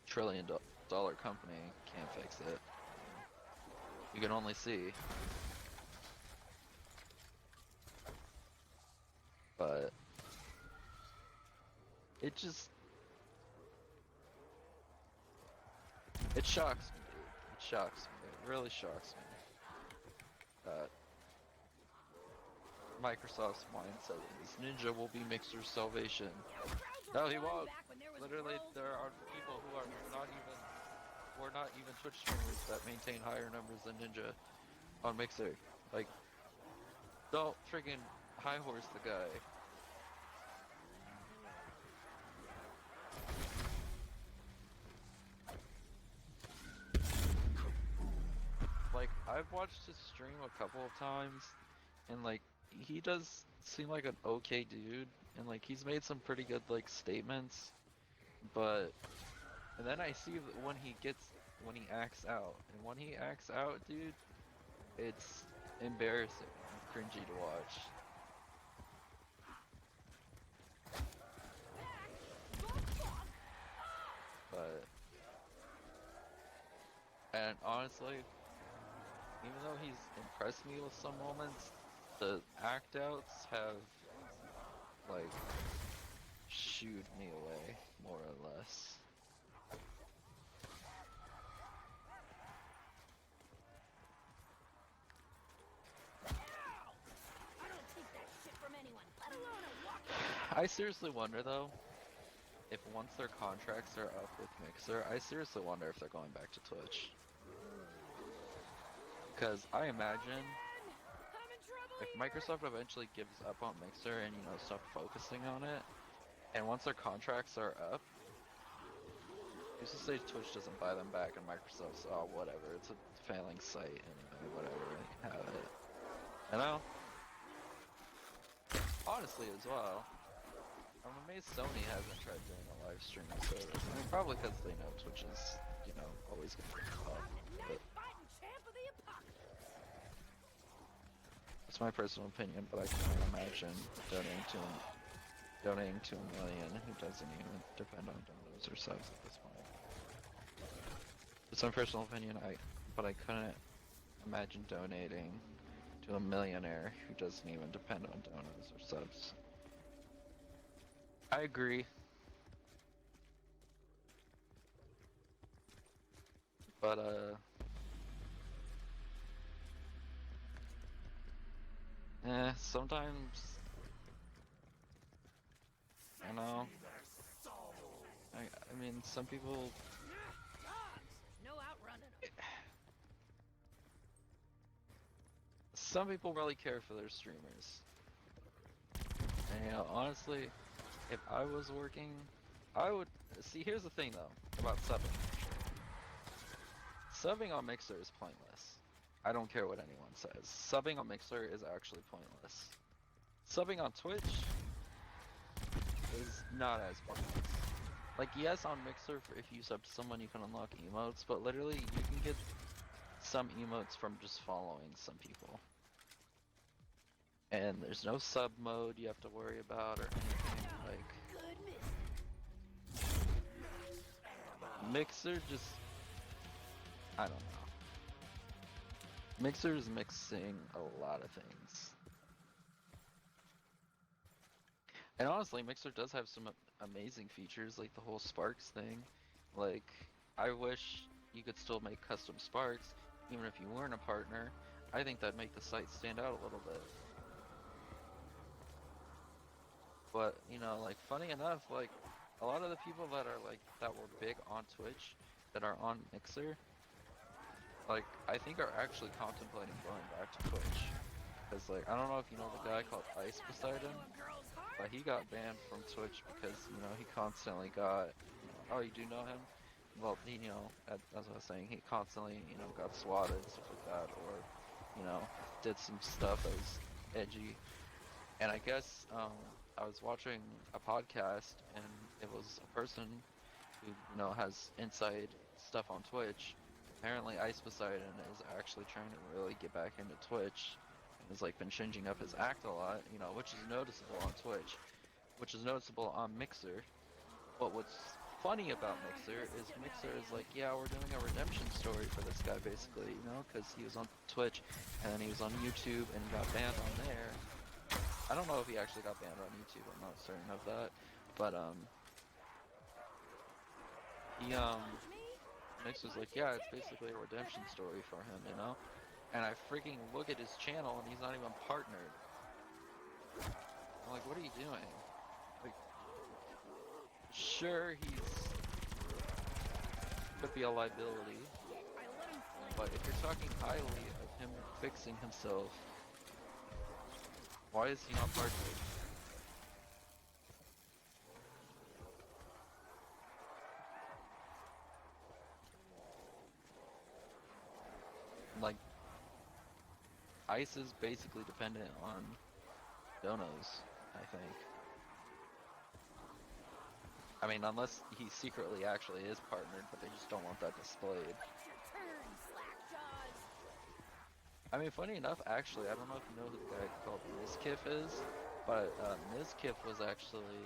trillion-dollar company can't fix it, you can only see. But it shocks me, dude. It shocks me. It really shocks me that Microsoft's mindset is Ninja will be Mixer's salvation. No, he won't. Literally, there are people who are not even Twitch streamers that maintain higher numbers than Ninja on Mixer. Like, don't friggin' high horse the guy. Like, I've watched his stream a couple of times, and like, he does seem like an okay dude, and like, he's made some pretty good like statements, but and then I see that when he acts out, and when he acts out, dude, it's embarrassing and cringy to watch. But, and honestly, even though he's impressed me with some moments, the act outs have like shooed me away, more or less. I don't take that shit from anyone, let alone a walking. I seriously wonder though, if once their contracts are up with Mixer, I seriously wonder if they're going back to Twitch. Because I imagine if Microsoft eventually gives up on Mixer and stops focusing on it, and once their contracts are up, who's to say Twitch doesn't buy them back and Microsoft's, oh whatever, it's a failing site anyway, whatever, they can have it. Honestly as well, I'm amazed Sony hasn't tried doing a live streaming service. I mean, probably because they know Twitch is, always gonna be up. But it's my personal opinion, but I can't imagine donating to $1 million who doesn't even depend on donos or subs at this point. It's my personal opinion, but I couldn't imagine donating to a millionaire who doesn't even depend on donos or subs. I agree. But, sometimes, I mean, some people, No outrunning them. some people really care for their streamers. And, honestly, if I was working, I would, see, here's the thing though, about subbing. Subbing on Mixer is pointless. I don't care what anyone says. Subbing on Mixer is actually pointless. Subbing on Twitch is not as pointless. Like, yes, on Mixer, if you sub to someone, you can unlock emotes, but literally, you can get some emotes from just following some people. And there's no sub mode you have to worry about or anything, like... Mixer just... I don't know. Mixer is mixing a lot of things. And honestly, Mixer does have some amazing features, like the whole Sparks thing. Like, I wish you could still make custom Sparks, even if you weren't a partner. I think that'd make the site stand out a little bit. But, like, funny enough, like, a lot of the people that were big on Twitch, that are on Mixer, like, I think are actually contemplating going back to Twitch. Because, like, I don't know if you know the guy called Ice Poseidon. but he got banned from Twitch because, you know, he constantly got, oh, you do know him? Well, he, you know, as I was saying, he constantly, you know, got swatted, stuff like that, or, you know, did some stuff that was edgy. And I guess, I was watching a podcast, and it was a person who, you know, has inside stuff on Twitch. Apparently, Ice Poseidon is actually trying to really get back into Twitch, and has like been changing up his act a lot, you know, which is noticeable on Twitch, which is noticeable on Mixer. But what's funny about Mixer is like, yeah, we're doing a redemption story for this guy, basically, you know, because he was on Twitch, and then he was on YouTube, and got banned on there. I don't know if he actually got banned on YouTube, I'm not certain of that, but, he, Mix was like, yeah, it's basically a redemption story for him, you know? And I freaking look at his channel, and he's not even partnered. I'm like, what are you doing? Like, sure, could be a liability, but if you're talking highly of him fixing himself, why is he not partnered? Like, Ice is basically dependent on donos, I think. I mean, unless he secretly actually is partnered, but they just don't want that displayed. Wait your turn, slackjaws. I mean, funny enough, actually, I don't know if you know who the guy called Mizkif is, but Mizkif was actually,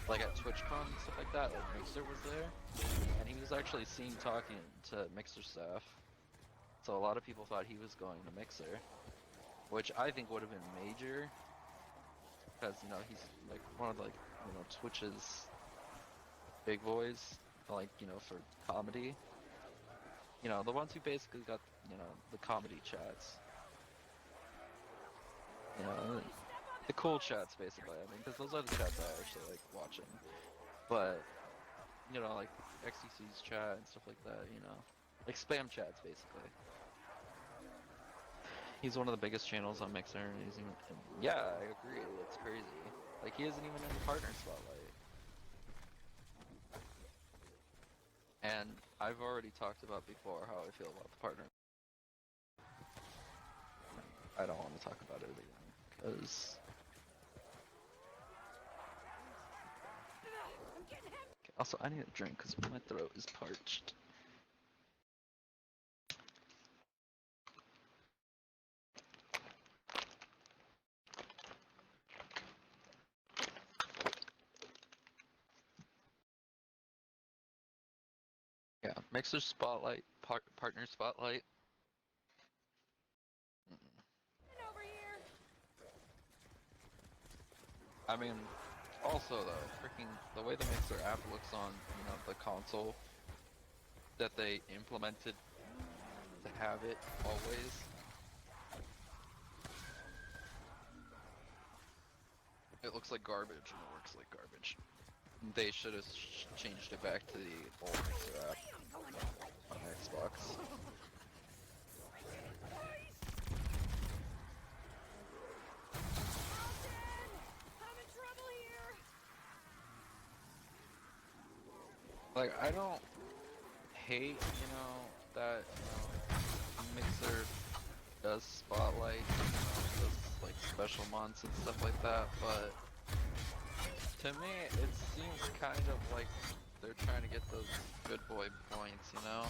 like at TwitchCon and stuff like that, like Mixer was there, and he was actually seen talking to Mixer staff, so a lot of people thought he was going to Mixer, which I think would have been major, because, you know, he's like one of, like, you know, Twitch's big boys, like, you know, for comedy. You know, the ones who basically got, you know, the comedy chats. You know, the cool chats, basically, I mean, because those are the chats I actually like watching. But, you know, like XTC's chat and stuff like that, you know. Like spam chats, basically. He's one of the biggest channels on Mixer, and he's even, and yeah, I agree, it's crazy. Like, he isn't even in the partner spotlight. And I've already talked about before how I feel about the partner. I don't want to talk about it again, because... Also, I need a drink because my throat is parched. Yeah, Mixer Spotlight, Partner Spotlight. Get over here. I mean, also though, freaking the way the Mixer app looks on, you know, the console that they implemented to have it always. It looks like garbage and it works like garbage. They should have changed it back to the old Mixer app on Xbox. I'm in trouble here. Like, I don't hate, you know, that, you know, Mixer does Spotlight, you know, does, like, special months and stuff like that, but to me, it seems kind of like they're trying to get those good boy points, you know?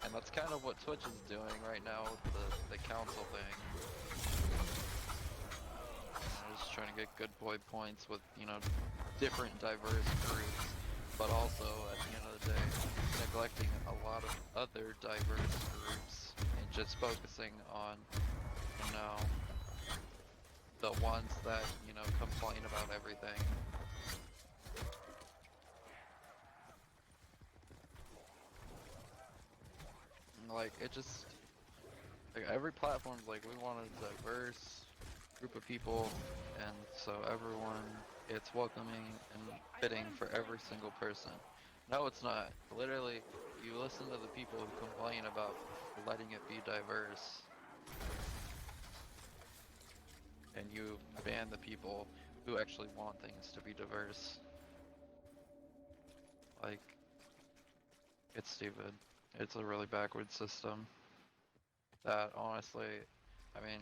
And that's kind of what Twitch is doing right now with the council thing. They're just trying to get good boy points with, you know, different diverse groups, but also, at the end of the day, neglecting a lot of other diverse groups and just focusing on, you know, the ones that, you know, complain about everything. Like, it just, like, every platform's like, we want a diverse group of people, and so everyone, it's welcoming and fitting for every single person. No, it's not. Literally, you listen to the people who complain about letting it be diverse, and you ban the people who actually want things to be diverse. Like, it's stupid. It's a really backward system. That honestly, I mean,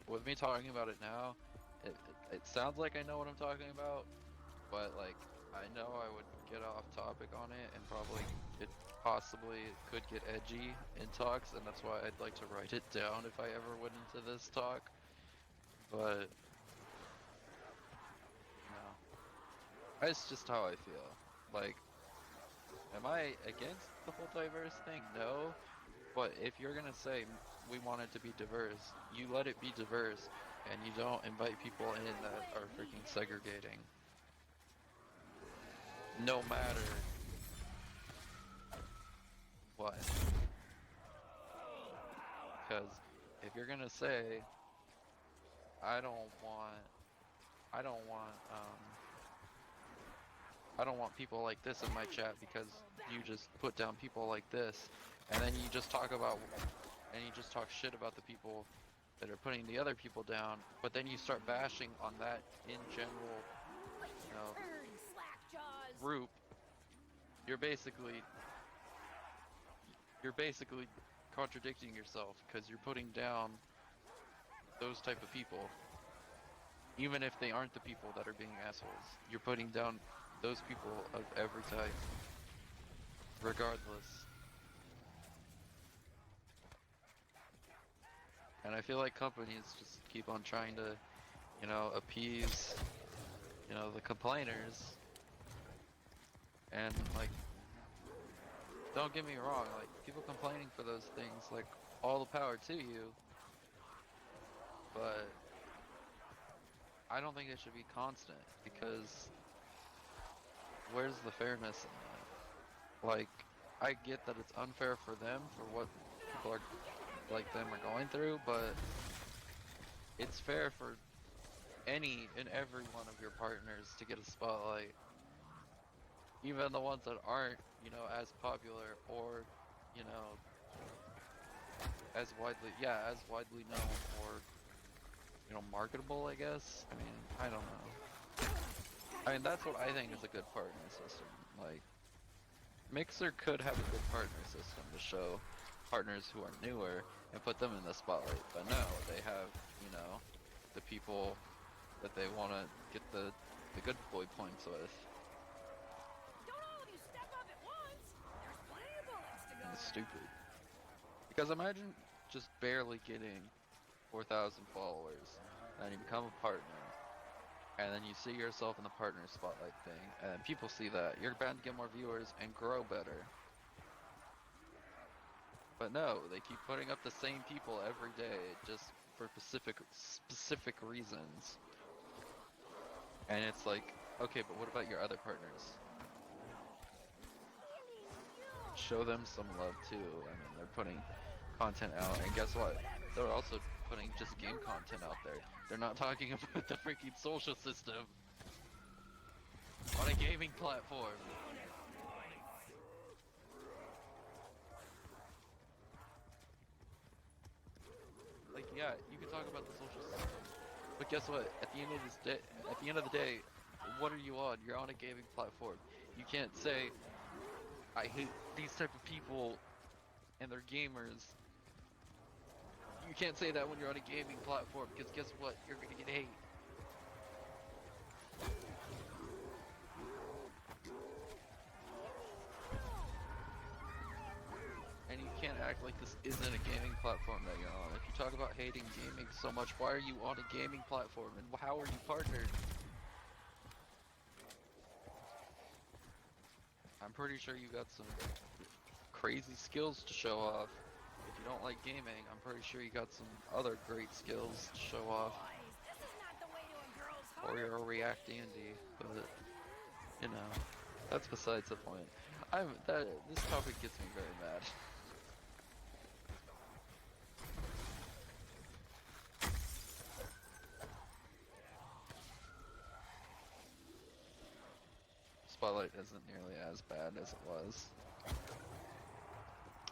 with me talking about it now, it sounds like I know what I'm talking about, but like, I know I would get off topic on it and probably it possibly could get edgy in talks, and that's why I'd like to write it down if I ever went into this talk. But no, that's just how I feel. Like, am I against the whole diverse thing? No. But if you're gonna say we want it to be diverse, you let it be diverse, and you don't invite people in that are freaking segregating. No matter what. Because if you're gonna say, I don't want, I don't want, I don't want people like this in my chat because you just put down people like this, and then you just talk about, and you just talk shit about the people that are putting the other people down, but then you start bashing on that in general, you know, Turn, slack jaws. group, you're basically contradicting yourself because you're putting down those type of people, even if they aren't the people that are being assholes. You're putting down those people of every type, regardless. And I feel like companies just keep on trying to, you know, appease, you know, the complainers. And like, don't get me wrong, like, people complaining for those things, like, all the power to you. But I don't think it should be constant, because where's the fairness in that? Like, I get that it's unfair for them for what people are like them are going through, but it's fair for any and every one of your partners to get a spotlight, even the ones that aren't, you know, as popular or, you know, as widely known or, you know, marketable, I guess. I mean, I don't know. I mean, that's what I think is a good partner system. Like, Mixer could have a good partner system to show partners who are newer and put them in the spotlight, but no, they have, you know, the people that they want to get the good boy points with. Don't all of you step up at once. There's plenty of bullets to go And it's around. stupid. Because imagine just barely getting 4,000 followers, and you become a partner, and then you see yourself in the partner spotlight thing, and people see that, you're bound to get more viewers and grow better. But no, they keep putting up the same people every day, just for specific reasons. And it's like, okay, but what about your other partners? Show them some love too. I mean, they're putting content out, and guess what? They're also putting just game content out there. They're not talking about the freaking social system on a gaming platform. Like, yeah, you can talk about the social system, but guess what? At the end of the day, what are you on? You're on a gaming platform. You can't say, I hate these type of people and they're gamers. You can't say that when you're on a gaming platform, because guess what? You're gonna get hate. And you can't act like this isn't a gaming platform that you're on. If you talk about hating gaming so much, why are you on a gaming platform? And how are you partnered? I'm pretty sure you got some crazy skills to show off. If you don't like gaming, I'm pretty sure you got some other great skills to show off. Boys, this is not the way to a girl's Or heart. you're a React Andy, but, you know, that's besides the point. This topic gets me very mad. Spotlight isn't nearly as bad as it was.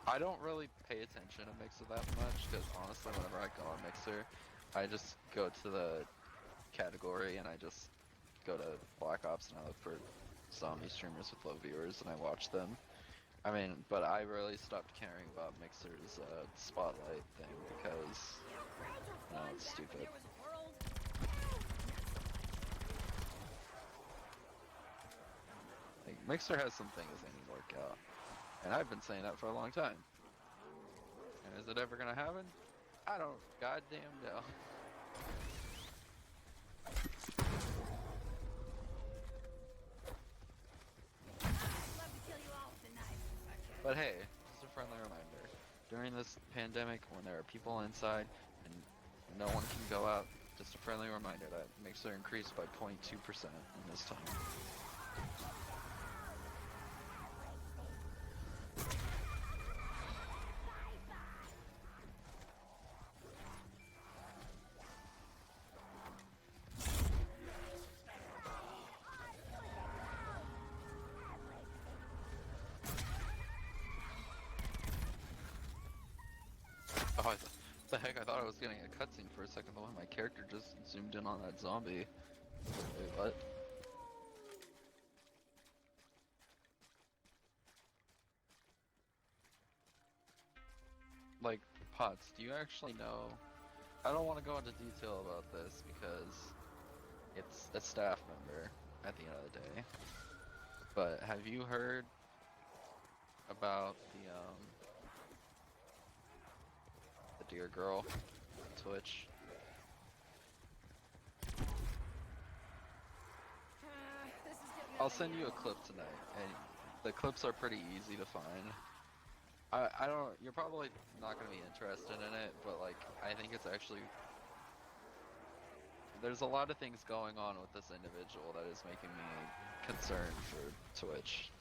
I don't really pay attention to Mixer that much, because honestly, whenever I go on Mixer, I just go to the category, and I just go to Black Ops and I look for zombie streamers with low viewers and I watch them. I mean, but I really stopped caring about Mixer's spotlight thing because Crowds were no, fun it's back when stupid. there was a world. Like, Mixer has some things they need to work out, and I've been saying that for a long time. And is it ever gonna happen? I don't goddamn know. I'd love to kill you all with a knife if I could. But hey, just a friendly reminder. During this pandemic, when there are people inside and no one can go out, just a friendly reminder that Mixer increased by 0.2% in this time. Oh, the heck, I thought I was getting a cutscene for a second, the way my character just zoomed in on that zombie. Wait, what? Like, Potts, do you actually know? I don't want to go into detail about this because it's a staff member at the end of the day. But have you heard about the dear girl on Twitch? This is getting I'll out of send you hand. a clip tonight, and the clips are pretty easy to find. I don't. You're probably not gonna be interested in it, but like I think it's actually. There's a lot of things going on with this individual that is making me concerned for Twitch.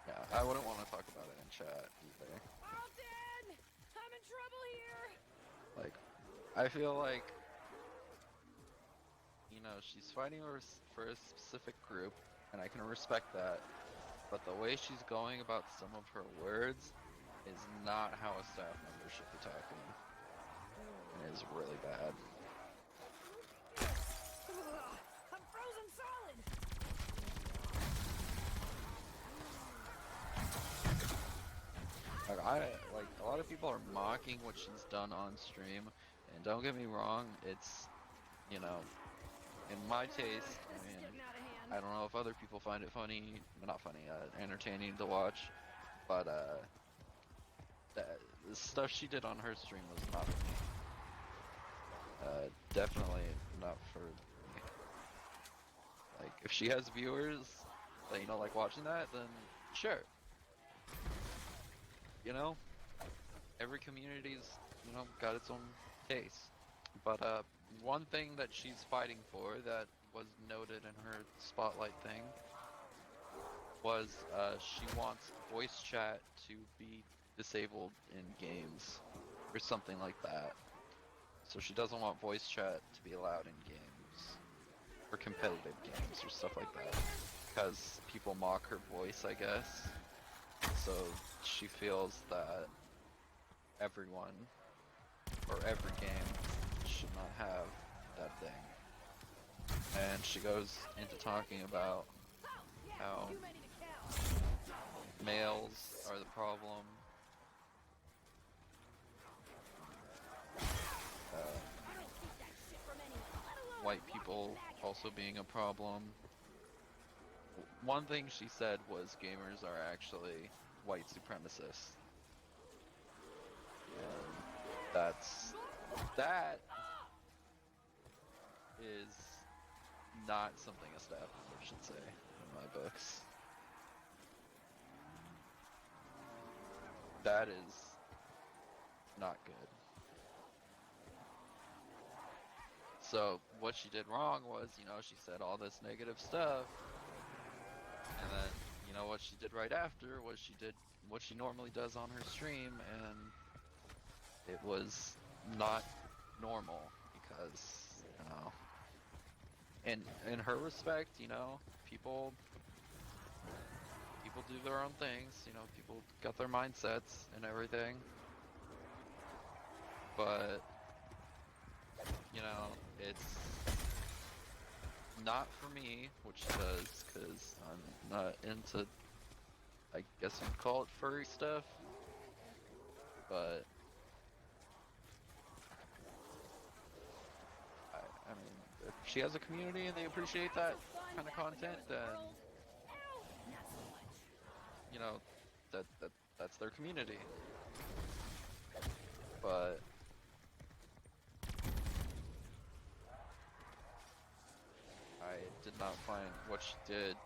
Yeah, I wouldn't want to talk about it in chat either. Alden! I'm in trouble here! Like, I feel like, you know, she's fighting for a specific group, and I can respect that. But the way she's going about some of her words is not how a staff member should be talking. And it is really bad. Ugh, I'm frozen solid! Like a lot of people are mocking what she's done on stream, and don't get me wrong, it's, you know, in my taste, This I is mean, getting out of hand. I don't know if other people find it funny, not funny, entertaining to watch, but the stuff she did on her stream was not for me. Definitely not for me. Like, if she has viewers that, you know, like watching that, then sure. You know, every community's, you know, got its own taste. But one thing that she's fighting for that was noted in her spotlight thing was she wants voice chat to be disabled in games or something like that. So she doesn't want voice chat to be allowed in games or competitive games or stuff like that because people mock her voice, I guess. So she feels that everyone or every game should not have that thing. And she goes into talking about Oh, yeah, how too many to count. males are the problem. I don't keep that shit from anyone, let alone White a people walking maggot. also being a problem. One thing she said was gamers are actually white supremacists. And that is not something a staff member should say in my books. That is not good. So what she did wrong was, you know, she said all this negative stuff, and then, you know, what she did right after was she did what she normally does on her stream, and it was not normal because, you know, in her respect, you know, people do their own things, you know, people got their mindsets and everything. But you know, it's not for me, which she does, because I'm not into, I guess you'd call it furry stuff. But I mean, if she has a community and they appreciate that kind of content, then you know, that's their community. But I did not find what she did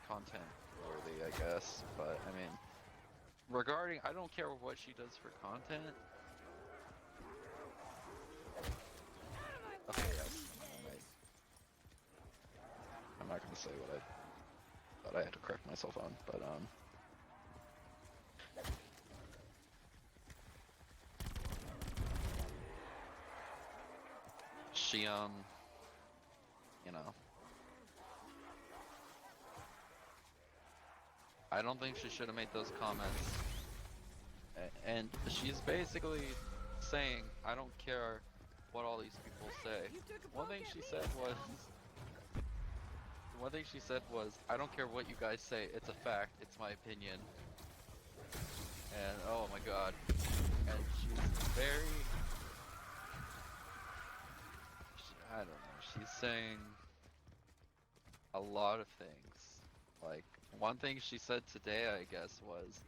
content worthy, I guess. But I mean, regarding, I don't care what she does for content. Okay, yes. I'm not gonna say what I thought I had to correct myself on, but she you know, I don't think she should have made those comments. And she's basically saying, I don't care what all these people say. One thing she said was, I don't care what you guys say, it's a fact, it's my opinion. And oh my god. And she's very, I don't know, she's saying a lot of things. Like, one thing she said today, I guess, was,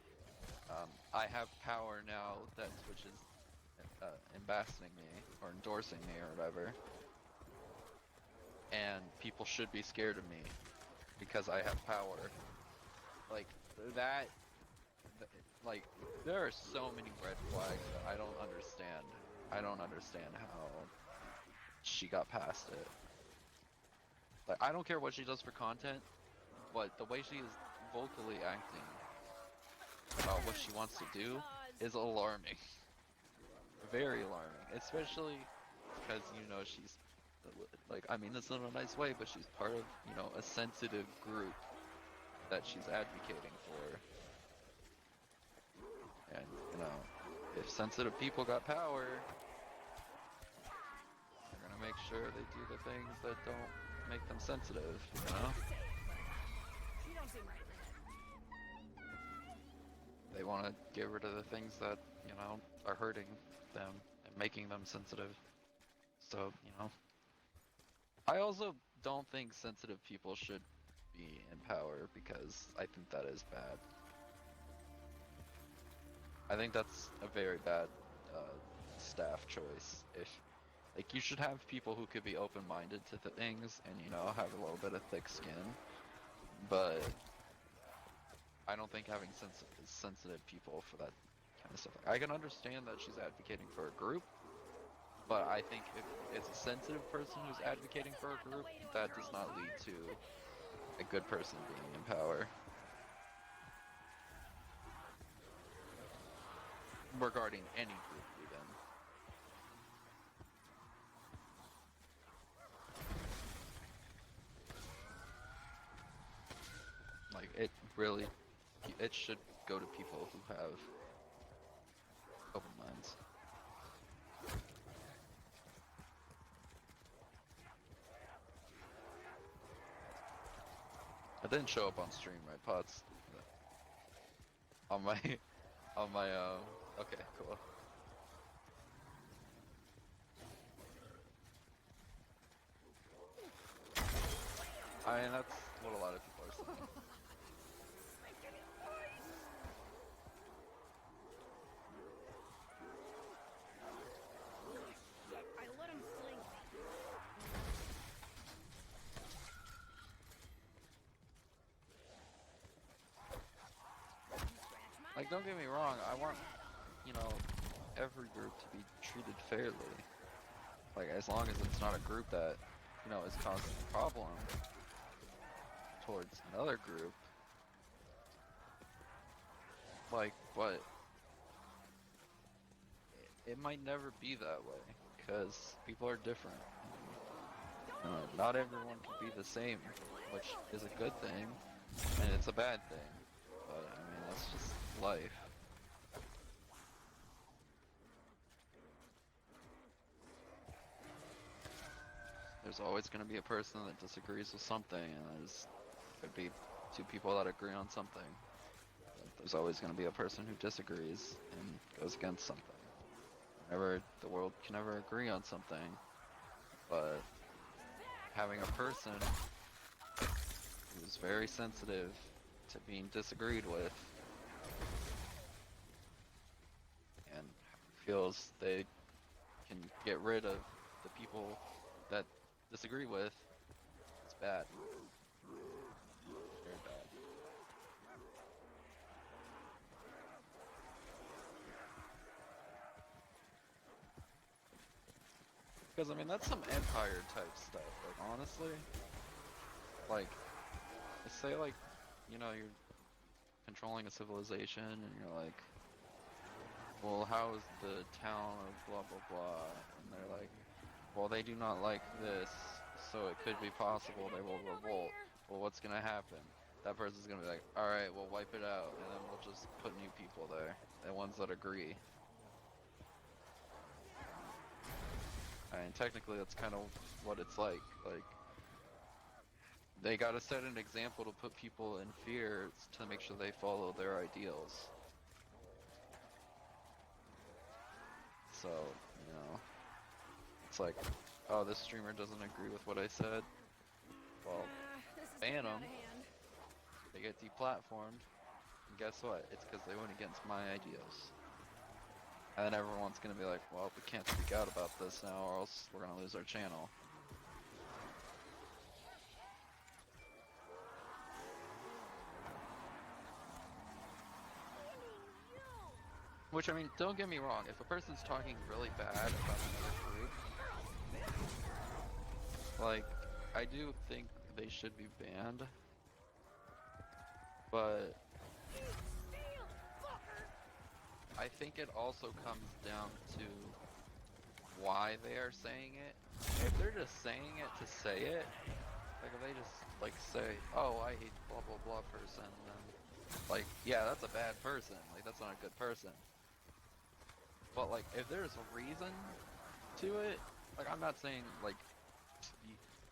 I have power now that Twitch is ambassading me, or endorsing me, or whatever. And people should be scared of me, because I have power. Like, that, like, there are so many red flags that I don't understand. I don't understand how she got past it. Like, I don't care what she does for content, but the way she is vocally acting about what she wants to do is alarming. Very alarming. Especially because, you know, she's, like, I mean this in a nice way, but she's part of, you know, a sensitive group that she's advocating for. And, you know, if sensitive people got power, they're gonna make sure they do the things that don't make them sensitive, you know? They want to get rid of the things that, you know, are hurting them and making them sensitive. So, you know. I also don't think sensitive people should be in power, because I think that is bad. I think that's a very bad staff choice. If, like, you should have people who could be open-minded to things and, you know, have a little bit of thick skin. But I don't think having sensitive people for that kind of stuff. I can understand that she's advocating for a group, but I think if it's a sensitive person who's advocating for a group, that does not lead to a good person being in power. Regarding any group, even. Like, it really, it should go to people who have open minds. I didn't show up on stream, right, Pots? On my, okay, cool. I mean, that's what a lot of people are saying. I let him sling. Like, don't get me wrong, I want, you know, every group to be treated fairly. Like, as long as it's not a group that, you know, is causing a problem towards another group. Like, but it might never be that way. because people are different. Not everyone can be the same, which is a good thing, and it's a bad thing. But I mean, that's just life. There's always going to be a person that disagrees with something, and could be two people that agree on something. But there's always going to be a person who disagrees and goes against something. The world can never agree on something, but having a person who's very sensitive to being disagreed with and feels they can get rid of the people that disagree with, it's bad. Very bad. Because I mean, that's some Empire type stuff. Like honestly, like say like, you know, you're controlling a civilization and you're like, well, how is the town of blah blah blah, and they're like, well, they do not like this, so it could be possible they will revolt. Well, what's gonna happen? That person's gonna be like, alright, we'll wipe it out, and then we'll just put new people there, the ones that agree. I mean, technically that's kind of what it's like. Like, they gotta set an example to put people in fear to make sure they follow their ideals. So, you know, it's like, oh, this streamer doesn't agree with what I said. Well, This is ban getting out them. of hand. They get deplatformed. And guess what? It's because they went against my ideals. And then everyone's gonna be like, well, we can't speak out about this now or else we're gonna lose our channel. Which, I mean, don't get me wrong, if a person's talking really bad about another group, like, I do think they should be banned, but I think it also comes down to why they are saying it. If they're just saying it to say it, like if they just like say, oh, I hate blah blah blah person, then like, yeah, that's a bad person, like that's not a good person. But like, if there's a reason to it, like I'm not saying like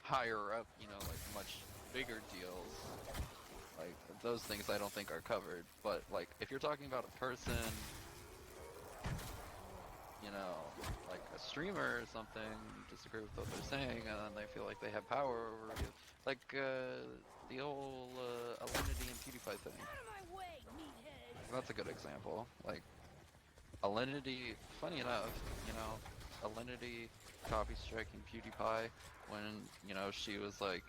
higher up, you know, like much bigger deals, like those things I don't think are covered. But like, if you're talking about a person, you know, like a streamer or something, disagree with what they're saying, and then they feel like they have power over you, like the whole Alinity and PewDiePie thing. Out of my way, meathead. That's a good example. Like, Alinity, funny enough, you know, Alinity copy striking PewDiePie when, you know, she was like,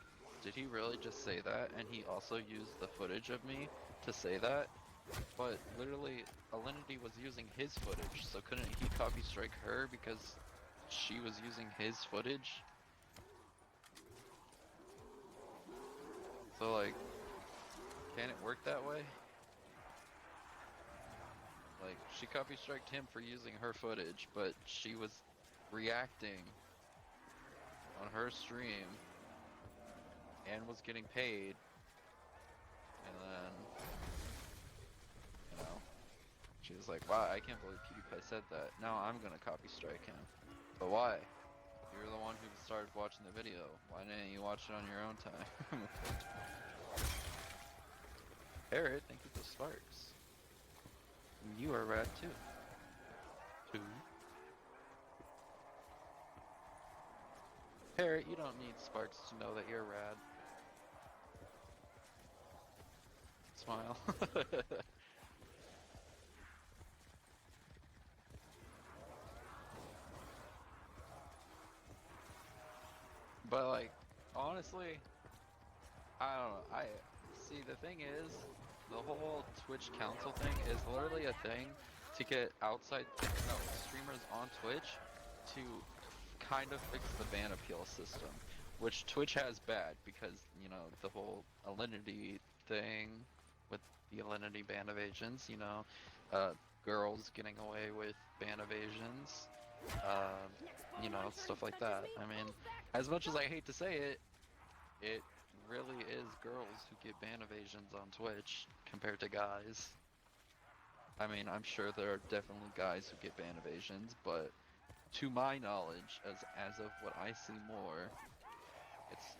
did he really just say that? And he also used the footage of me to say that? But literally, Alinity was using his footage, so couldn't he copy strike her because she was using his footage? So like, can it work that way? Like, she copy striked him for using her footage, but she was reacting on her stream and was getting paid, and then, you know, she was like, wow, I can't believe PewDiePie said that. Now I'm gonna copy strike him. But why? You're the one who started watching the video. Why didn't you watch it on your own time? Parrot, thank you for Sparks. You are rad too. Parrot, you don't need Sparks to know that you're rad. Smile. But like, honestly, I don't know. I see, the thing is, the whole Twitch council thing is literally a thing to get outside streamers on Twitch to kind of fix the ban appeal system, which Twitch has bad because, you know, the whole Alinity thing with the Alinity ban evasions, you know, girls getting away with ban evasions, you know, stuff like that. I mean, as much as I hate to say it, it really is girls who get ban evasions on Twitch compared to guys. I mean, I'm sure there are definitely guys who get ban evasions, but to my knowledge, as of what I see more, it's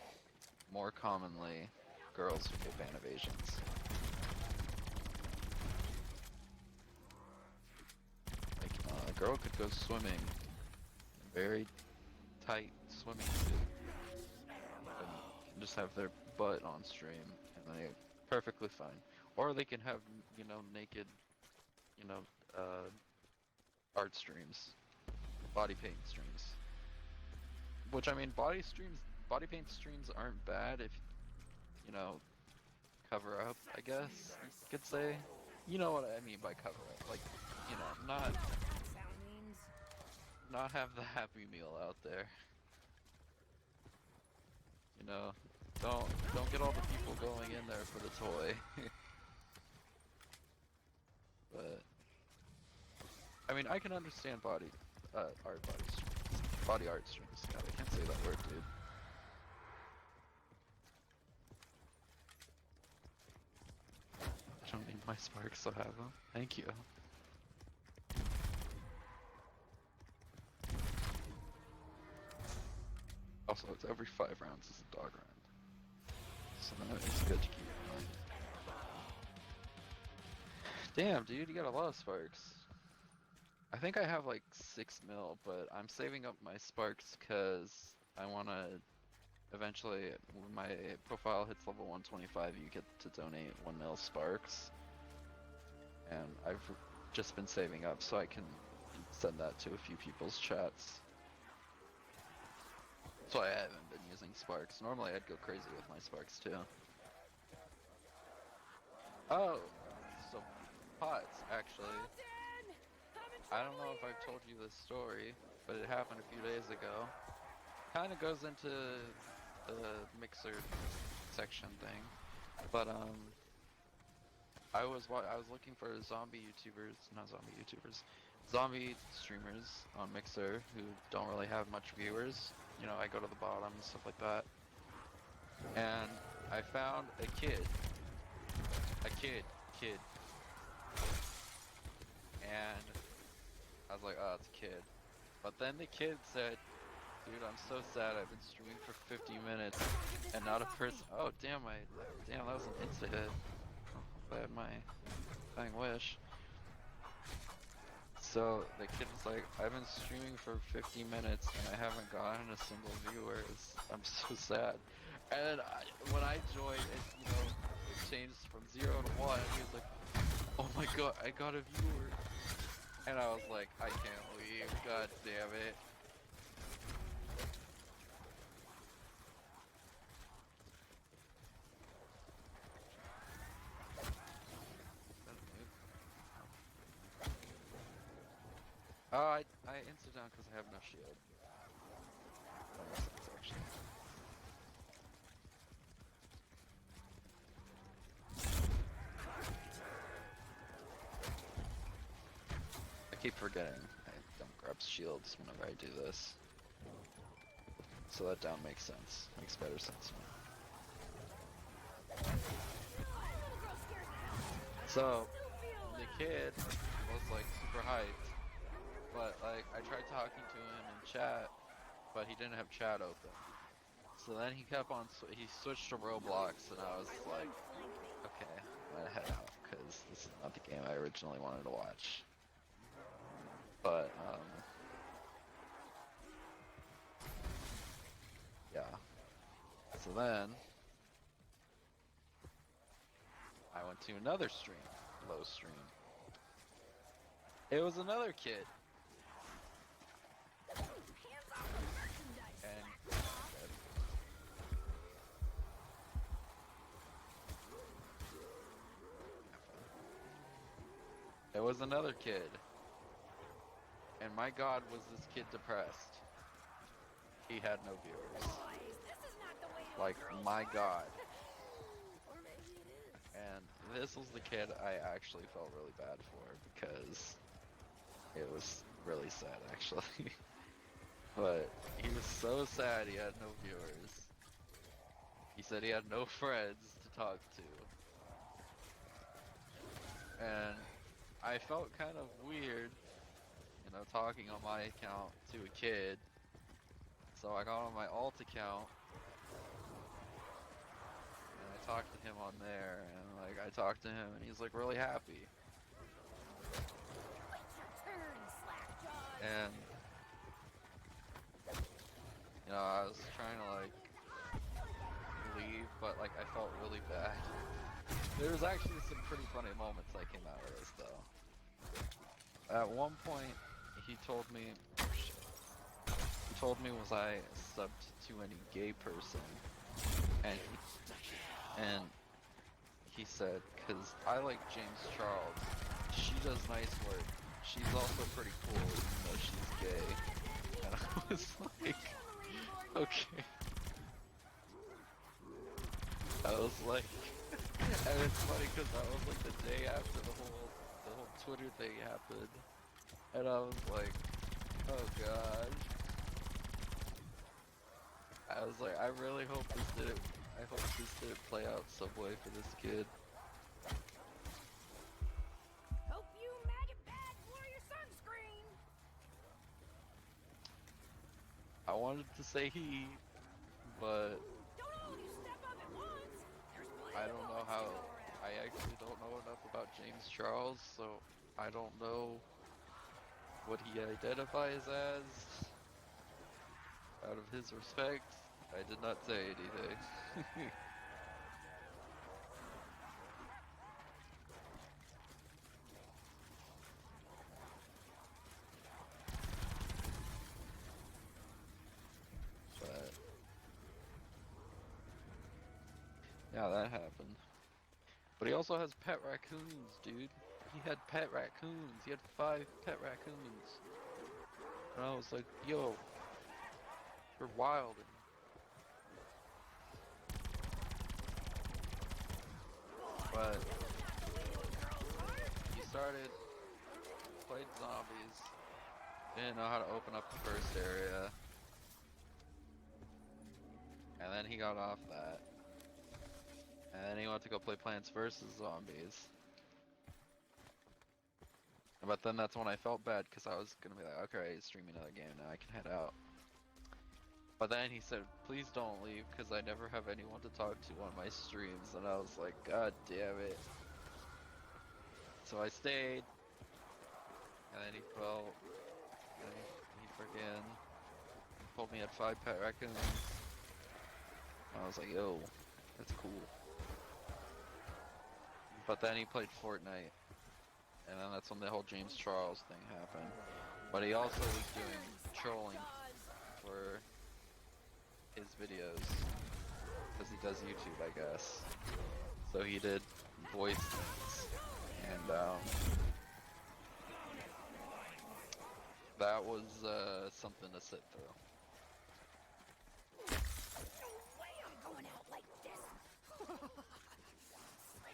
more commonly girls who get ban evasions. Like, a girl could go swimming in a very tight swimming suit and just have their butt on stream, and they're perfectly fine. Or they can have, you know, naked, you know, art streams, body paint streams. Which, I mean, body paint streams aren't bad if, you know, cover up, I guess you could say. You know what I mean by cover up, like, you know, You know what that sound means? not have the Happy Meal out there. You know, don't get all the people going in there for the toy. But I mean, I can understand body art streams. God, I can't say that word, dude. I don't need my sparks, so have them. Thank you. Also, it's every 5 rounds is a dog round. So it's good to keep in mind. Damn, dude, you got a lot of sparks. I think I have like 6 mil, but I'm saving up my sparks because I want to eventually, when my profile hits level 125, you get to donate 1 mil sparks. And I've just been saving up so I can send that to a few people's chats. That's why I haven't been using sparks. Normally I'd go crazy with my sparks too. Oh, so pots, actually. I don't know if I've told you this story, but it happened a few days ago. Kind of goes into the mixer section thing, but I was looking for zombie streamers on Mixer who don't really have much viewers. You know, I go to the bottom and stuff like that, and I found a kid, and I was like, oh, it's a kid. But then the kid said, dude, I'm so sad. I've been streaming for 50 minutes and not a person. Oh, damn, that was an insta hit. I had my dying wish. So the kid was like, I've been streaming for 50 minutes and I haven't gotten a single viewer. I'm so sad. And when I joined, you know, it changed from 0 to 1. He was like, oh my god, I got a viewer. And I was like, I can't leave, god damn it. Oh, I insta down because I have no shield. That makes sense, actually. I keep forgetting I don't grab shields whenever I do this. So that down makes sense. Makes better sense now. So, the kid was like super hyped, but like I tried talking to him in chat, but he didn't have chat open. So then he kept on, he switched to Roblox, and I was like, okay, I'm gonna head out, because this is not the game I originally wanted to watch. But, yeah. So then, I went to another stream, low stream. It was another kid. And it was another kid. And my god, was this kid depressed. He had no viewers. Like, my god. And this was the kid I actually felt really bad for, because it was really sad actually. But he was so sad he had no viewers. He said he had no friends to talk to. And I felt kind of weird, you know, talking on my account to a kid. So I got on my alt account and I talked to him on there, and like I talked to him and he's like really happy. It's your turn, slack-jawed. And you know, I was trying to like leave, but like I felt really bad. There was actually some pretty funny moments that came out of this though. At one point, he told me, was I subbed to any gay person, and he said, cause I like James Charles. She does nice work. She's also pretty cool, even though she's gay. And I was like, okay. I was like, and it's funny because that was like the day after the whole Twitter thing happened, and I was like, oh god. I was like, I really hope this didn't play out some way for this kid. Hope you maggot bags wear your sunscreen. I wanted to say he, but Don't all of you step up at once. There's plenty I of don't know bullets to how. go around. I actually don't know enough about James Charles, so I don't know what he identifies as. Out of his respect, I did not say anything. But yeah, that happened. But he also has pet raccoons, dude. He had pet raccoons. He had 5 pet raccoons. And I was like, yo, you're wild. But he started, played zombies, didn't know how to open up the first area. And then he got off that. And then he went to go play Plants vs. Zombies. But then that's when I felt bad because I was gonna be like, okay, he's streaming another game now, I can head out. But then he said, please don't leave because I never have anyone to talk to on my streams. And I was like, god damn it. So I stayed. And then he fell. And he freaking told me he had 5 pet raccoons. And I was like, yo, that's cool. But then he played Fortnite. And then that's when the whole James Charles thing happened. But he also was doing trolling for his videos. Because he does YouTube, I guess. So he did voice things. And that was something to sit through. No way I'm going out like this.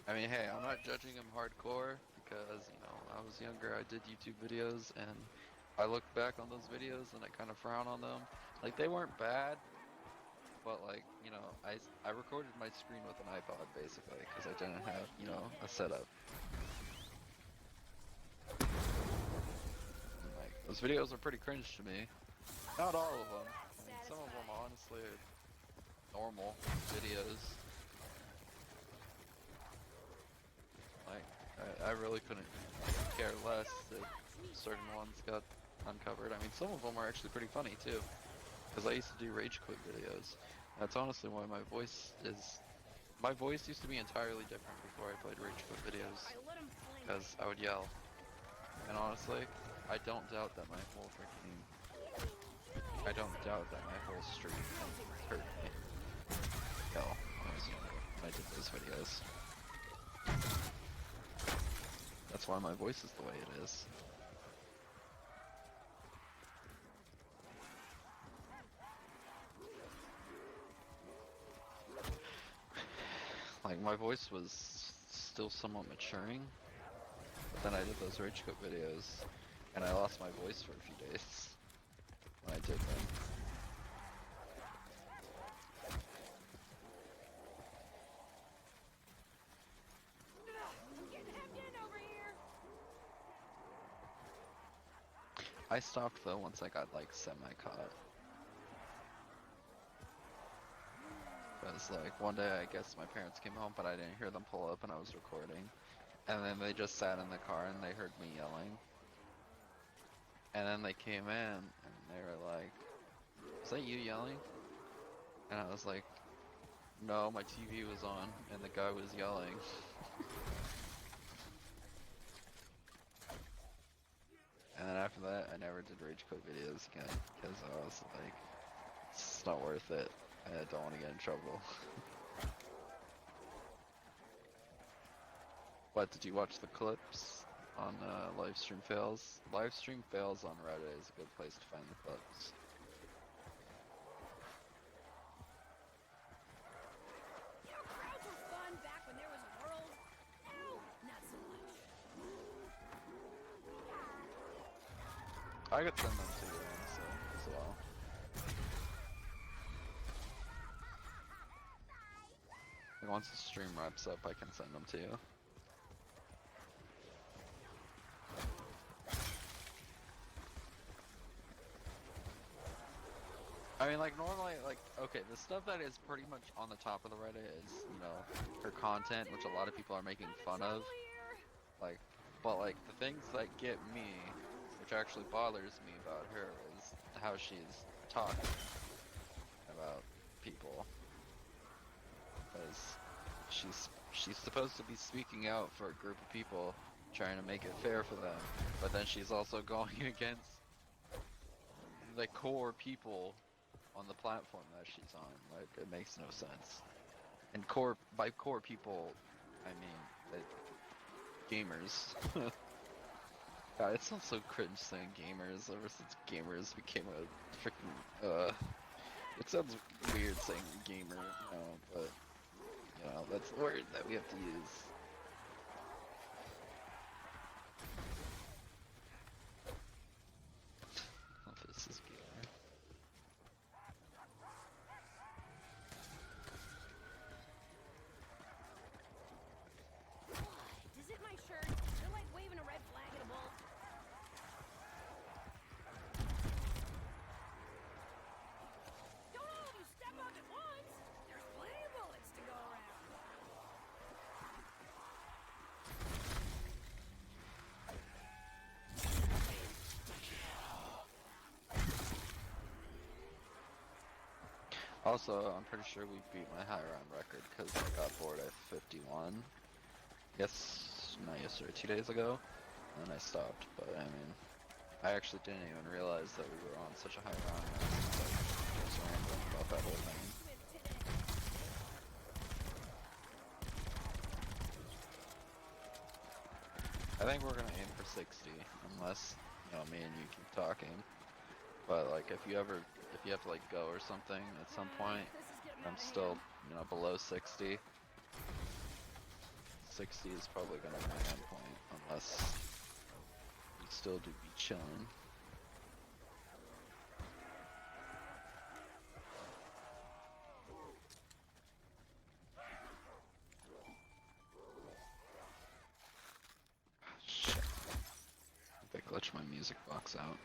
I mean, hey, I'm not judging him hardcore because, you know, I was younger, I did YouTube videos, and I look back on those videos and I kind of frown on them. Like, they weren't bad, but like, you know, I recorded my screen with an iPod, basically, because I didn't have, you know, a setup. And, like, those videos are pretty cringe to me. Not all of them. I mean, some of them, honestly, are normal videos. Like, I really couldn't care less that certain ones got uncovered. I mean, some of them are actually pretty funny too, because I used to do rage quit videos. That's honestly why my voice used to be entirely different before I played rage quit videos, I let him fling. because I would yell. And honestly, I don't doubt that my whole stream hurt me. Hell, when I was younger, when I did those videos. That's why my voice is the way it is. Like, my voice was still somewhat maturing, but then I did those rage quit videos, and I lost my voice for a few days when I did that. I'm getting hemmed in over here. I stopped though once I got like semi-caught. Because like one day I guess my parents came home but I didn't hear them pull up and I was recording. And then they just sat in the car and they heard me yelling. And then they came in and they were like, "Is that you yelling?" And I was like, "No, my TV was on and the guy was yelling." And then after that, I never did Rage Quit videos again because I was like, it's not worth it. I don't want to get in trouble. But did you watch the clips on Livestream Fails? Livestream Fails on Reddit is a good place to find the clips. You know, crowds were fun back when there was a world. Now, not so much. I could send them to you so, as well. Like once the stream wraps up, I can send them to you. I mean, like, normally, like, okay, the stuff that is pretty much on the top of the Reddit is, you know, her content, which a lot of people are making fun of. Like, but, like, the things that get me, which actually bothers me about her, is how she's talking about people. Because she's supposed to be speaking out for a group of people, trying to make it fair for them, but then she's also going against the core people on the platform that she's on. Like, it makes no sense. And by core people, I mean gamers. God, it sounds so cringe saying gamers ever since gamers became a freaking it sounds weird saying gamer, you know, but you know, that's the word that we have to use. This is gamer. Is it my shirt? You're like waving a red flag at a bull. Don't all of you step up at once. There's plenty of bullets to go around. Also, I'm pretty sure we beat my high round record because I got bored at 51. Yes, not yesterday, 2 days ago, and then I stopped. But I mean, I actually didn't even realize that we were on such a high round. I was like, just rambling about that whole thing. I think we're gonna aim for 60, unless, you know, me and you keep talking. But like, if you have to like go or something at some point, I'm still, you know, below 60. 60 is probably gonna be my end point, unless we still do be chilling. Shit. I think I glitched my music box out.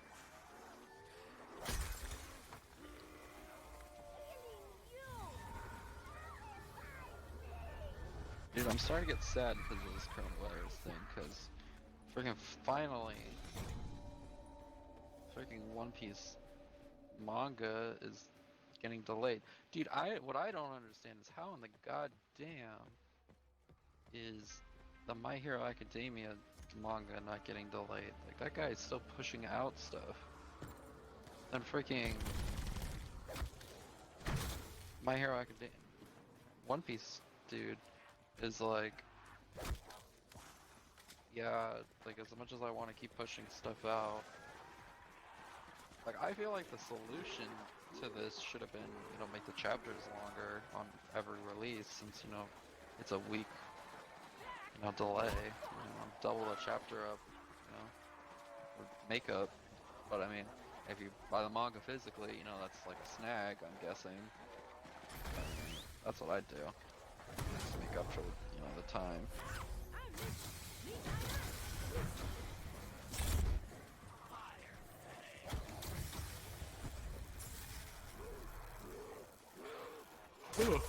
Dude, I'm starting to get sad because of this coronavirus thing, because freaking finally, freaking One Piece manga is getting delayed. Dude, what I don't understand is how in the goddamn is the My Hero Academia manga not getting delayed? Like, that guy is still pushing out stuff. And freaking My Hero Academia, One Piece, dude, is like, yeah, like as much as I want to keep pushing stuff out, like I feel like the solution to this should have been, you know, make the chapters longer on every release, since, you know, it's a week, you know, delay, you know, double the chapter up, you know. or makeup. But I mean, if you buy the manga physically, you know, that's like a snag, I'm guessing. That's what I'd do. Just to make up for, you know, the time. Ridiculous.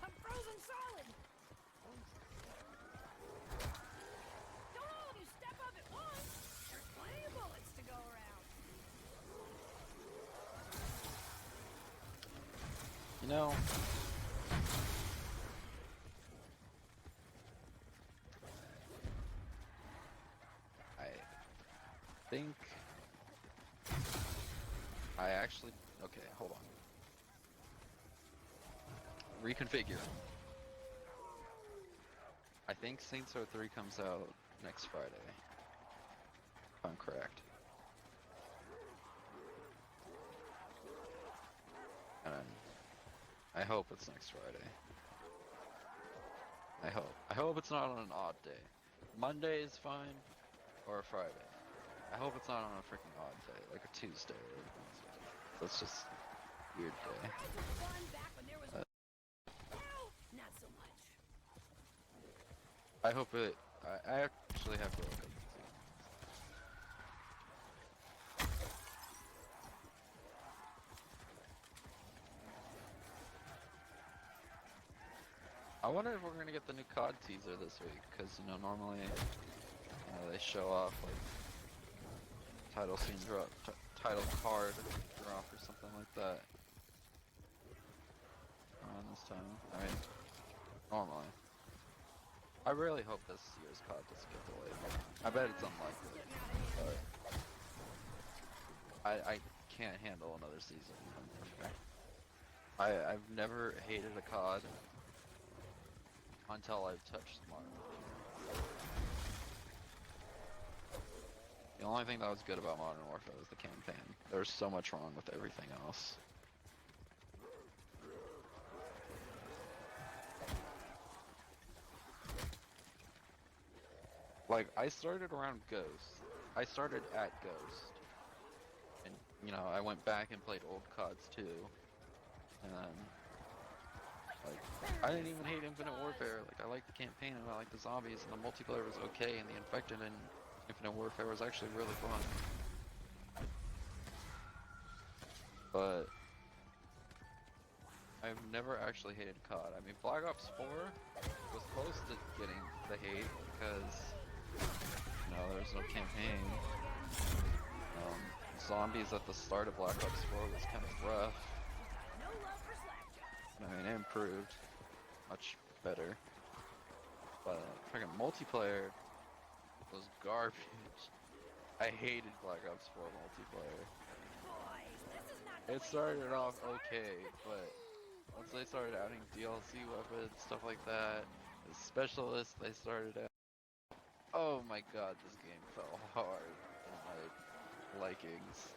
I'm frozen solid. Don't all of you step up at once. There's plenty of bullets to go around. You know, I think I actually, okay, hold on. Reconfigure. I think Saints Row 3 comes out next Friday, if I'm correct. And I hope it's next Friday. I hope. I hope it's not on an odd day. Monday is fine, or a Friday. I hope it's not on a freaking odd day, like a Tuesday or a Wednesday. That's just a weird day. Fun back when there was now, not so much. I hope it. I actually have to look up. I wonder if we're gonna get the new COD teaser this week, because you know normally they show off like title scene drop, title card drop or something like that. Around this time, I mean, normally. I really hope this year's COD doesn't get delayed. I bet it's unlikely, but I can't handle another season. I've never hated a COD until I've touched Modern Warfare. The only thing that was good about Modern Warfare was the campaign. There was so much wrong with everything else. Like, I started around Ghost. I started at Ghost. And, you know, I went back and played old CODs too. And then, like, I didn't even hate Infinite Warfare. Like, I liked the campaign and I liked the zombies and the multiplayer was okay and the Infected in Infinite Warfare was actually really fun. But I've never actually hated COD. I mean, Black Ops 4 was close to getting the hate because, you know, there's no campaign. Zombies at the start of Black Ops 4 was kind of rough. I mean, it improved much better. But freaking multiplayer was garbage. I hated Black Ops 4 multiplayer. It started off okay, but once they started adding DLC weapons, stuff like that, the specialists they started out. Oh my god, this game fell hard in my likings.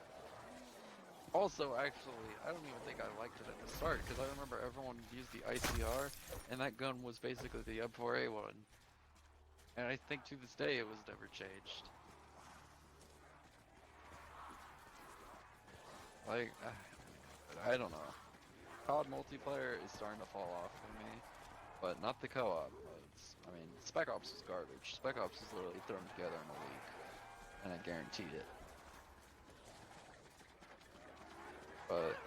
Also, actually, I don't even think I liked it at the start, because I remember everyone used the ICR, and that gun was basically the M4A one. And I think to this day it was never changed. Like, I don't know. COD multiplayer is starting to fall off for me, but not the co-op modes. I mean, Spec Ops is garbage. Spec Ops is literally thrown together in a week, and I guaranteed it. But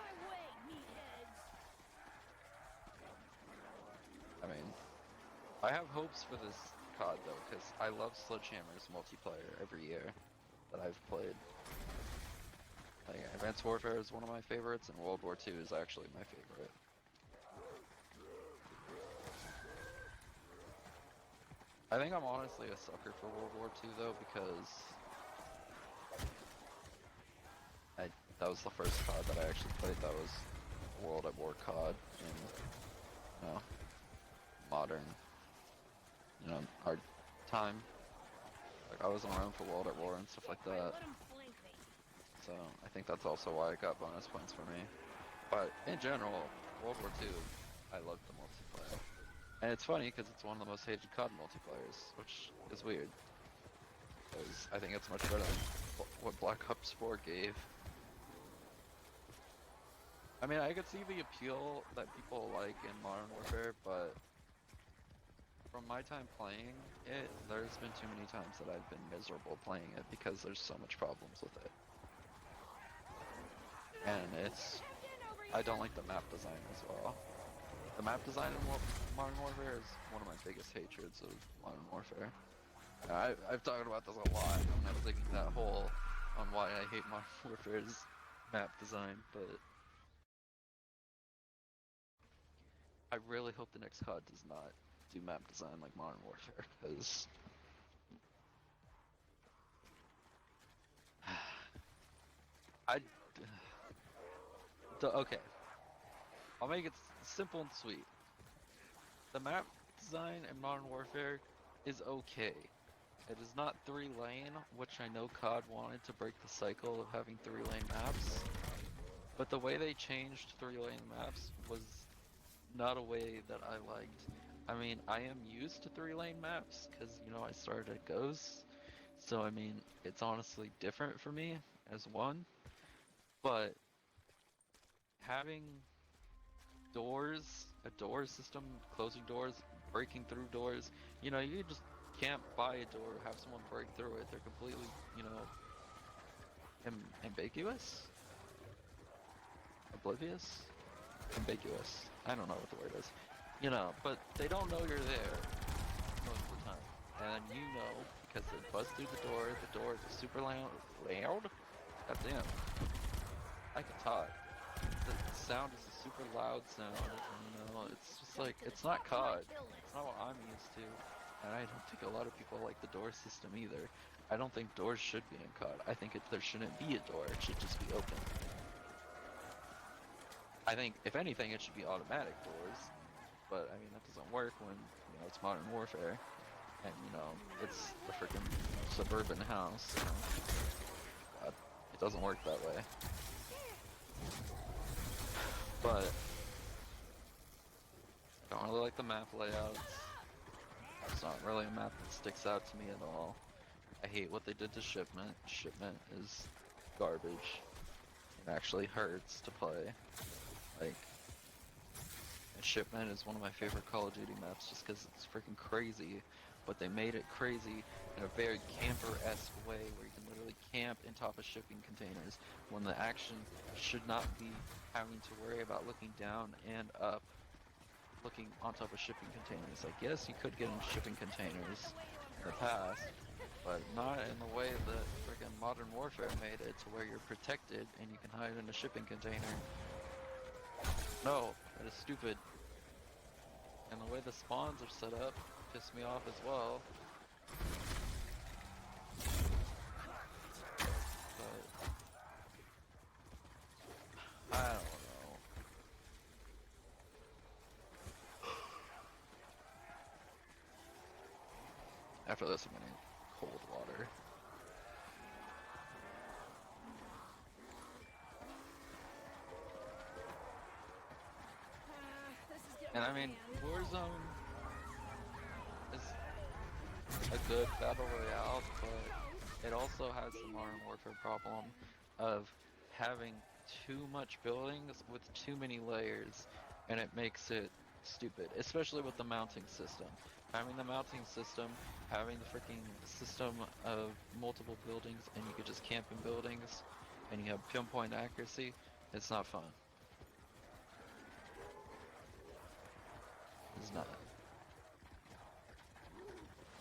I mean, I have hopes for this COD though, because I love Sledgehammer's multiplayer every year that I've played. Like, Advanced Warfare is one of my favorites, and World War II is actually my favorite. I think I'm honestly a sucker for World War II though, because that was the first COD that I actually played that was World at War COD in, you know, modern, you know, our time. Like, I wasn't around for World at War and stuff like that. So I think that's also why it got bonus points for me. But in general, World War II, I loved the multiplayer. And it's funny because it's one of the most hated COD multiplayers, which is weird. because I think it's much better than what Black Ops 4 gave. I mean, I could see the appeal that people like in Modern Warfare, but from my time playing it, there's been too many times that I've been miserable playing it because there's so much problems with it. And I don't like the map design as well. The map design in Modern Warfare is one of my biggest hatreds of Modern Warfare. I've talked about this a lot. I'm not digging that hole on why I hate Modern Warfare's map design, but I really hope the next COD does not do map design like Modern Warfare, because okay, I'll make it simple and sweet. The map design in Modern Warfare is okay. It is not 3-lane, which I know COD wanted to break the cycle of having 3-lane maps, but the way they changed 3-lane maps was not a way that I liked. I mean, I am used to 3-lane maps, because, you know, I started at Ghosts, so I mean, it's honestly different for me as one, but having doors, a door system, closing doors, breaking through doors, you know, you just can't buy a door, have someone break through it. They're completely, you know, ambiguous? Oblivious? Ambiguous. I don't know what the word is. You know, but they don't know you're there most of the time. And you know, because they buzz through the door is super loud? God damn. I can talk. The sound is a super loud sound, and, you know, it's just like, it's not COD. It's not what I'm used to. And I don't think a lot of people like the door system either. I don't think doors should be in COD. I think there shouldn't be a door, it should just be open. I think, if anything, it should be automatic doors, but I mean, that doesn't work when, you know, it's Modern Warfare, and, you know, it's a freaking suburban house, you know? God, it doesn't work that way. But I don't really like the map layouts. It's not really a map that sticks out to me at all. I hate what they did to Shipment. Shipment is garbage. It actually hurts to play. Like, Shipment is one of my favorite Call of Duty maps just because it's freaking crazy, but they made it crazy in a very camper-esque way where you can literally camp in top of shipping containers when the action should not be having to worry about looking down and up, looking on top of shipping containers. Like, yes, you could get in shipping containers in the past, but not in the way that freaking Modern Warfare made it, to where you're protected and you can hide in a shipping container. No, that is stupid. And the way the spawns are set up pissed me off as well. But I don't know. After this, I'm gonna need cold water. And I mean, Warzone is a good battle royale, but it also has the Modern Warfare problem of having too much buildings with too many layers, and it makes it stupid, especially with the mounting system. Having the mounting system, having the freaking system of multiple buildings, and you could just camp in buildings, and you have pinpoint accuracy, it's not fun. It's not.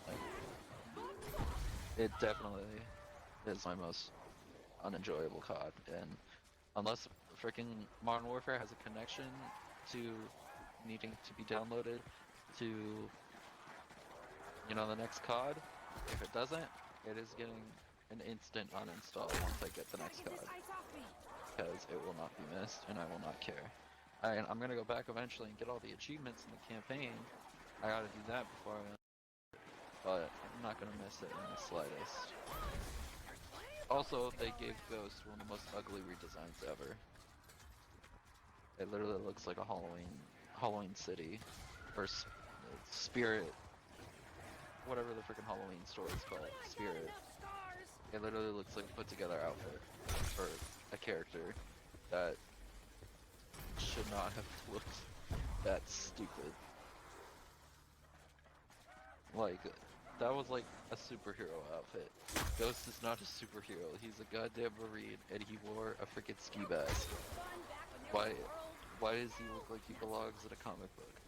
Like, it definitely is my most unenjoyable COD, and unless freaking Modern Warfare has a connection to needing to be downloaded to, you know, the next COD, if it doesn't, it is getting an instant uninstall once I get the next COD, because it will not be missed, and I will not care. I'm gonna go back eventually and get all the achievements in the campaign. I gotta do that before but I'm not gonna miss it in the slightest. Also, they gave Ghost one of the most ugly redesigns ever. It literally looks like a Halloween City, or Spirit, whatever the freaking Halloween store is called, Spirit. It literally looks like a put together outfit for a character that should not have looked that stupid. Like, that was like a superhero outfit. Ghost is not a superhero. He's a goddamn Marine, and he wore a freaking ski mask. Fun back when there was a world. Why does he look like he belongs in a comic book?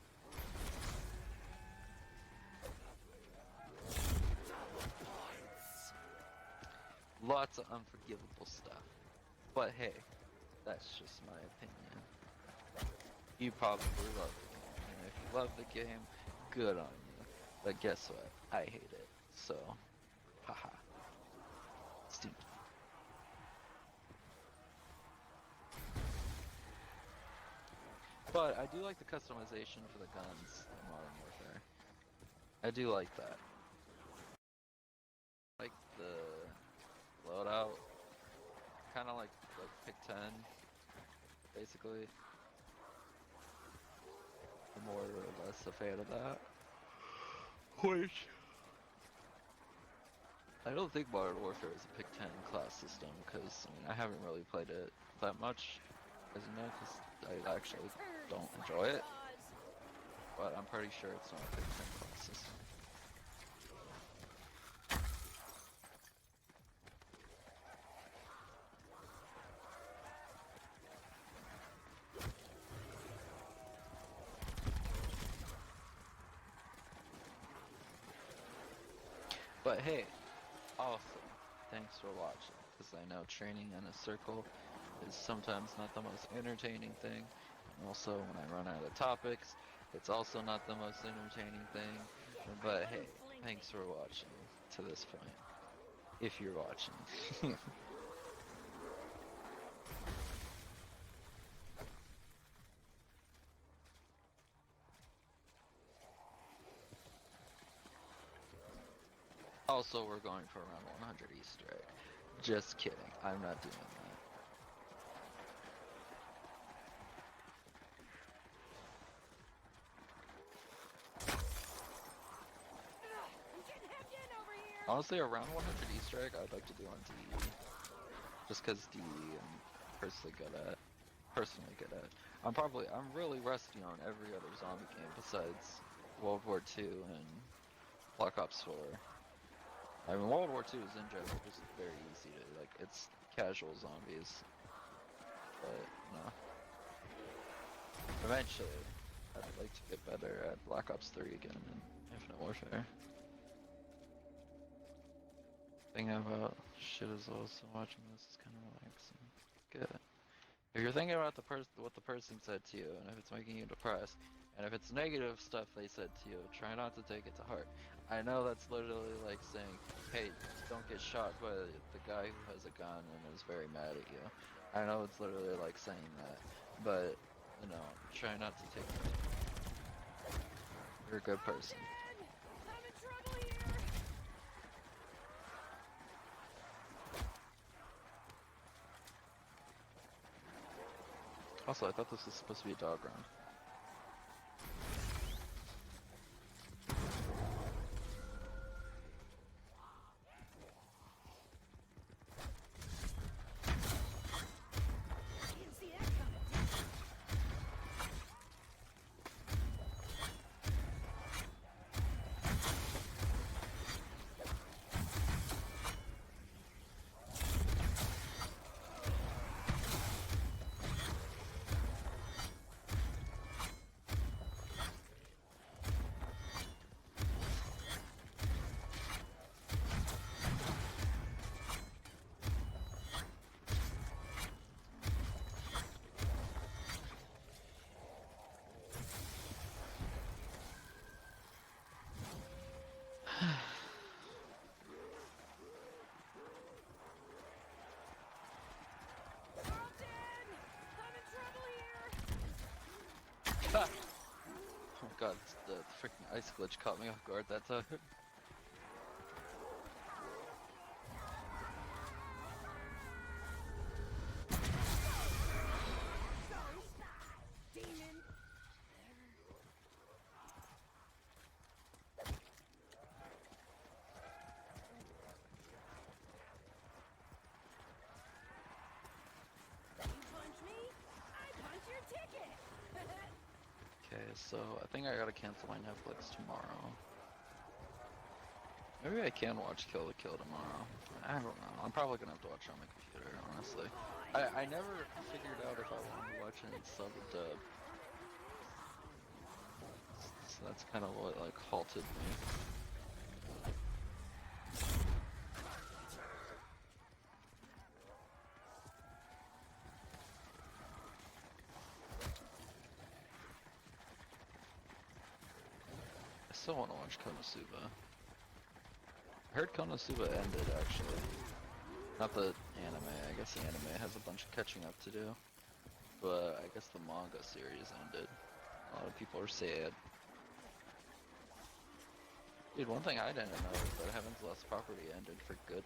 Lots of unforgivable stuff. But hey, that's just my opinion. You probably love the game, and if you love the game, good on you. But guess what? I hate it. So, haha. Stupid. But I do like the customization for the guns in Modern Warfare. I do like that. Like the loadout, kind of like pick 10, basically. I'm more or less a fan of that. Which I don't think Modern Warfare is a pick 10 class system, because I mean I haven't really played it that much, as you know, because I actually don't enjoy it. But I'm pretty sure it's not a pick 10 class system. But hey, also, thanks for watching, because I know training in a circle is sometimes not the most entertaining thing, and also when I run out of topics, it's also not the most entertaining thing, but hey, thanks for watching to this point, if you're watching. Also, we're going for around 100 Easter egg. Just kidding, I'm not doing that. I'm getting hemmed in over here. Honestly, around 100 Easter egg, I'd like to do on DE. Just because DE I'm personally good at. I'm really rusty on every other zombie game besides World War II and Black Ops 4. I mean, World War II is in general just very easy to, like, it's casual zombies. But, no. Eventually, I'd like to get better at Black Ops 3 again in Infinite Warfare. Thinking about shit as well, so watching this is kind of relaxing. Good. If you're thinking about what the person said to you, and if it's making you depressed, and if it's negative stuff they said to you, try not to take it to heart. I know that's literally like saying, hey, don't get shot by the guy who has a gun and is very mad at you. I know it's literally like saying that, but, you know, try not to take it. You're a good person. I'm in trouble here. Also, I thought this was supposed to be a dog run. Didn't see that coming, did you? Carlton! I'm in trouble here. Oh my god, the freaking ice glitch caught me off guard that time. Demon. Okay, so I think I gotta cancel my Netflix tomorrow. Maybe I can watch Kill la Kill tomorrow. I don't know. I'm probably gonna have to watch it on my computer, honestly. I never figured out if I wanted to watch it in sub or dub. So that's kind of what like halted me. I still want to watch Konosuba. I heard Konosuba ended actually. Not the anime. I guess the anime has a bunch of catching up to do. But I guess the manga series ended. A lot of people are sad. Dude, one thing I didn't know is that Heaven's Lost Property ended for good.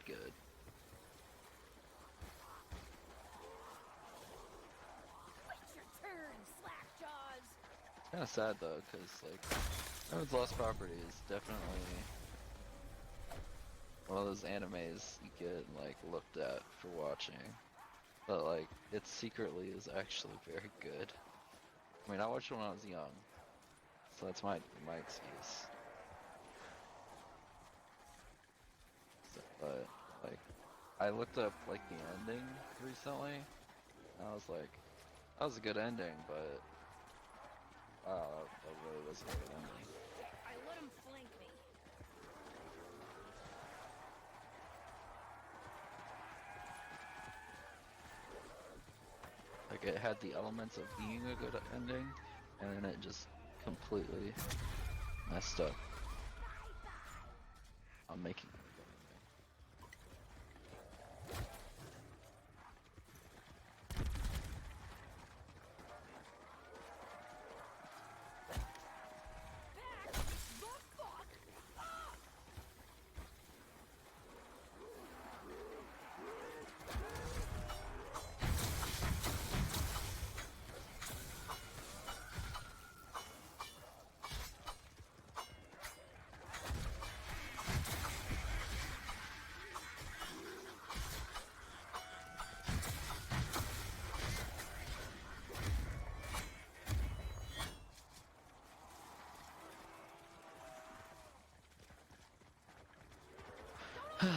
Wait your turn, slackjaws. It's kind of sad though, because like Heaven's Lost Property is definitely one of those animes you get like looked at for watching, but like it secretly is actually very good. I mean, I watched it when I was young, so that's my excuse. So, but like, I looked up like the ending recently, and I was like, that was a good ending, but that really wasn't a good ending. I let him flank me. Like it had the elements of being a good ending, and then it just completely messed up on making it a good ending. Back the fuck up! There's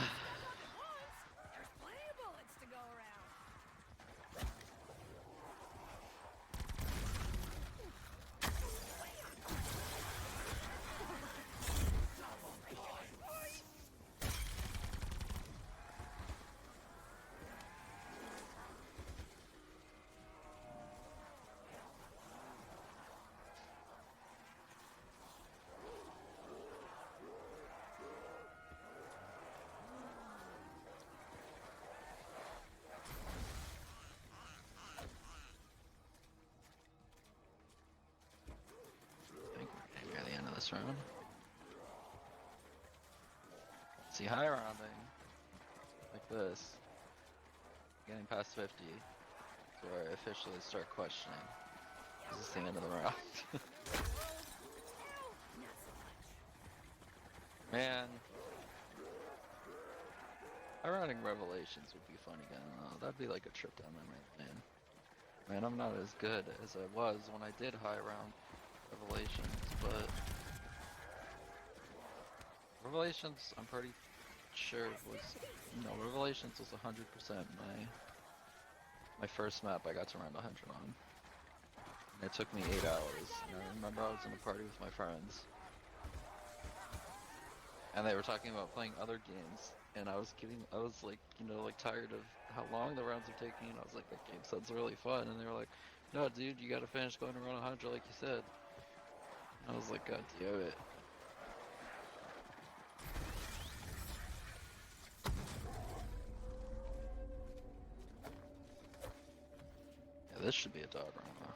plenty of bullets to go around. I think we're getting near the end of this round. See, high rounding, like this, getting past 50, is where I officially start questioning, is this the end of the round? Not so much. Man, high rounding Revelations would be fun again, though. That'd be like a trip down memory lane. Man, I'm not as good as I was when I did high round Revelations, but Revelations, I'm pretty sure was, Revelations was 100% my first map I got to round 100 on. And it took me 8 hours, and I remember I was in a party with my friends, and they were talking about playing other games, and I was like, tired of how long the rounds are taking, and I was like, that game sounds really fun, and they were like, no dude, you gotta finish going around 100 like you said. And I was like, god damn it. Yeah, this should be a dog run, huh?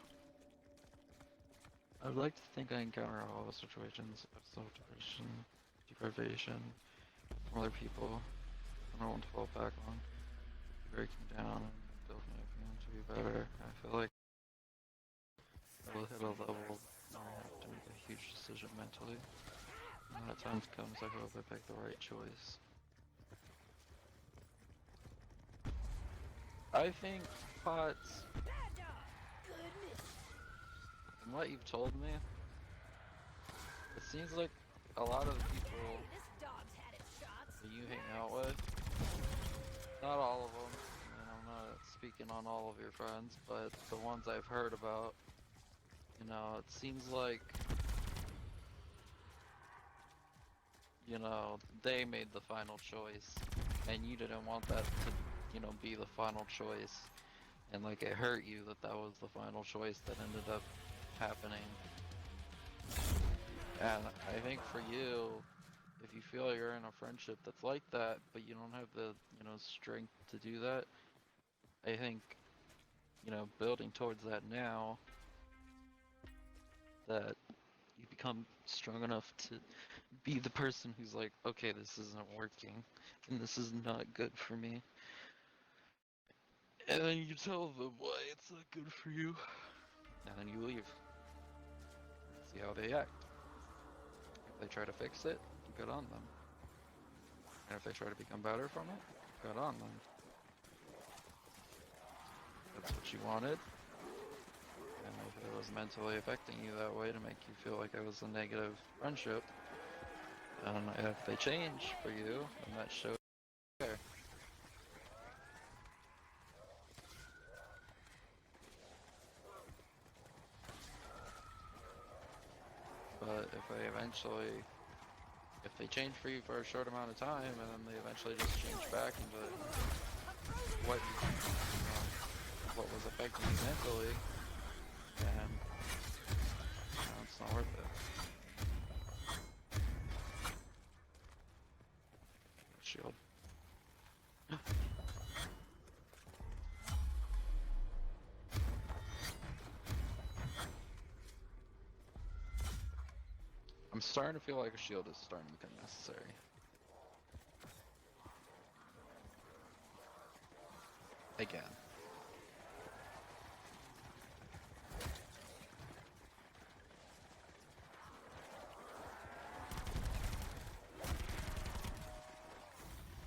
I'd like to think I encounter all the situations of self-deprivation, from other people. I don't want to fall back on. Breaking down and building up to be better. I feel like I will hit a level where I have to make a huge decision mentally. When that time comes, I hope I pick the right choice. I think pots. Bad dog. Good mission. From what you've told me, it seems like a lot of the people This dog's had its shots. that you hang out with, not all of them, and I'm not speaking on all of your friends, but the ones I've heard about, you know, it seems like, you know, they made the final choice, and you didn't want that to, you know, be the final choice, and like it hurt you that that was the final choice that ended up happening. And I think for you, if you feel you're in a friendship that's like that, but you don't have the, you know, strength to do that, I think, you know, building towards that now, that you become strong enough to be the person who's like, okay, this isn't working, and this is not good for me. And then you tell them why it's not good for you, and then you leave. See how they act. If they try to fix it, good on them. And if they try to become better from it, good on them. That's what you wanted. And if it was mentally affecting you that way to make you feel like it was a negative friendship, and if they change for you, then that shows there. But if they change for you for a short amount of time, and then they eventually just change back into what you know, what was affecting you mentally, then you know, it's not worth it. Shield. I'm starting to feel like a shield is starting to become necessary. Again.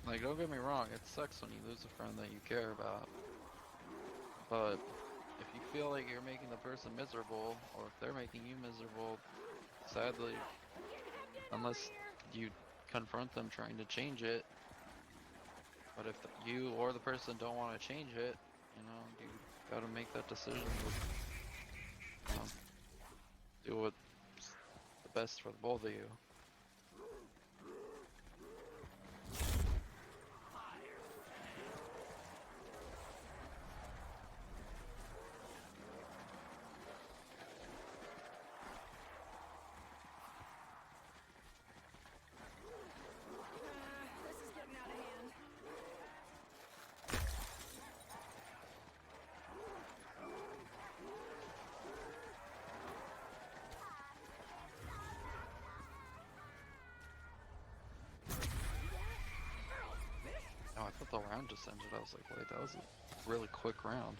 Like, don't get me wrong, it sucks when you lose a friend that you care about. But if you feel like you're making the person miserable, or if they're making you miserable, sadly, unless you confront them trying to change it, but if you or the person don't want to change it, you know, you gotta make that decision to, you know, do what's the best for the both of you. This is getting out of hand. Oh, I thought the round just ended. I was like, wait, that was a really quick round.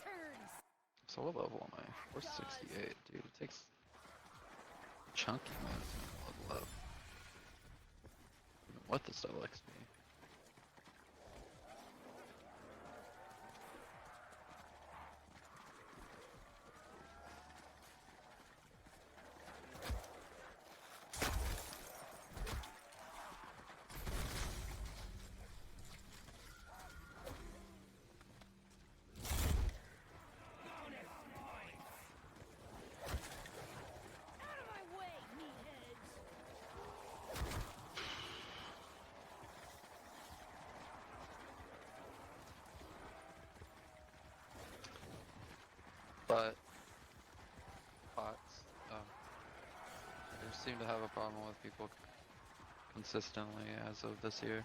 Turns. So what level am I? 468, dude. It takes a chunky amount of time to level up. Even with this double XP. Out of my way, meatheads. But bots, I just seem to have a problem with people consistently as of this year.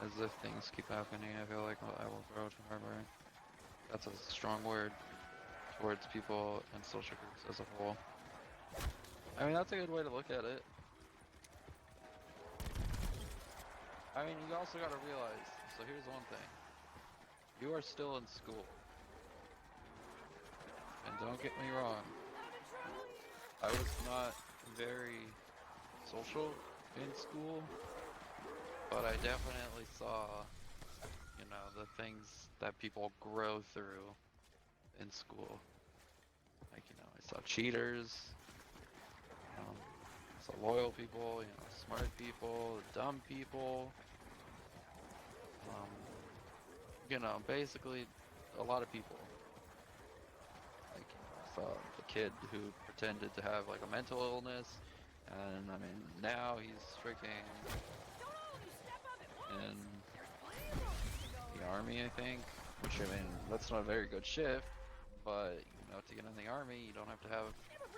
As if things keep happening, I feel like I will grow to harbor. That's a strong word towards people and social groups as a whole. I mean, that's a good way to look at it. I mean, you also gotta realize, so here's one thing. You are still in school. And don't get me wrong, I was not very social in school, but I definitely saw, you know, the things that people grow through in school. Like, you know, I saw cheaters, I saw loyal people, you know, smart people, dumb people, um, you know, basically a lot of people. Like, I saw the kid who pretended to have like a mental illness, and I mean, now he's freaking in the army, I think. Which, I mean, that's not a very good shift, but you know, to get in the army, you don't have to have,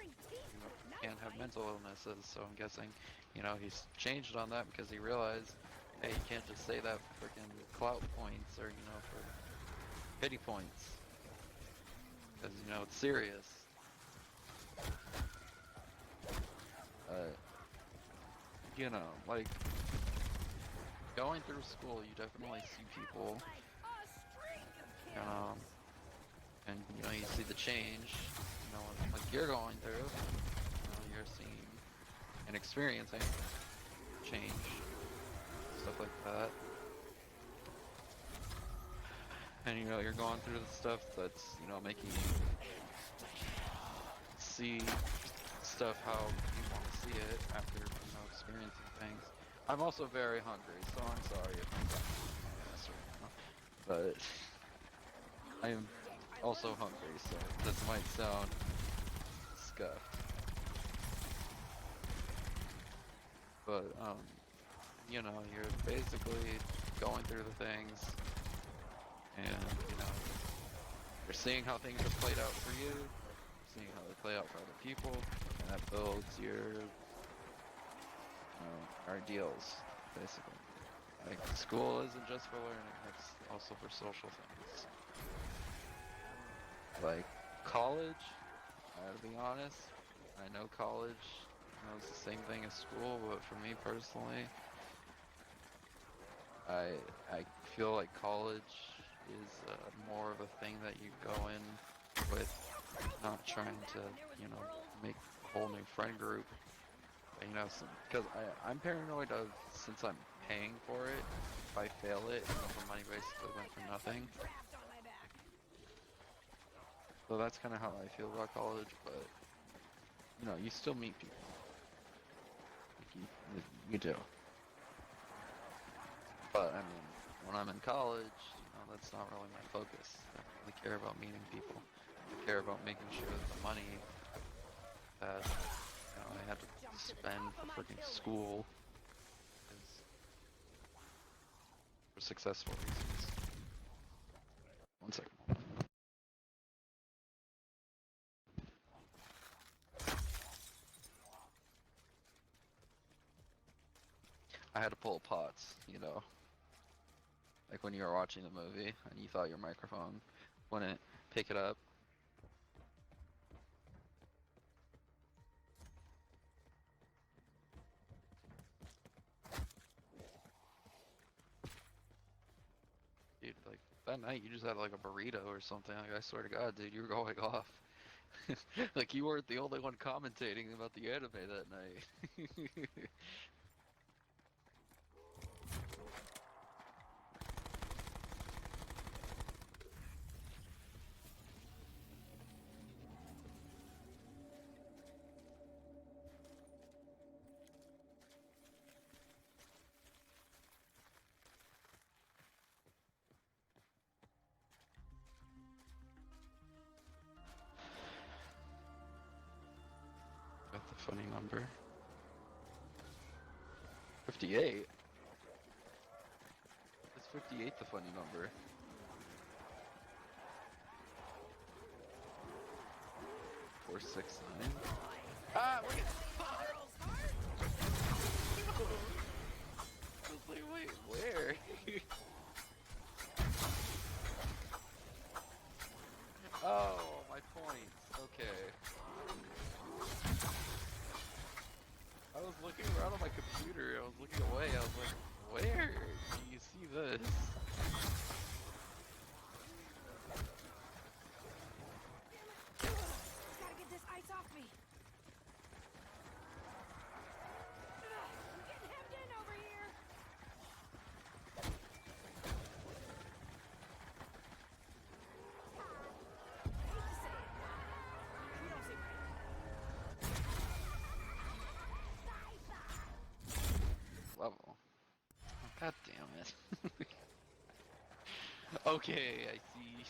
you know, can't have mental illnesses. So I'm guessing, you know, he's changed on that because he realized, hey, you can't just say that for freaking clout points or, you know, for pity points, because you know it's serious. You know, like going through school, you definitely see people, um, and you know, you see the change. You know, like you're going through. You know, you're seeing and experiencing change, stuff like that. And you know, you're going through the stuff that's, you know, making you see stuff how you want to see it after, you know, experiencing things. I'm also very hungry, so I'm sorry if I'm yes right now. But I am also hungry, so this might sound scuffed. But you know, you're basically going through the things, and you know, you're seeing how things have played out for you, seeing how they play out for other people, and that builds your, you know, ideals, basically. Like, school isn't just for learning, it's also for social things. Like, college, I gotta be honest, I know college, you know, it's the same thing as school, but for me personally, I feel like college is more of a thing that you go in with, not trying to, you know, make a whole new friend group. You know, because I'm paranoid of, since I'm paying for it, if I fail it, you know, the money basically went for nothing. So that's kind of how I feel about college, but, you know, you still meet people. Like you do. But, I mean, when I'm in college, you know, that's not really my focus. I don't really care about meeting people. I care about making sure that the money that, you know, I had to spend for freaking school is for successful reasons. One second. I had to pull pots, you know, like when you were watching the movie and you thought your microphone wouldn't pick it up. Dude, like, that night you just had like a burrito or something. Like, I swear to God, dude, you were going off. Like, you weren't the only one commentating about the anime that night. Got the funny number. 58? Is 58 the funny number? Four, 6, 9? Ah, look at I was like, wait, where? Oh, my points. Okay. I was looking around on my computer. I was looking away. I was like, where do you see this? Okay, I see.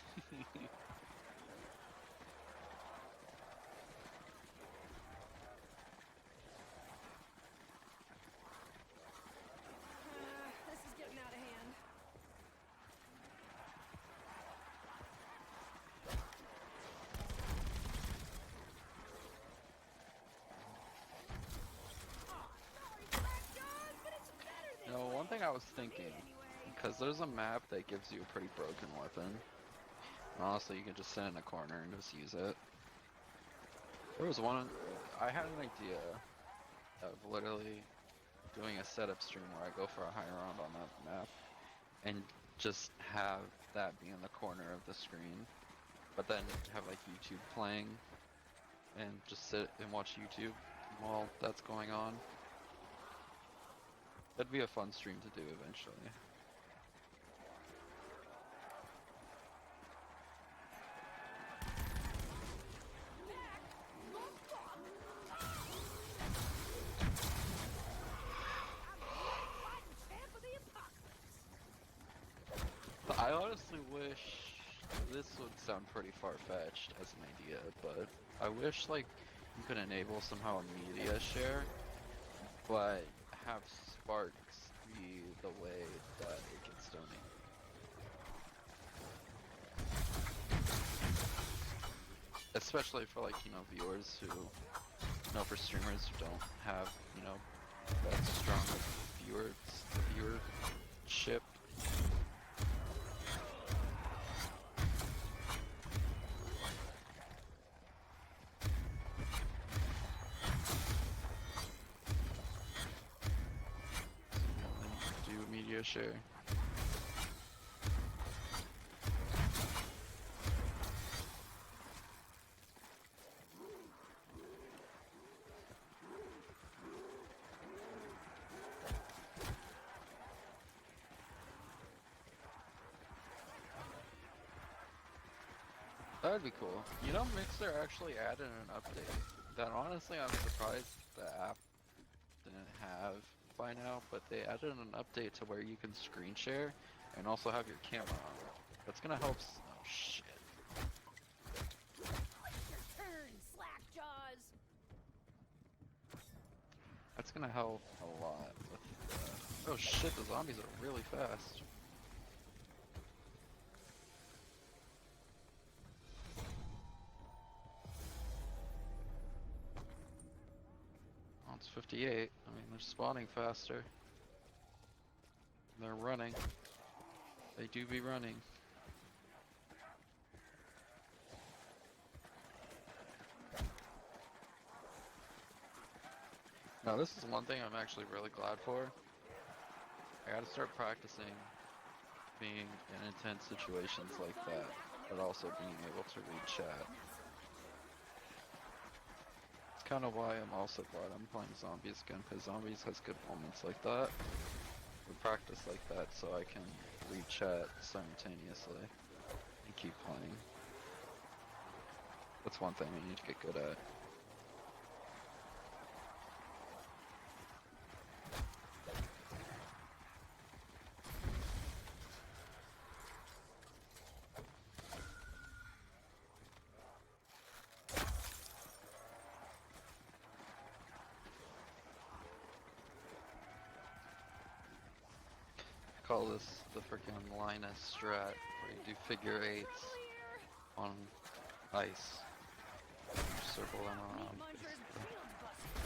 This is getting out of hand. Sorry, Black Jaws, but it's better this No, one way. thing I was For me, thinking, anyway. because there's a map that gives you a pretty broken weapon. Honestly, you can just sit in a corner and just use it. There was one, I had an idea of literally doing a setup stream where I go for a high round on that map and just have that be in the corner of the screen, but then have like YouTube playing and just sit and watch YouTube while that's going on. That'd be a fun stream to do eventually. Champ of the apocalypse. I honestly wish this would sound pretty far-fetched as an idea, but I wish like you could enable somehow a media share, but have Sparks be the way that it gets donated. Especially for like, viewers who, for streamers who don't have, that strong of viewership. Do a media share. That'd be cool. Mixer actually added an update that honestly I'm surprised the app didn't have by now, but they added an update to where you can screen share and also have your camera on. That's gonna help. Oh shit. Your turn, Slack Jaws. That's gonna help a lot with. Oh shit, the zombies are really fast. Oh, it's 58. I mean, they're spawning faster. They're running. They do be running. Now, this is one thing I'm actually really glad for. I gotta start practicing being in intense situations like that, but also being able to read chat. It's kind of why I'm also glad I'm playing Zombies again, because Zombies has good moments like that. We practice like that so I can read chat simultaneously and keep playing. That's one thing I need to get good at. I call this the freaking Linus strat, where you do figure eights on ice. Circle them around. Muncher's Basically. shields busted.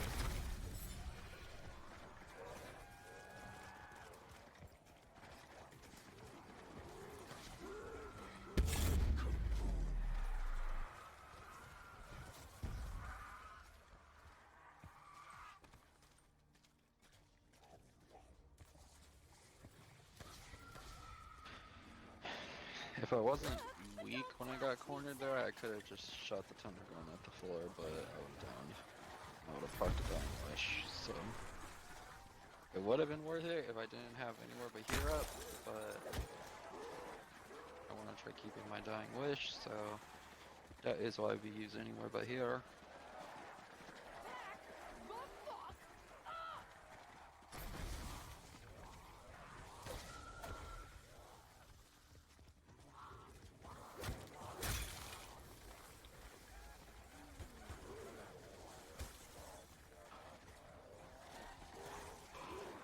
If I wasn't weak when I got cornered there, I could have just shot the Thunder Gun at the floor, but I was down. I would have parked a dying wish, so it would have been worth it if I didn't have anywhere but here up, but I want to try keeping my dying wish, so that is why we use anywhere but here.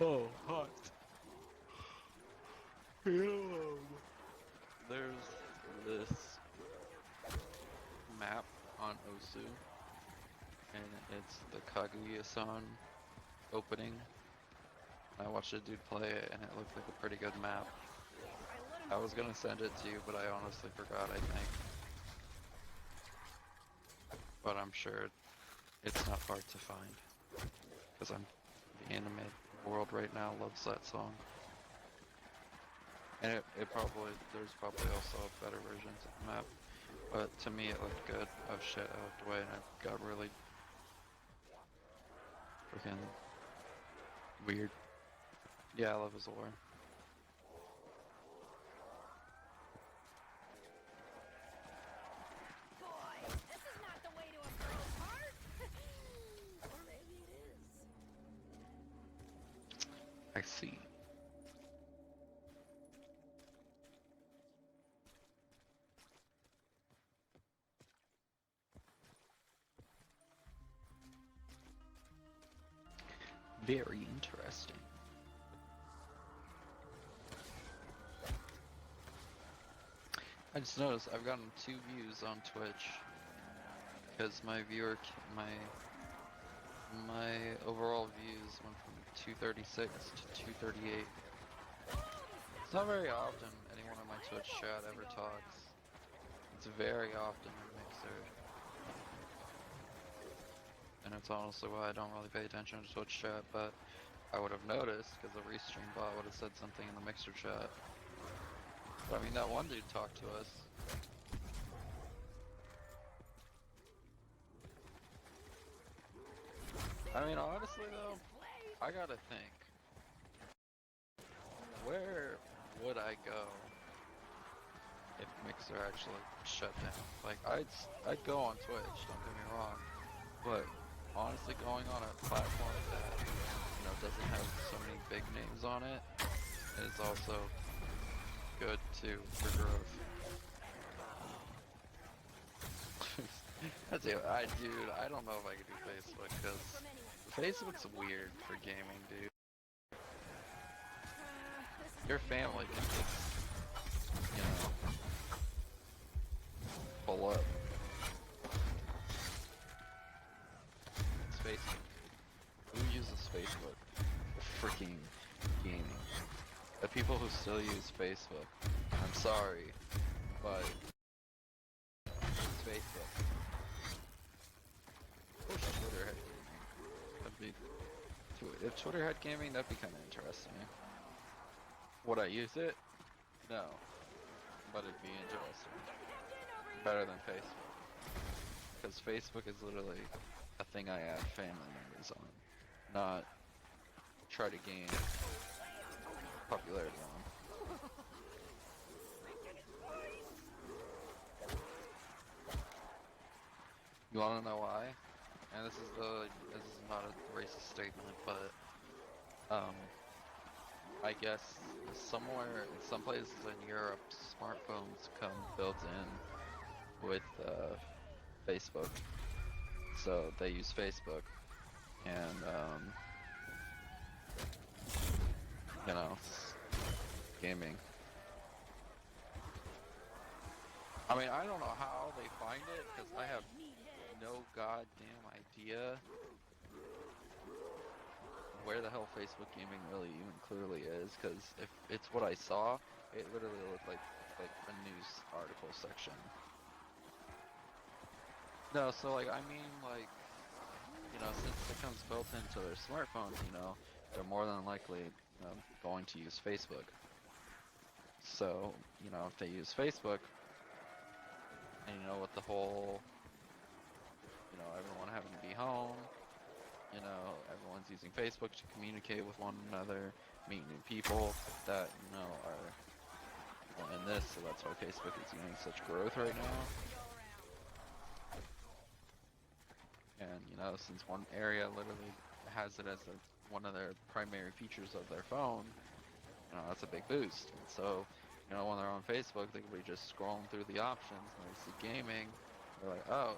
Oh, hot. There's this map on Osu, and it's the Kaguya-san opening. I watched a dude play it, and it looked like a pretty good map. I was gonna send it to you, but I honestly forgot, I think. But I'm sure it's not hard to find. Because the anime world right now loves that song. And there's probably also better versions of the map. But to me it looked good. Oh shit, I looked away and I got really freaking weird. Yeah, I love his lore. Boy, this is not the way to a girl's heart. Or maybe it is. I see. Very interesting. I just noticed I've gotten 2 views on Twitch because my overall views went from 236 to 238. It's not very often anyone on my Twitch chat ever talks. It's very often in Mixer. And it's honestly why I don't really pay attention to Twitch chat, but I would have noticed because the restream bot would have said something in the Mixer chat. But I mean, that one dude talked to us. I mean, honestly though, I gotta think. Where would I go if Mixer actually shut down? Like, I'd go on Twitch, don't get me wrong. But honestly, going on a platform that, doesn't have so many big names on it is also good too for growth. Dude, I don't know if I could do Facebook because Facebook's weird for gaming, dude. Your family can just, pull up. It's Facebook. Who uses Facebook? Freaking gaming. The people who still use Facebook, I'm sorry, but it's Facebook. I wish Twitter had gaming. If Twitter had gaming, that'd be kind of interesting. Would I use it? No, but it'd be interesting. Better than Facebook, because Facebook is literally a thing I add family members on, not try to gain popularity on. You wanna know why? And this is not a racist statement, but I guess somewhere in some places in Europe, smartphones come built in with Facebook, so they use Facebook, and gaming. I mean, I don't know how they find it, because I have no goddamn idea where the hell Facebook gaming really even clearly is, because if it's what I saw, it literally looked like a news article section. No, so I mean, since it comes built into their smartphones, they're more than likely going to use Facebook. So, if they use Facebook, and with the whole, everyone having to be home, everyone's using Facebook to communicate with one another, meet new people that, are in this, so that's why Facebook is getting such growth right now. And, since one area literally has it as one of their primary features of their phone, that's a big boost. And so, when they're on Facebook, they could be just scrolling through the options and they see gaming. They're like, oh,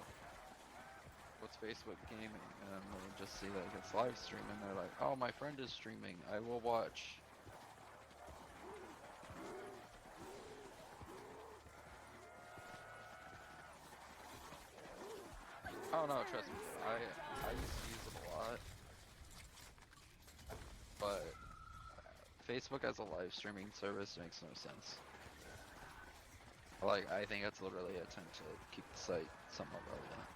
what's Facebook gaming? And then they just see that it's live stream, and they're like, oh, my friend is streaming, I will watch. Oh no, trust me, I used to use it a lot, but Facebook as a live streaming service makes no sense. Like, I think it's literally an attempt to keep the site somewhat relevant.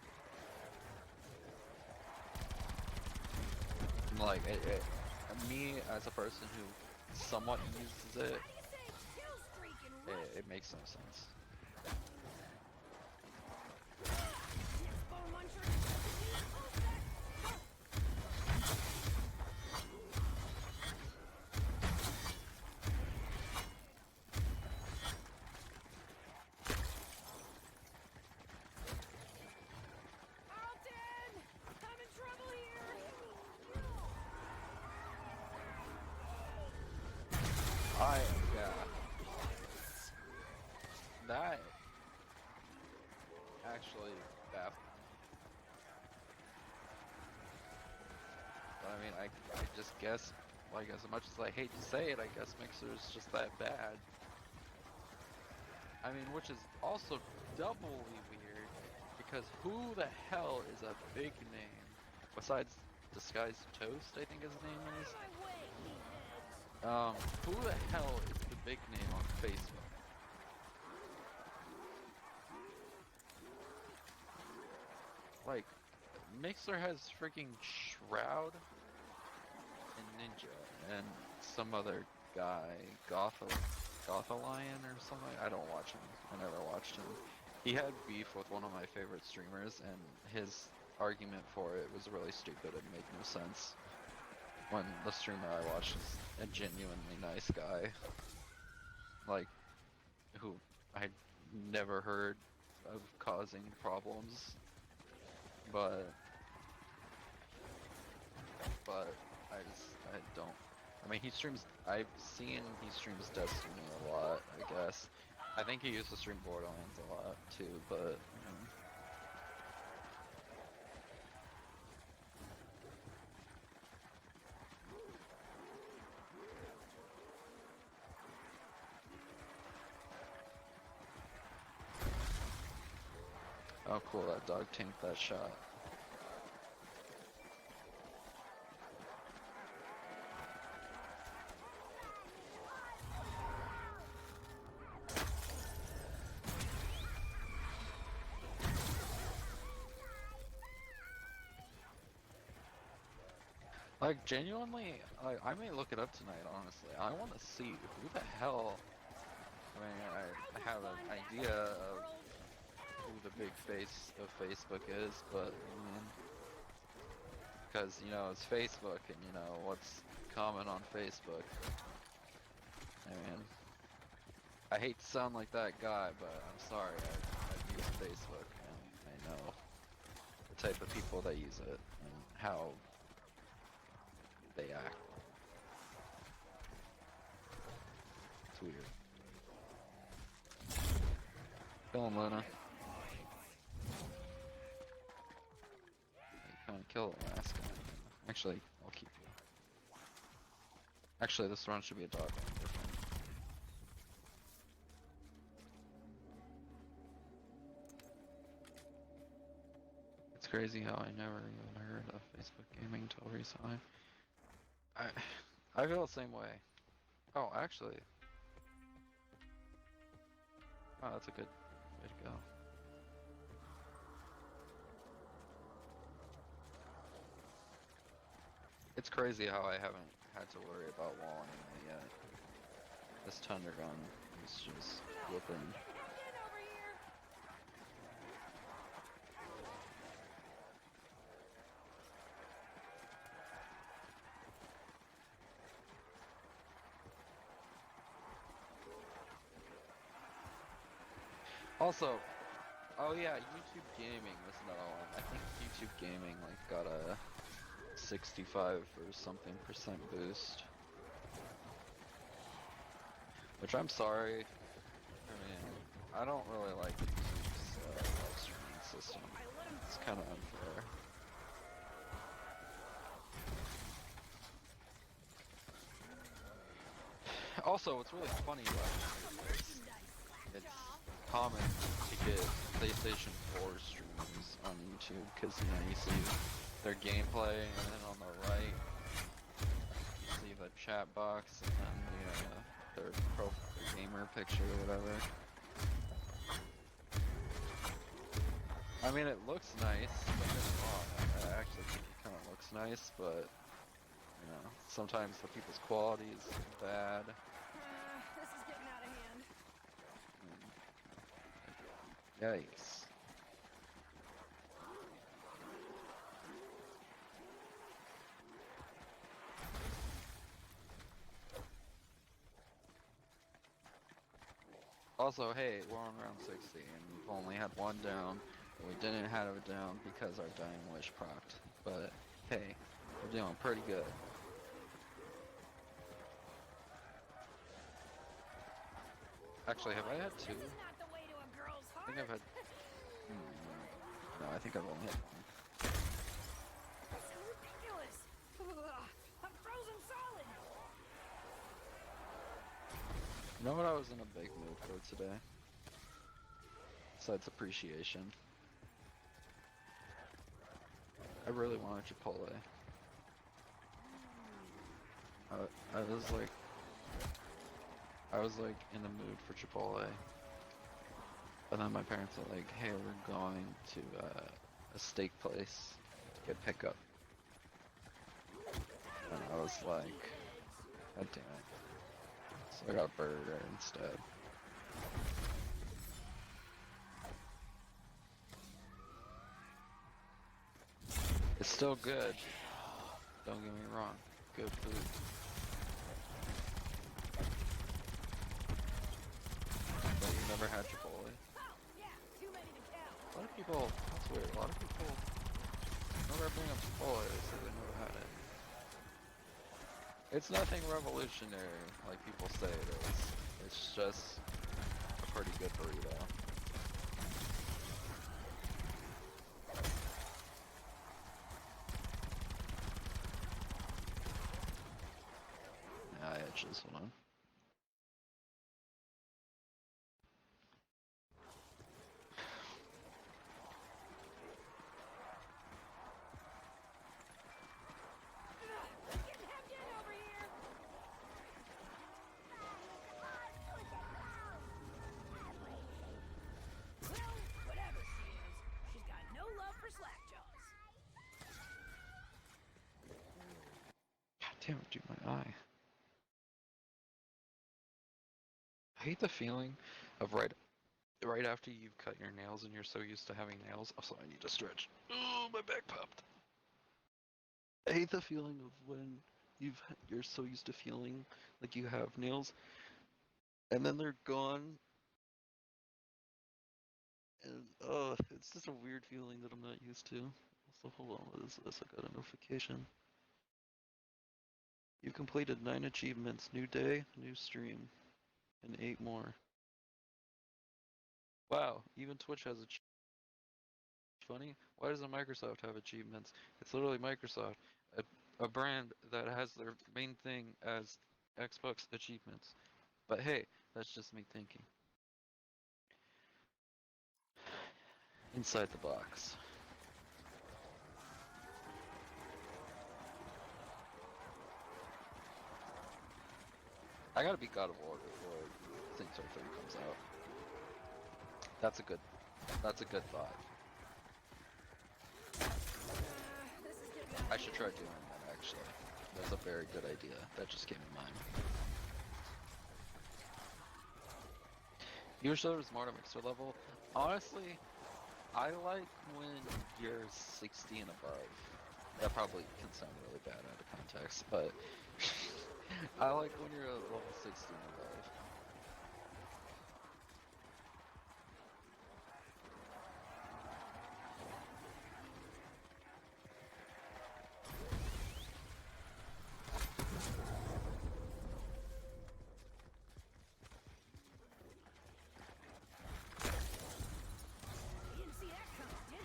Like, me as a person who somewhat uses it, it makes no sense. Yeah. That actually baffled me. But I mean, I just guess, like, as much as I hate to say it, I guess Mixer's just that bad. I mean, which is also doubly weird, because who the hell is a big name? Besides Disguised Toast, I think his name is. Who the hell is the big name on Facebook? Like, Mixer has freaking Shroud and Ninja and some other guy, Gothalion or something. I don't watch him. I never watched him. He had beef with one of my favorite streamers, and his argument for it was really stupid and made no sense. When the streamer I watched is a genuinely nice guy, like, who I never heard of causing problems, but I don't. I mean, I've seen he streams Destiny a lot, I guess. I think he used to stream Borderlands a lot too, but oh cool, that dog tanked that shot. Like, genuinely, I may look it up tonight, honestly. I want to see who the hell... I mean, I have an idea of who the big face of Facebook is, but, I mean... Because, you know, it's Facebook, and, you know, what's common on Facebook. I mean... I hate to sound like that guy, but I'm sorry, I use Facebook, and I know the type of people that use it, and how they act. It's weird. Kill him, Luna. You can't kill the last guy. Actually, I'll keep you. Actually, this run should be a dog run. It's crazy how I never even heard of Facebook gaming until recently. I feel the same way. Oh, actually. Oh, that's a good way to go. It's crazy how I haven't had to worry about walling it yet. This Thunder Gun is just whooping. Also, oh yeah, YouTube Gaming was another one. I think YouTube Gaming like got a 65 or something % boost. Which I'm sorry. I mean, I don't really like YouTube's live streaming system. I let him It's through. kind of unfair. Also, what's really funny about it is it's common to get PlayStation 4 streamers on YouTube because you see their gameplay, and then on the right you see the chat box, and then their profile gamer picture or whatever. I mean, it looks nice. Don't get me wrong. I actually think it kind of looks nice, but sometimes the people's quality is bad. This is getting out of hand. Yikes. Also, hey, we're on round 60, and we've only had one down. We didn't have it down because our dying wish procced. But, hey, we're doing pretty good. Actually, have I had two? This is not the way to a girl's I heart. think I've had... No, I think I've only had one. That's so ridiculous. I'm frozen solid. You know what I was in a big mood for today? Besides appreciation. I really wanted Chipotle. I was like in the mood for Chipotle. And then my parents were like, hey, we're going to a steak place to get pickup. And I was like, God damn it. So I got a burger instead. It's still good. Don't get me wrong. Good food. But you never had Chipotle? Oh, yeah, too many to count. A lot of people, that's weird, a lot of people, whenever I bring up Chipotle, they say they never had it. It's nothing revolutionary like people say it is. It's just a pretty good burrito. Yeah, it just hold on. Getting hemmed in over here. Well, whatever she is, she's got no love for slack jaws. God damn it, dude, my eye. I hate the feeling of right after you've cut your nails and you're so used to having nails. Also, I need to stretch. Oh, my back popped. I hate the feeling of when you're so used to feeling like you have nails, and then they're gone, and it's just a weird feeling that I'm not used to. Also, hold on, what is this? I got a notification. You completed 9 achievements. New day, new stream, and 8 more. Wow, even Twitch has funny. Why doesn't Microsoft have achievements? It's literally Microsoft, a brand that has their main thing as Xbox achievements. But hey, that's just me thinking. Inside the box. I gotta beat God of War before Saints Row 3 comes out. That's a good thought. This is getting out I of should hand. try doing that actually. That's a very good idea. That just came to mind. Usually there's more to mixer level. Honestly, I like when you're 60 and above. That probably can sound really bad out of context, but I like when you're at level 60 and above. You didn't see that coming, did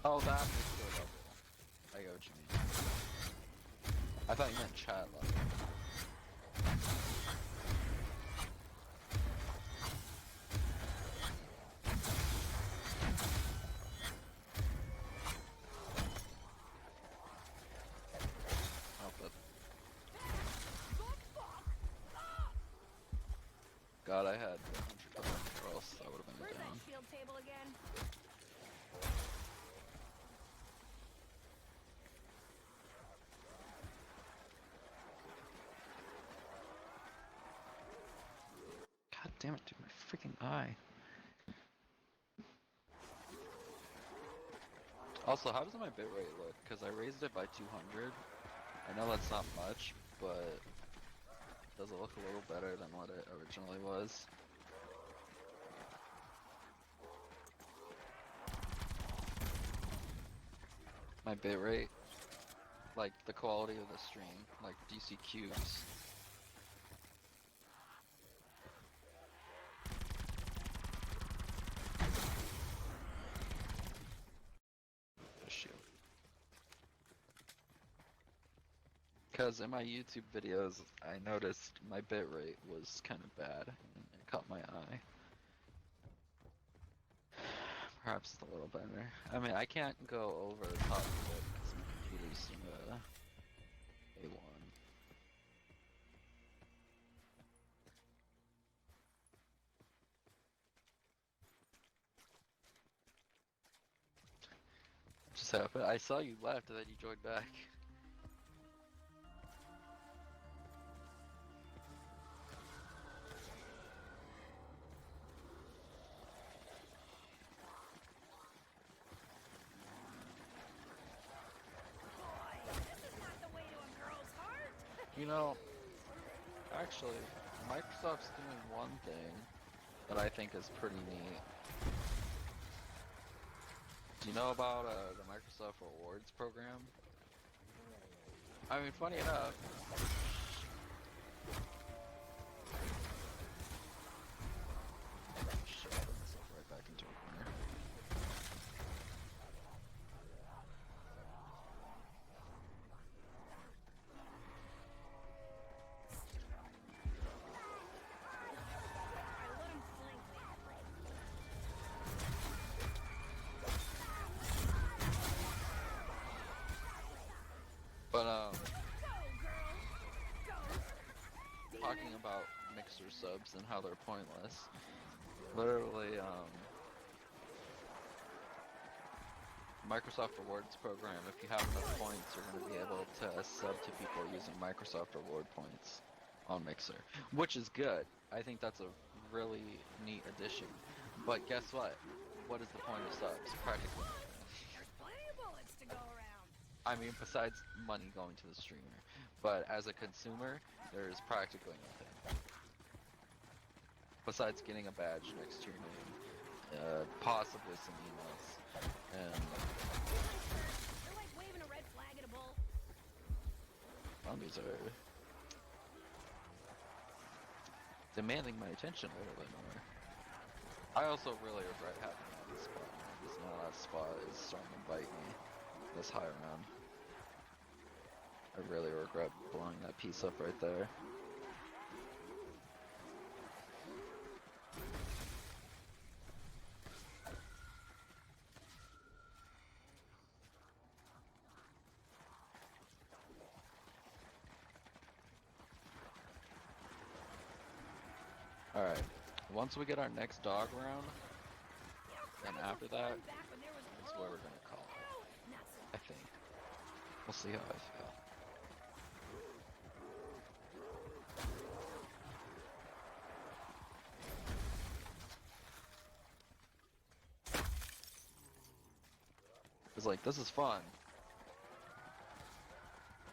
Oh, that video level. I get what you mean. I thought you meant chat level. Oh, but God, I had 100 or else I would have been Where's down. that shield table again? God damn it, dude, my freaking eye. Also, how does my bitrate look? Because I raised it by 200. I know that's not much, but does it look a little better than what it originally was? My bitrate, like the quality of the stream, like DC cubes. Shoot. Because in my YouTube videos, I noticed my bitrate was kind of bad, and it caught my eye. Perhaps it's a little better. I mean, I can't go over the top of it because my computer's A1. Just happened. I saw you left and then you joined back. Boy, this is not the way to a girl's heart. You know, actually, Microsoft's doing one thing that I think is pretty neat. Do you know about the Microsoft Rewards program? I mean, funny enough. Shit, I put myself right back into a corner. I let him flank me. But Go, girl. Go. talking about mixer subs and how they're pointless. Literally, Microsoft Rewards program, if you have enough points, you're going to be able to sub to people using Microsoft Reward points on Mixer, which is good. I think that's a really neat addition. But guess what? What is the point of subs? Practically nothing. There's plenty of bullets to go around. I mean, besides money going to the streamer. But as a consumer, there is practically nothing. Besides getting a badge next to your name, possibly some emails, and They're like waving a red flag at a bull. zombies are demanding my attention a little bit more. I also really regret having that spot now, because now that spot is starting to bite me this high round. I really regret blowing that piece up right there. Alright, once we get our next dog round, then after that is where we're gonna call it, I think. We'll see how I feel. It's like, this is fun,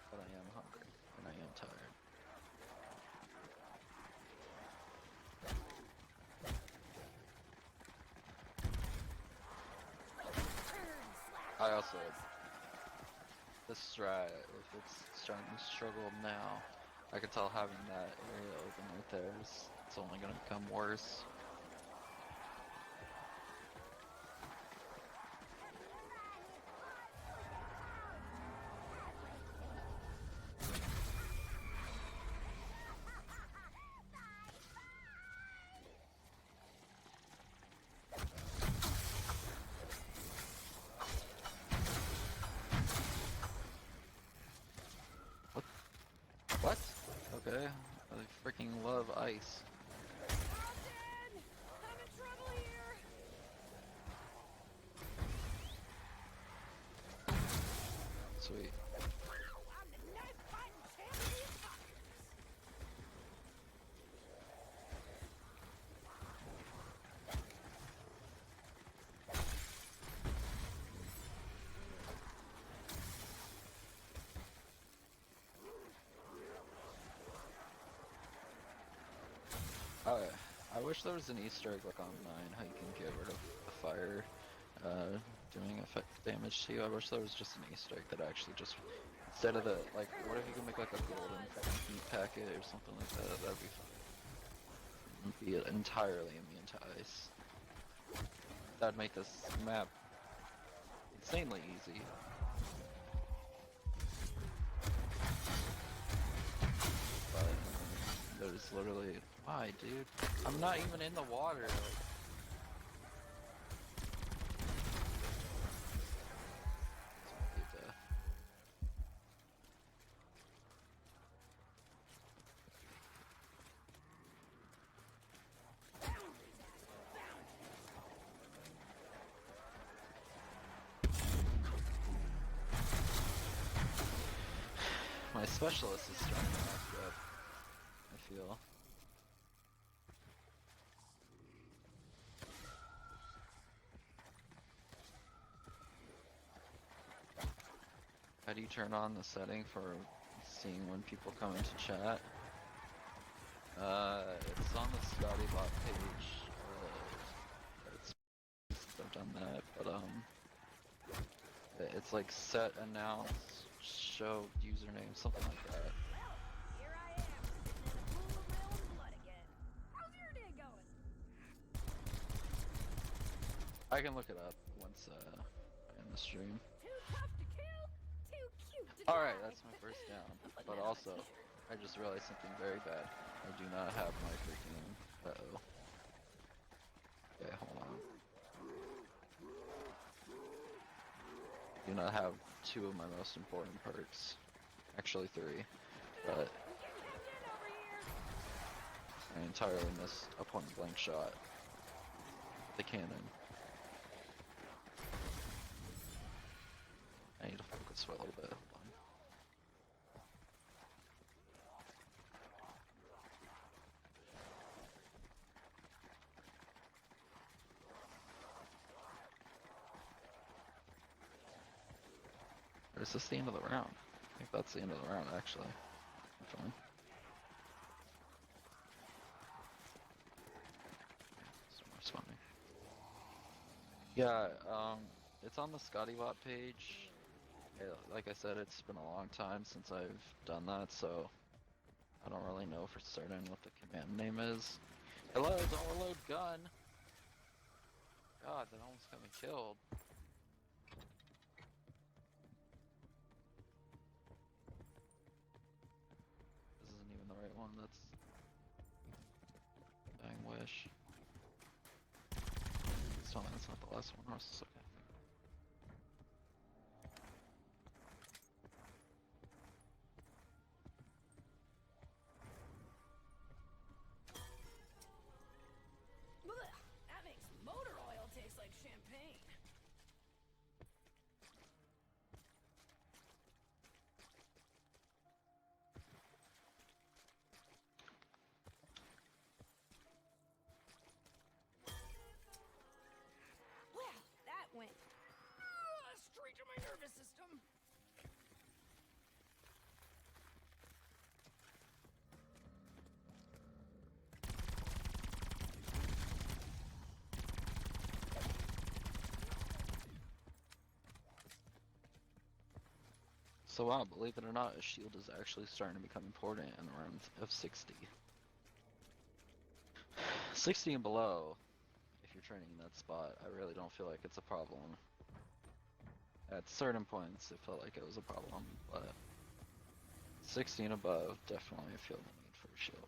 but I am hungry, and I am tired. I also, this strat, if it's starting to struggle now, I can tell having that area open right there is, it's only going to become worse. I freaking love ice. Captain! I'm in trouble here! Sweet. I'm the knife fighting champ of the apocalypse! I wish there was an Easter egg like on 9, how you can get rid of the fire doing effect damage to you. I wish there was just an Easter egg that actually just, instead of the, like, what if you can make like a golden freaking heat packet or something like that? That'd be fun. Be entirely immune to ice. That'd make this map insanely easy. But there's literally, why, dude? I'm not even in the water. Like, it's death. My specialist is starting to act up, I feel. How do you turn on the setting for seeing when people come into chat? It's on the Scotty bot page. I've done that, but it's like set, announce, show, username, something like that. Well, here I am, sitting in a pool of real blood again. How's your day going? I can look it up once I end the stream. Too tough to kill, too cute to Alright, die. that's my first down. Put But that on a also, t-shirt. I just realized something very bad. I do not have my freaking... Uh-oh. Okay, hold on. I do not have 2 of my most important perks. Actually 3. But We're getting hemmed in over here. I entirely missed a point blank shot. The cannon. I need to focus for a little bit. Hold on. Or is this the end of the round? I think that's the end of the round, actually. I'm fine. Some more spawning. Yeah, it's on the ScottyBot page. Yeah, like I said, it's been a long time since I've done that, so I don't really know for certain what the command name is. Hello, don't reload gun! God, that almost got me killed. This isn't even the right one, that's... Dying Wish. Please tell me that's not the last one, or else it's okay. Blech, that makes motor oil taste like champagne. Well, that went straight to my nervous system. So wow, believe it or not, a shield is actually starting to become important in around of 60. 60 and below, if you're training in that spot, I really don't feel like it's a problem. At certain points, it felt like it was a problem, but 60 and above, definitely feel the need for a shield.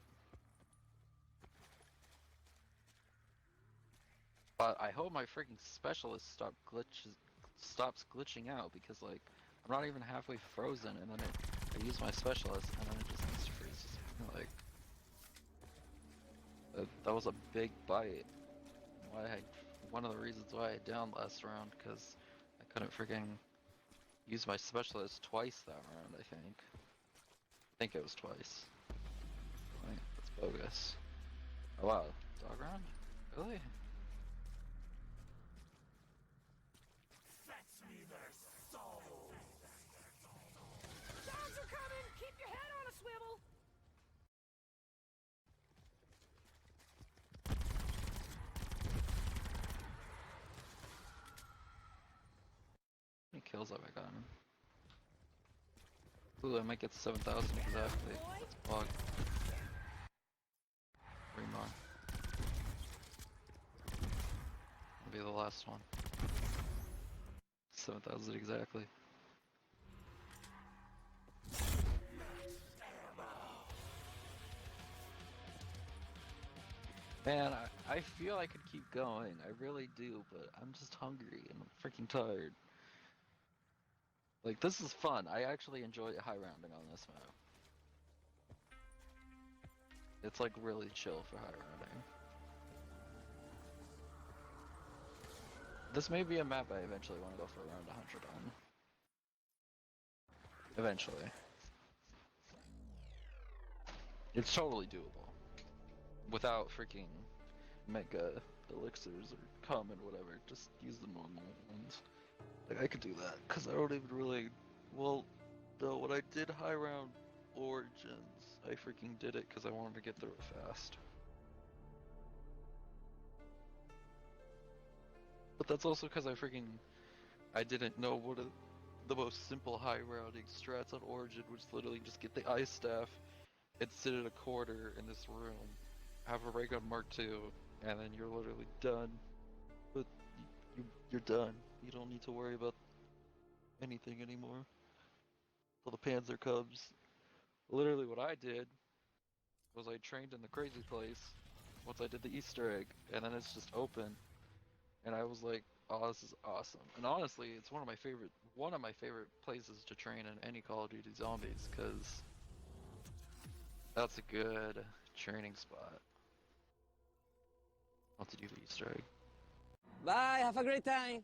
But I hope my freaking specialist stops glitching out, because like, I'm not even halfway frozen, and then I use my specialist, and then it just insta-freezes me, like... That was a big bite. One of the reasons why I downed last round, because I couldn't freaking use my specialist twice that round, I think. I think it was twice. Right, that's bogus. Oh wow, dog round? Really? Fetch me their souls. Dogs are coming! Keep your head on a swivel! How many kills have I gotten? Ooh, I might get 7,000 exactly. Let's bug. 3 more. That'll be the last one. 7,000 exactly. Man, I feel I could keep going. I really do, but I'm just hungry and I'm freaking tired. Like, this is fun. I actually enjoy high rounding on this map. It's like really chill for high rounding. This may be a map I eventually want to go for around 100 on. Eventually. It's totally doable. Without freaking mega elixirs or common whatever. Just use the normal ones. Like, I could do that, because I don't even really... Well, no, when I did high round Origins, I freaking did it because I wanted to get through it fast. But that's also because I didn't know what the most simple high rounding strats on Origin, which is literally just get the ice staff and sit in a corner in this room, have a ray gun Mark II, and then you're literally done. But you're done. You don't need to worry about anything anymore. Till the Panzer comes. Literally what I did was I trained in the crazy place once I did the Easter egg, and then it's just open, and I was like, oh, this is awesome. And honestly, it's one of my favorite places to train in any Call of Duty Zombies, because that's a good training spot. Not to do the Easter egg. Bye, have a great time.